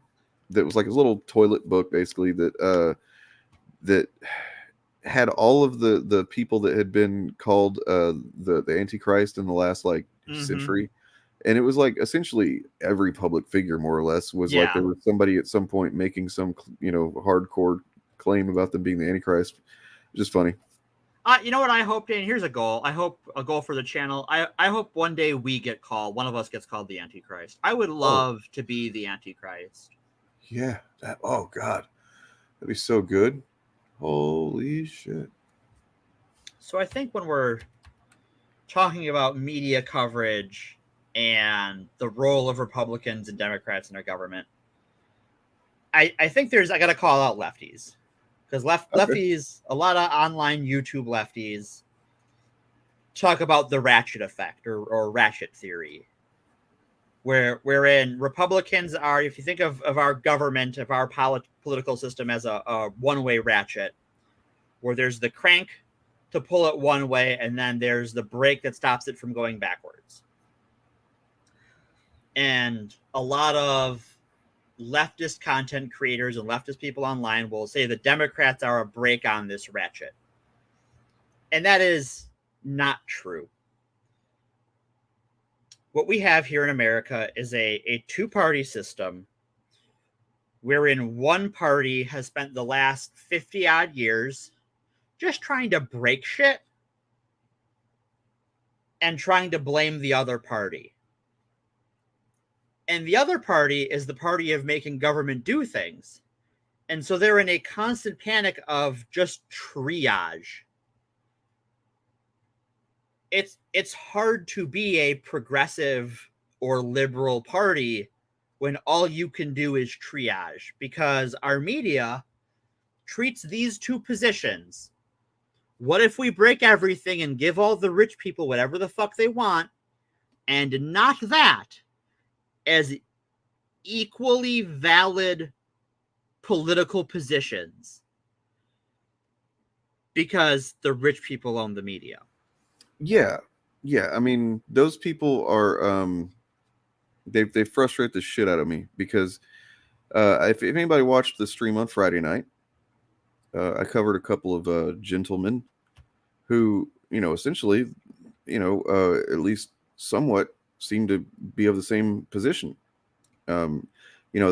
that was like a little toilet book, basically that had all of the people that had been called the Antichrist in the last century, and it was like essentially every public figure more or less was like there was somebody at some point making some hardcore claim about them being the Antichrist. Just funny. You know what I hope, Dan? Here's a goal. I hope a goal for the channel. I hope one day we get called. One of us gets called the Antichrist. I would love to be the Antichrist. Yeah. Oh God, that'd be so good. Holy shit. So I think when we're talking about media coverage and the role of Republicans and Democrats in our government, I think I got to call out lefties. Because lefties, a lot of online YouTube lefties talk about the ratchet effect or ratchet theory, wherein Republicans are, if you think of our government, of our political system as a one-way ratchet, where there's the crank to pull it one way, and then there's the brake that stops it from going backwards. And a lot of leftist content creators and leftist people online will say the Democrats are a brake on this ratchet. And that is not true. What we have here in America is a two-party system wherein one party has spent the last 50-odd years just trying to break shit and trying to blame the other party. And the other party is the party of making government do things. And so they're in a constant panic of just triage. It's hard to be a progressive or liberal party when all you can do is triage, because our media treats these two positions. What if we break everything and give all the rich people whatever the fuck they want, and not that, as equally valid political positions because the rich people own the media. Yeah. I mean, those people are they frustrate the shit out of me because if anybody watched the stream on Friday night, I covered a couple of gentlemen who, essentially, at least somewhat seem to be of the same position. They're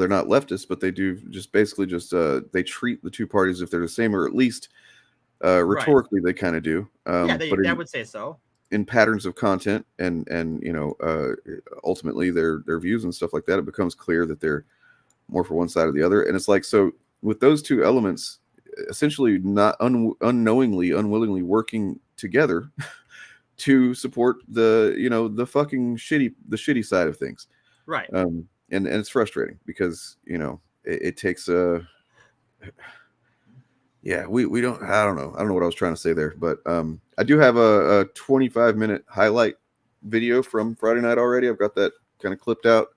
not leftists, but they do basically they treat the two parties if they're the same, or at least rhetorically they kind of do. I would say so. In patterns of content and ultimately their views and stuff like that, it becomes clear that they're more for one side or the other. And it's like, so with those two elements essentially not unknowingly, unwillingly working together to support the fucking shitty side of things. Right. And it's frustrating because, it takes we don't, I don't know what I was trying to say there, but I do have a 25-minute highlight video from Friday night already. I've got that kind of clipped out,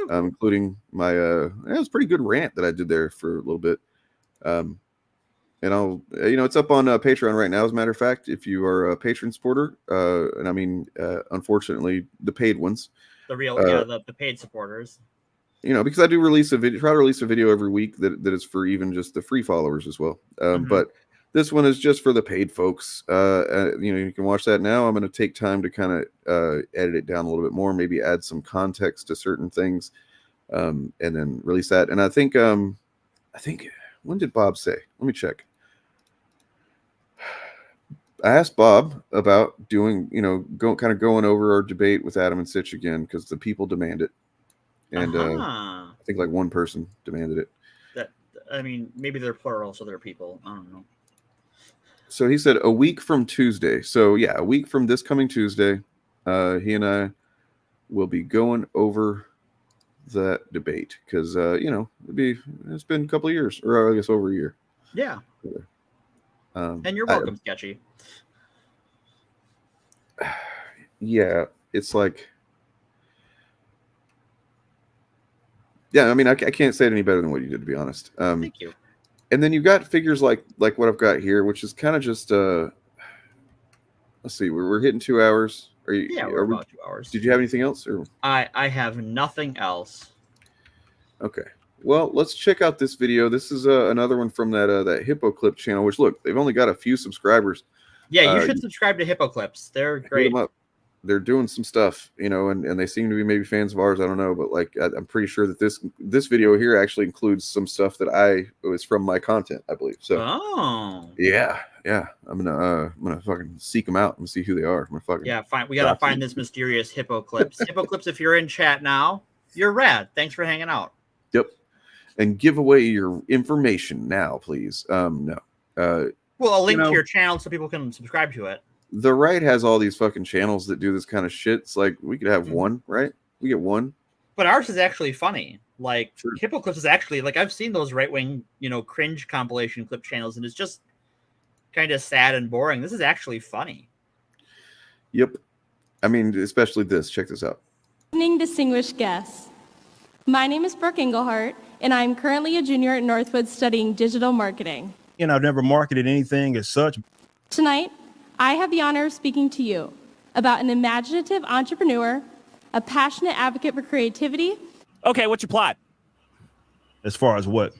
including my it was a pretty good rant that I did there for a little bit. And I'll, it's up on Patreon right now. As a matter of fact, if you are a patron supporter, and I mean, unfortunately, the paid ones, the real, the paid supporters, because I do release a video, try to release a video every week that is for even just the free followers as well. But this one is just for the paid folks. You can watch that now. I'm going to take time to kind of edit it down a little bit more, maybe add some context to certain things, and then release that. And I think, when did Bob say? Let me check. I asked Bob about doing, going over our debate with Adam and Sitch again, because the people demand it. And I think like one person demanded it. Maybe they're plural, so they're people. I don't know. So he said a week from Tuesday. So yeah, a week from this coming Tuesday, he and I will be going over that debate because it's been a couple of years, or I guess over a year. Yeah. And you're welcome, Sketchy. Yeah, it's like, yeah, I mean, I can't say it any better than what you did, to be honest. Thank you. And then you've got figures like what I've got here, which is kind of just let's see, we're hitting 2 hours. We're about 2 hours. Did you have anything else? Or I have nothing else. Okay. Well, let's check out this video. This is another one from that Hippo Clip channel, which, look, they've only got a few subscribers. Yeah, you should subscribe to Hippo Clips. They're great. They're doing some stuff, and they seem to be maybe fans of ours. I don't know, but like I'm pretty sure that this video here actually includes some stuff that was from my content, I believe. So, oh, yeah, Yeah, I'm gonna fucking seek them out and see who they are. I'm gonna fucking We gotta find this mysterious Hippoclips. Hippoclips, if you're in chat now, you're rad. Thanks for hanging out. Yep, and give away your information now, please. No. Well, a link to your channel so people can subscribe to it. The right has all these fucking channels that do this kind of shit. It's like we could have one, right? We get one. But ours is actually funny. Like Hippoclips is actually like I've seen those right wing, cringe compilation clip channels, and it's just kind of sad and boring. This is actually funny. Yep. I mean, especially this. Check this out. Good evening, distinguished guests. My name is Brooke Englehart, and I'm currently a junior at Northwood studying digital marketing. I've never marketed anything as such. Tonight, I have the honor of speaking to you about an imaginative entrepreneur, a passionate advocate for creativity. Okay, what's your plot? As far as what?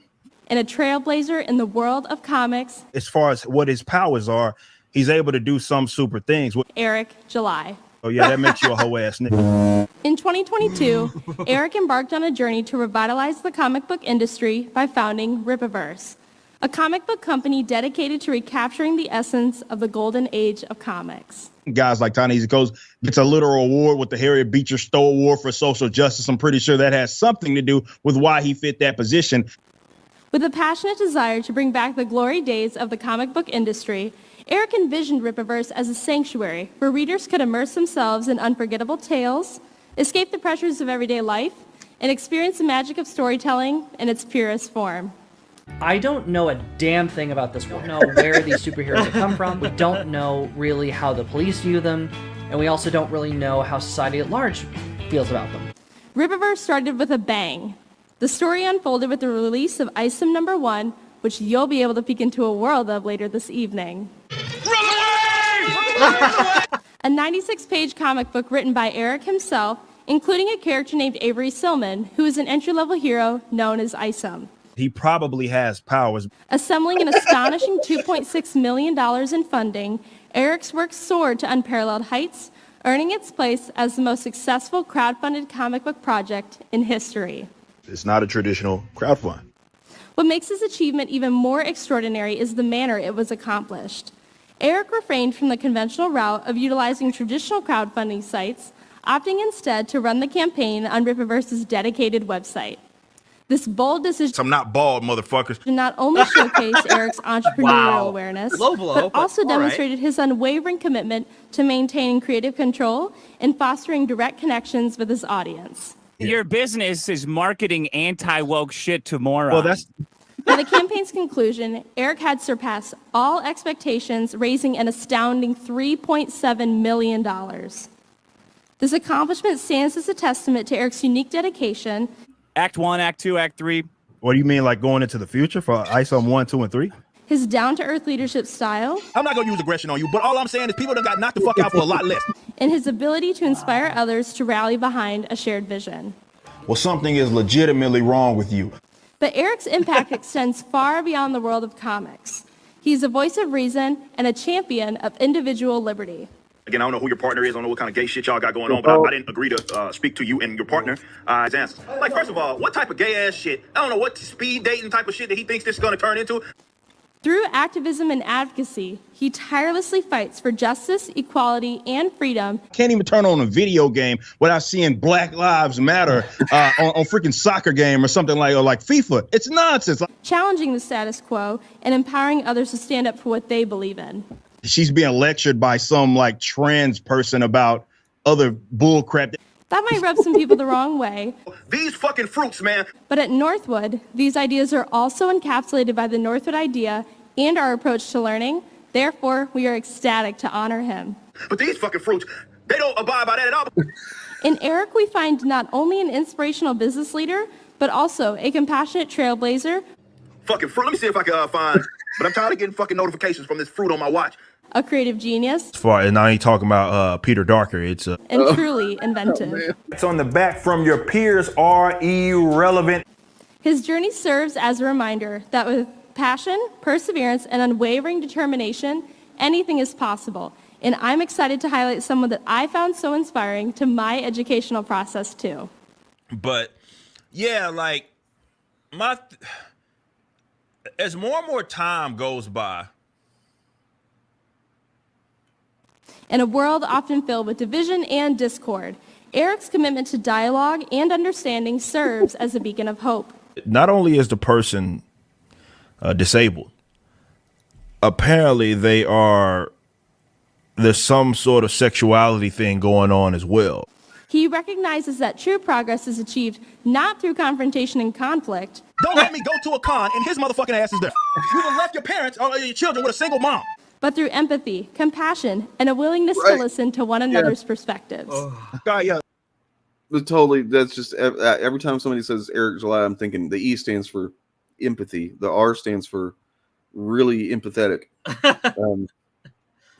And a trailblazer in the world of comics. As far as what his powers are, he's able to do some super things. Eric July. Oh yeah, that makes you a hoe ass nigga. In 2022, Eric embarked on a journey to revitalize the comic book industry by founding Rippaverse, a comic book company dedicated to recapturing the essence of the golden age of comics. Guys like Ta-Nehisi Coates gets a literal award with the Harriet Beecher Stowe Award for social justice. I'm pretty sure that has something to do with why he fit that position. With a passionate desire to bring back the glory days of the comic book industry, Eric envisioned Rippaverse as a sanctuary where readers could immerse themselves in unforgettable tales, escape the pressures of everyday life, and experience the magic of storytelling in its purest form. I don't know a damn thing about this world. We don't know where these superheroes have come from. We don't know really how the police view them, and we also don't really know how society at large feels about them. Rippaverse started with a bang. The story unfolded with the release of Item Number 1, which you'll be able to peek into a world of later this evening. A 96-page comic book written by Eric himself, including a character named Avery Silman, who is an entry-level hero known as Isom. He probably has powers. Assembling an astonishing $2.6 million in funding, Eric's work soared to unparalleled heights, earning its place as the most successful crowdfunded comic book project in history. It's not a traditional crowdfund. What makes this achievement even more extraordinary is the manner it was accomplished. Eric refrained from the conventional route of utilizing traditional crowdfunding sites, opting instead to run the campaign on Rippaverse's dedicated website. This bold decision I'm not bald, motherfuckers. not only showcased Eric's entrepreneurial awareness, Low blow, but also but all demonstrated his unwavering commitment to maintaining creative control and fostering direct connections with his audience. Your business is marketing anti-woke shit to morons. Well, that's By the campaign's conclusion, Eric had surpassed all expectations, raising an astounding $3.7 million. This accomplishment stands as a testament to Eric's unique dedication. Act 1, Act 2, Act 3. What do you mean, like going into the future for ISOM 1, 2, and 3? His down-to-earth leadership style. I'm not gonna use aggression on you, but all I'm saying is people done got knocked the fuck out for a lot less. And his ability to inspire others to rally behind a shared vision. Well, something is legitimately wrong with you. But Eric's impact extends far beyond the world of comics. He's a voice of reason and a champion of individual liberty. Again, I don't know who your partner is. I don't know what kind of gay shit y'all got going on, but I didn't agree to speak to you and your partner as answers. Like, first of all, what type of gay-ass shit? I don't know what speed dating type of shit that he thinks this is going to turn into. Through activism and advocacy, he tirelessly fights for justice, equality, and freedom. Can't even turn on a video game without seeing Black Lives Matter on freaking soccer game or something like FIFA. It's nonsense. Challenging the status quo and empowering others to stand up for what they believe in. She's being lectured by some like trans person about other bull crap. That might rub some people the wrong way. These fucking fruits, man. But at Northwood, these ideas are also encapsulated by the Northwood idea and our approach to learning. Therefore, we are ecstatic to honor him. But these fucking fruits, they don't abide by that at all. In Eric, we find not only an inspirational business leader, but also a compassionate trailblazer. Fucking fruit. Let me see if I can find. But I'm tired of getting fucking notifications from this fruit on my watch. A creative genius. As far as I ain't talking about Peter Darker, it's and truly inventive. It's on the back from your peers are irrelevant. His journey serves as a reminder that with passion, perseverance, and unwavering determination, anything is possible. And I'm excited to highlight someone that I found so inspiring to my educational process too. But yeah, like as more and more time goes by, In a world often filled with division and discord, Eric's commitment to dialogue and understanding serves as a beacon of hope. Not only is the person disabled, apparently there's some sort of sexuality thing going on as well. He recognizes that true progress is achieved not through confrontation and conflict. Don't let me go to a con and his motherfucking ass is there. You have left your parents or your children with a single mom. But through empathy, compassion, and a willingness to listen to one another's perspectives. God, yeah. But totally, that's just every time somebody says Eric July, I'm thinking the E stands for empathy. The R stands for really empathetic.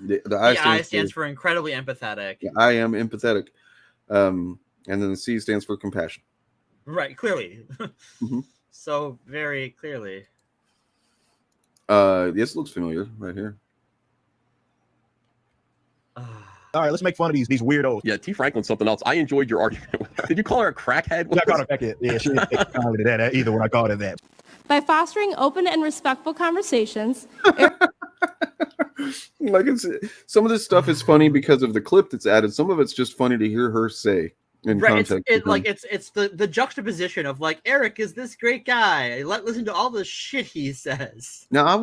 The I stands for incredibly empathetic. I am empathetic. And then the C stands for compassion. Right, clearly. Mm-hmm. So very clearly. This looks familiar right here. All right, let's make fun of these weirdos. Yeah, T. Franklin's something else. I enjoyed your argument with her. Did you call her a crackhead? Yeah, I called her a crackhead. Yeah, she didn't take kindly to that either when I called her that. By fostering open and respectful conversations, Like some of this stuff is funny because of the clip that's added. Some of it's just funny to hear her say in context. It's the juxtaposition of like, Eric is this great guy. Listen to all the shit he says. Now I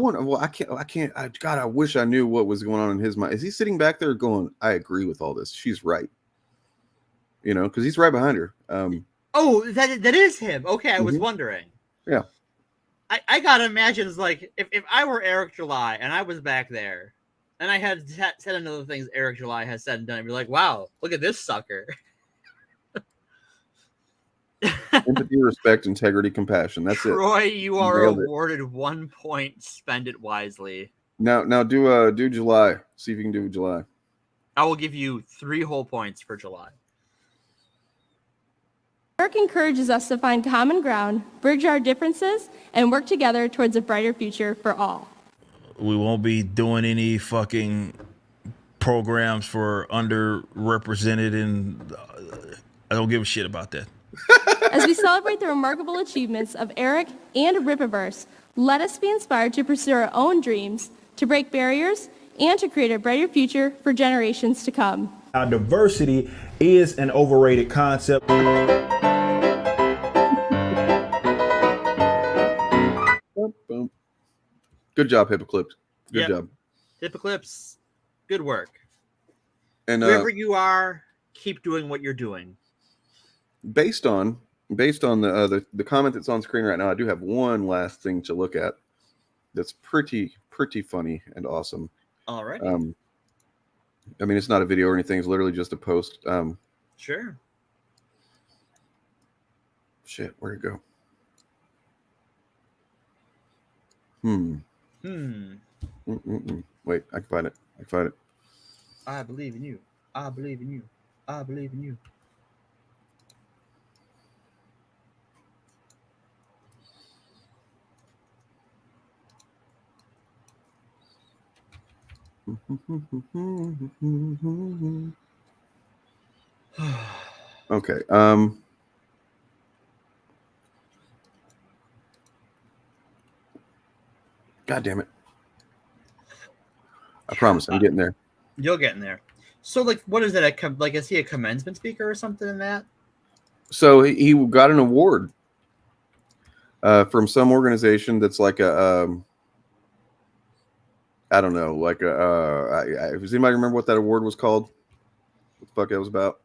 wish I knew what was going on in his mind. Is he sitting back there going, I agree with all this. She's right. Because he's right behind her. Oh, that is him. Okay, I was wondering. Yeah. I gotta imagine it's like if I were Eric July and I was back there and I had said another things Eric July has said and done, I'd be like, wow, look at this sucker. Empathy, respect, integrity, compassion. That's Troy, it. you are awarded 1 point. Spend it wisely. Now do July. See if you can do July. I will give you 3 whole points for July. Eric encourages us to find common ground, bridge our differences, and work together towards a brighter future for all. We won't be doing any fucking programs for underrepresented, and I don't give a shit about that. As we celebrate the remarkable achievements of Eric and Rippaverse, let us be inspired to pursue our own dreams, to break barriers, and to create a brighter future for generations to come. Now, diversity is an overrated concept. Good job, Hippoclips. Good job. Hippoclips, good work. And wherever you are, keep doing what you're doing. Based on the comment that's on screen right now, I do have one last thing to look at that's pretty funny and awesome. All right. I mean, it's not a video or anything. It's literally just a post. Sure. Shit, where'd it go? Wait, I can find it. I believe in you. I believe in you. I believe in you. Okay. God damn it. I promise I'm getting there. You'll get in there. So, like, what is it? Is he a commencement speaker or something in that? So he got an award from some organization that's like a I don't know, like does anybody remember what that award was called? What the fuck it was about?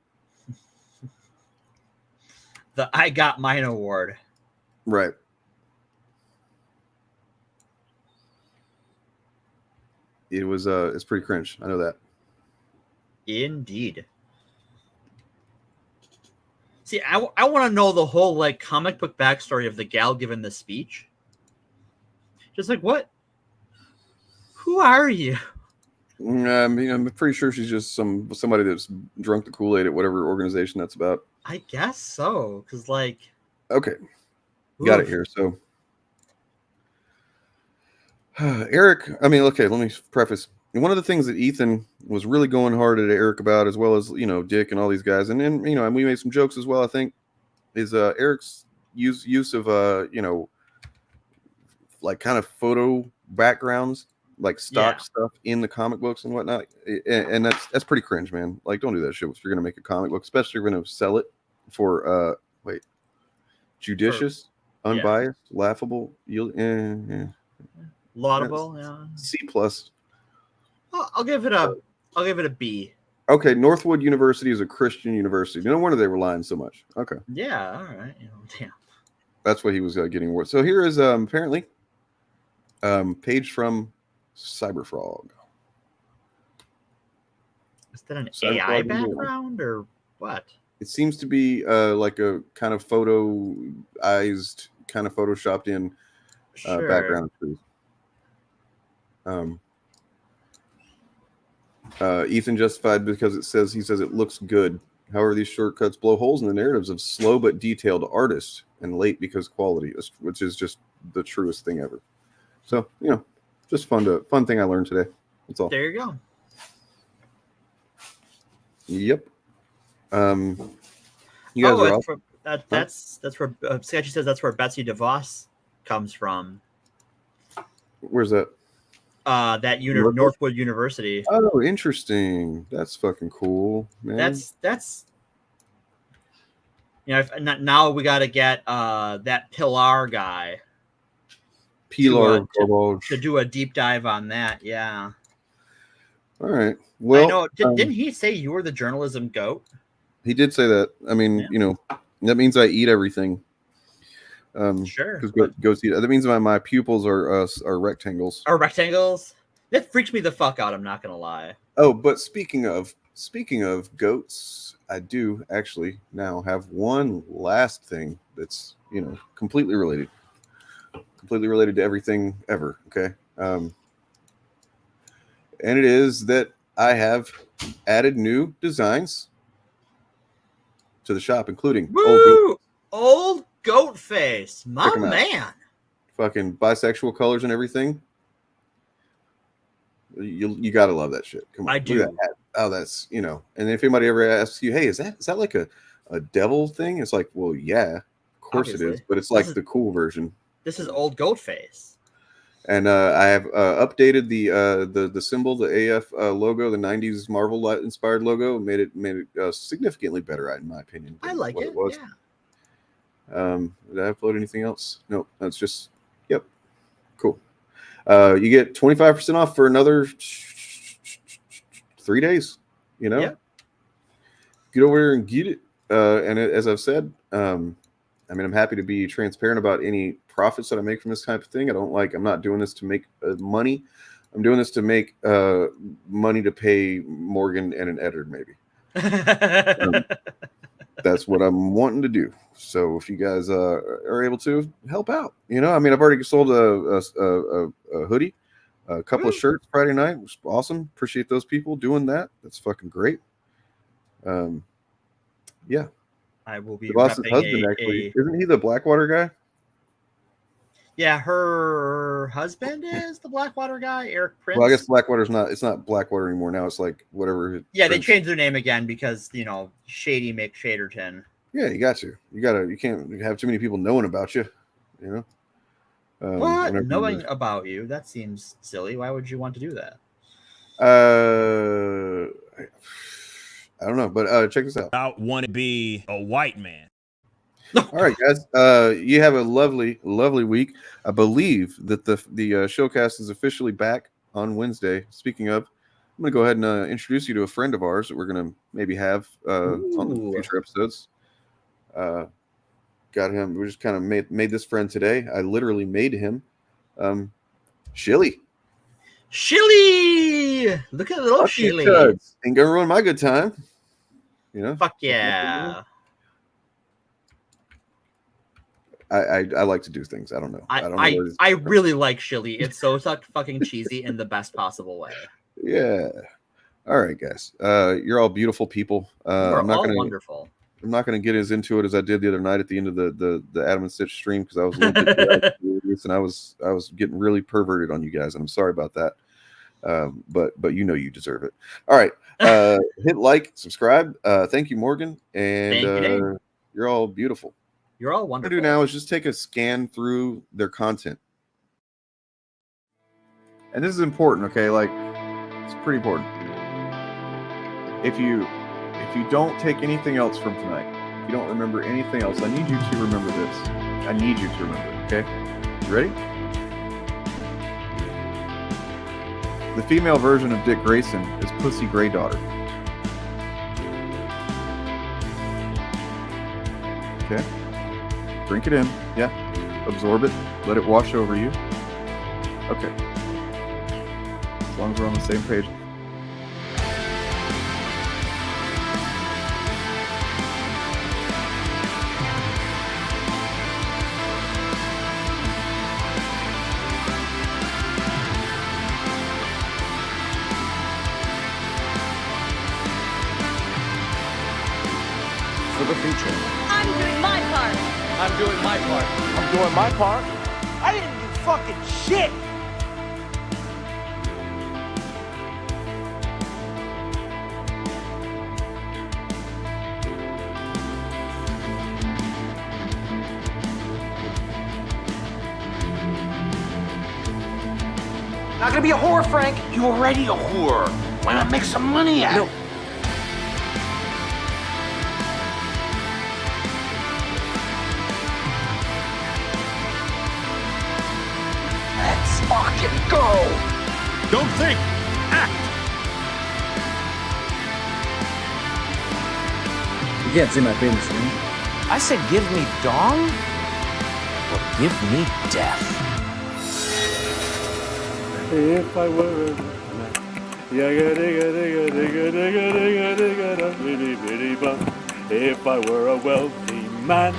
The I Got Mine award. Right. It was it's pretty cringe. I know that. Indeed. See, I want to know the whole like comic book backstory of the gal giving the speech. Just like, what? Who are you? I mean, I'm pretty sure she's just somebody that's drunk the Kool-Aid at whatever organization that's about. I guess so, because like. Okay, got it here. So, Eric, I mean, okay, let me preface. One of the things that Ethan was really going hard at Eric about, as well as Dick and all these guys, and then and we made some jokes as well, I think, is Eric's use of like kind of photo backgrounds like stock stuff in the comic books and whatnot, and that's pretty cringe, man. Like, don't do that shit if you're gonna make a comic book, especially if you're gonna sell it for judicious, unbiased, laughable, laudable. Yeah. C plus. I'll give it a B. Okay, Northwood University is a Christian university. No wonder they were lying so much. Okay. Yeah. All right. Damn. That's what he was getting worth. So here is apparently page from Cyberfrog. Is that an AI background or what? It seems to be like a kind of photoized, kind of photoshopped in background. Ethan justified because he says it looks good. However, these shortcuts blow holes in the narratives of slow but detailed artists and late because quality, which is just the truest thing ever. So, just fun thing I learned today. That's all. There you go. Yep. You guys are off. That's where Sketchy says that's where Betsy DeVos comes from. Where's that? Northwood University. Oh, interesting. That's fucking cool, man. That's now we got to get that Pilar guy. Pilar to do a deep dive on that. Yeah. All right. Well, I know. Didn't he say you were the journalism goat? He did say that. I mean, that means I eat everything. Sure. Goats eat. That means my pupils are rectangles. Are rectangles? That freaks me the fuck out. I'm not gonna lie. Oh, but speaking of goats, I do actually now have one last thing that's completely related to everything ever. Okay. And it is that I have added new designs to the shop, including old goat face, my man. Fucking bisexual colors and everything. You gotta love that shit. Come on, I do. Look at that. Oh, that's And if anybody ever asks you, hey, is that like a devil thing? It's like, well, yeah, of course it is, but it's like the cool version. This is old goat face. And I have updated the symbol, the AF logo, the '90s Marvel inspired logo. Made it significantly better, in my opinion. I like it. Was. Yeah. Did I upload anything else? No, that's just cool. You get 25% off for another 3 days. Get over here and get it. And as I've said, I'm happy to be transparent about any profits that I make from this type of thing. I'm not doing this to make money. I'm doing this to make money to pay Morgan and an editor, maybe. That's what I'm wanting to do. So if you guys are able to help out, I've already sold a hoodie, a couple of shirts Friday night, which was awesome. Appreciate those people doing that. That's fucking great. Yeah. I will be. The boss's husband actually isn't he the Blackwater guy? Yeah, her husband is the Blackwater guy, Eric Prince. Well, I guess Blackwater's not. It's not Blackwater anymore now. It's like whatever. Yeah, they changed their name again because Shady McShaderton. Yeah, you got to. You can't have too many people knowing about you. What? Knowing about you? That seems silly. Why would you want to do that? I don't know, but check this out. I want to be a white man. All right, guys. You have a lovely, lovely week. I believe that the showcast is officially back on Wednesday. Speaking of, I'm going to go ahead and introduce you to a friend of ours that we're going to maybe have on future episodes. Got him. We just kind of made this friend today. I literally made him. Shilly. Look at the little Shilly. Ain't gonna ruin my good time. Fuck yeah. I like to do things. I don't know. I don't know. I really like Shilly. It's so fucking cheesy in the best possible way. Yeah. All right, guys. You're all beautiful people. I'm not gonna, wonderful. I'm not going to get as into it as I did the other night at the end of the Adam and Stitch stream because I was a little bit serious and I was getting really perverted on you guys, and I'm sorry about that. But you deserve it. All right. Hit like, subscribe. Thank you, Morgan. And you're all beautiful. You're all What wonderful. I do now is just take a scan through their content. And this is important, okay? Like, it's pretty important. If you don't take anything else from tonight, if you don't remember anything else, I need you to remember this. I need you to remember it, okay? You ready? The female version of Dick Grayson is Pussy Gray Daughter. Okay? Drink it in. Yeah. Absorb it. Let it wash over you. Okay. As long as we're on the same page. For the future. I'm doing my part. I'm doing my part. I'm doing my part. I didn't do fucking shit. Not gonna be a whore, Frank. You already a whore. Why not make some money at it? Let's fucking go. Don't think, act. You can't see my penis, man. I said give me dong, or give me death. If I were a if I were a wealthy man,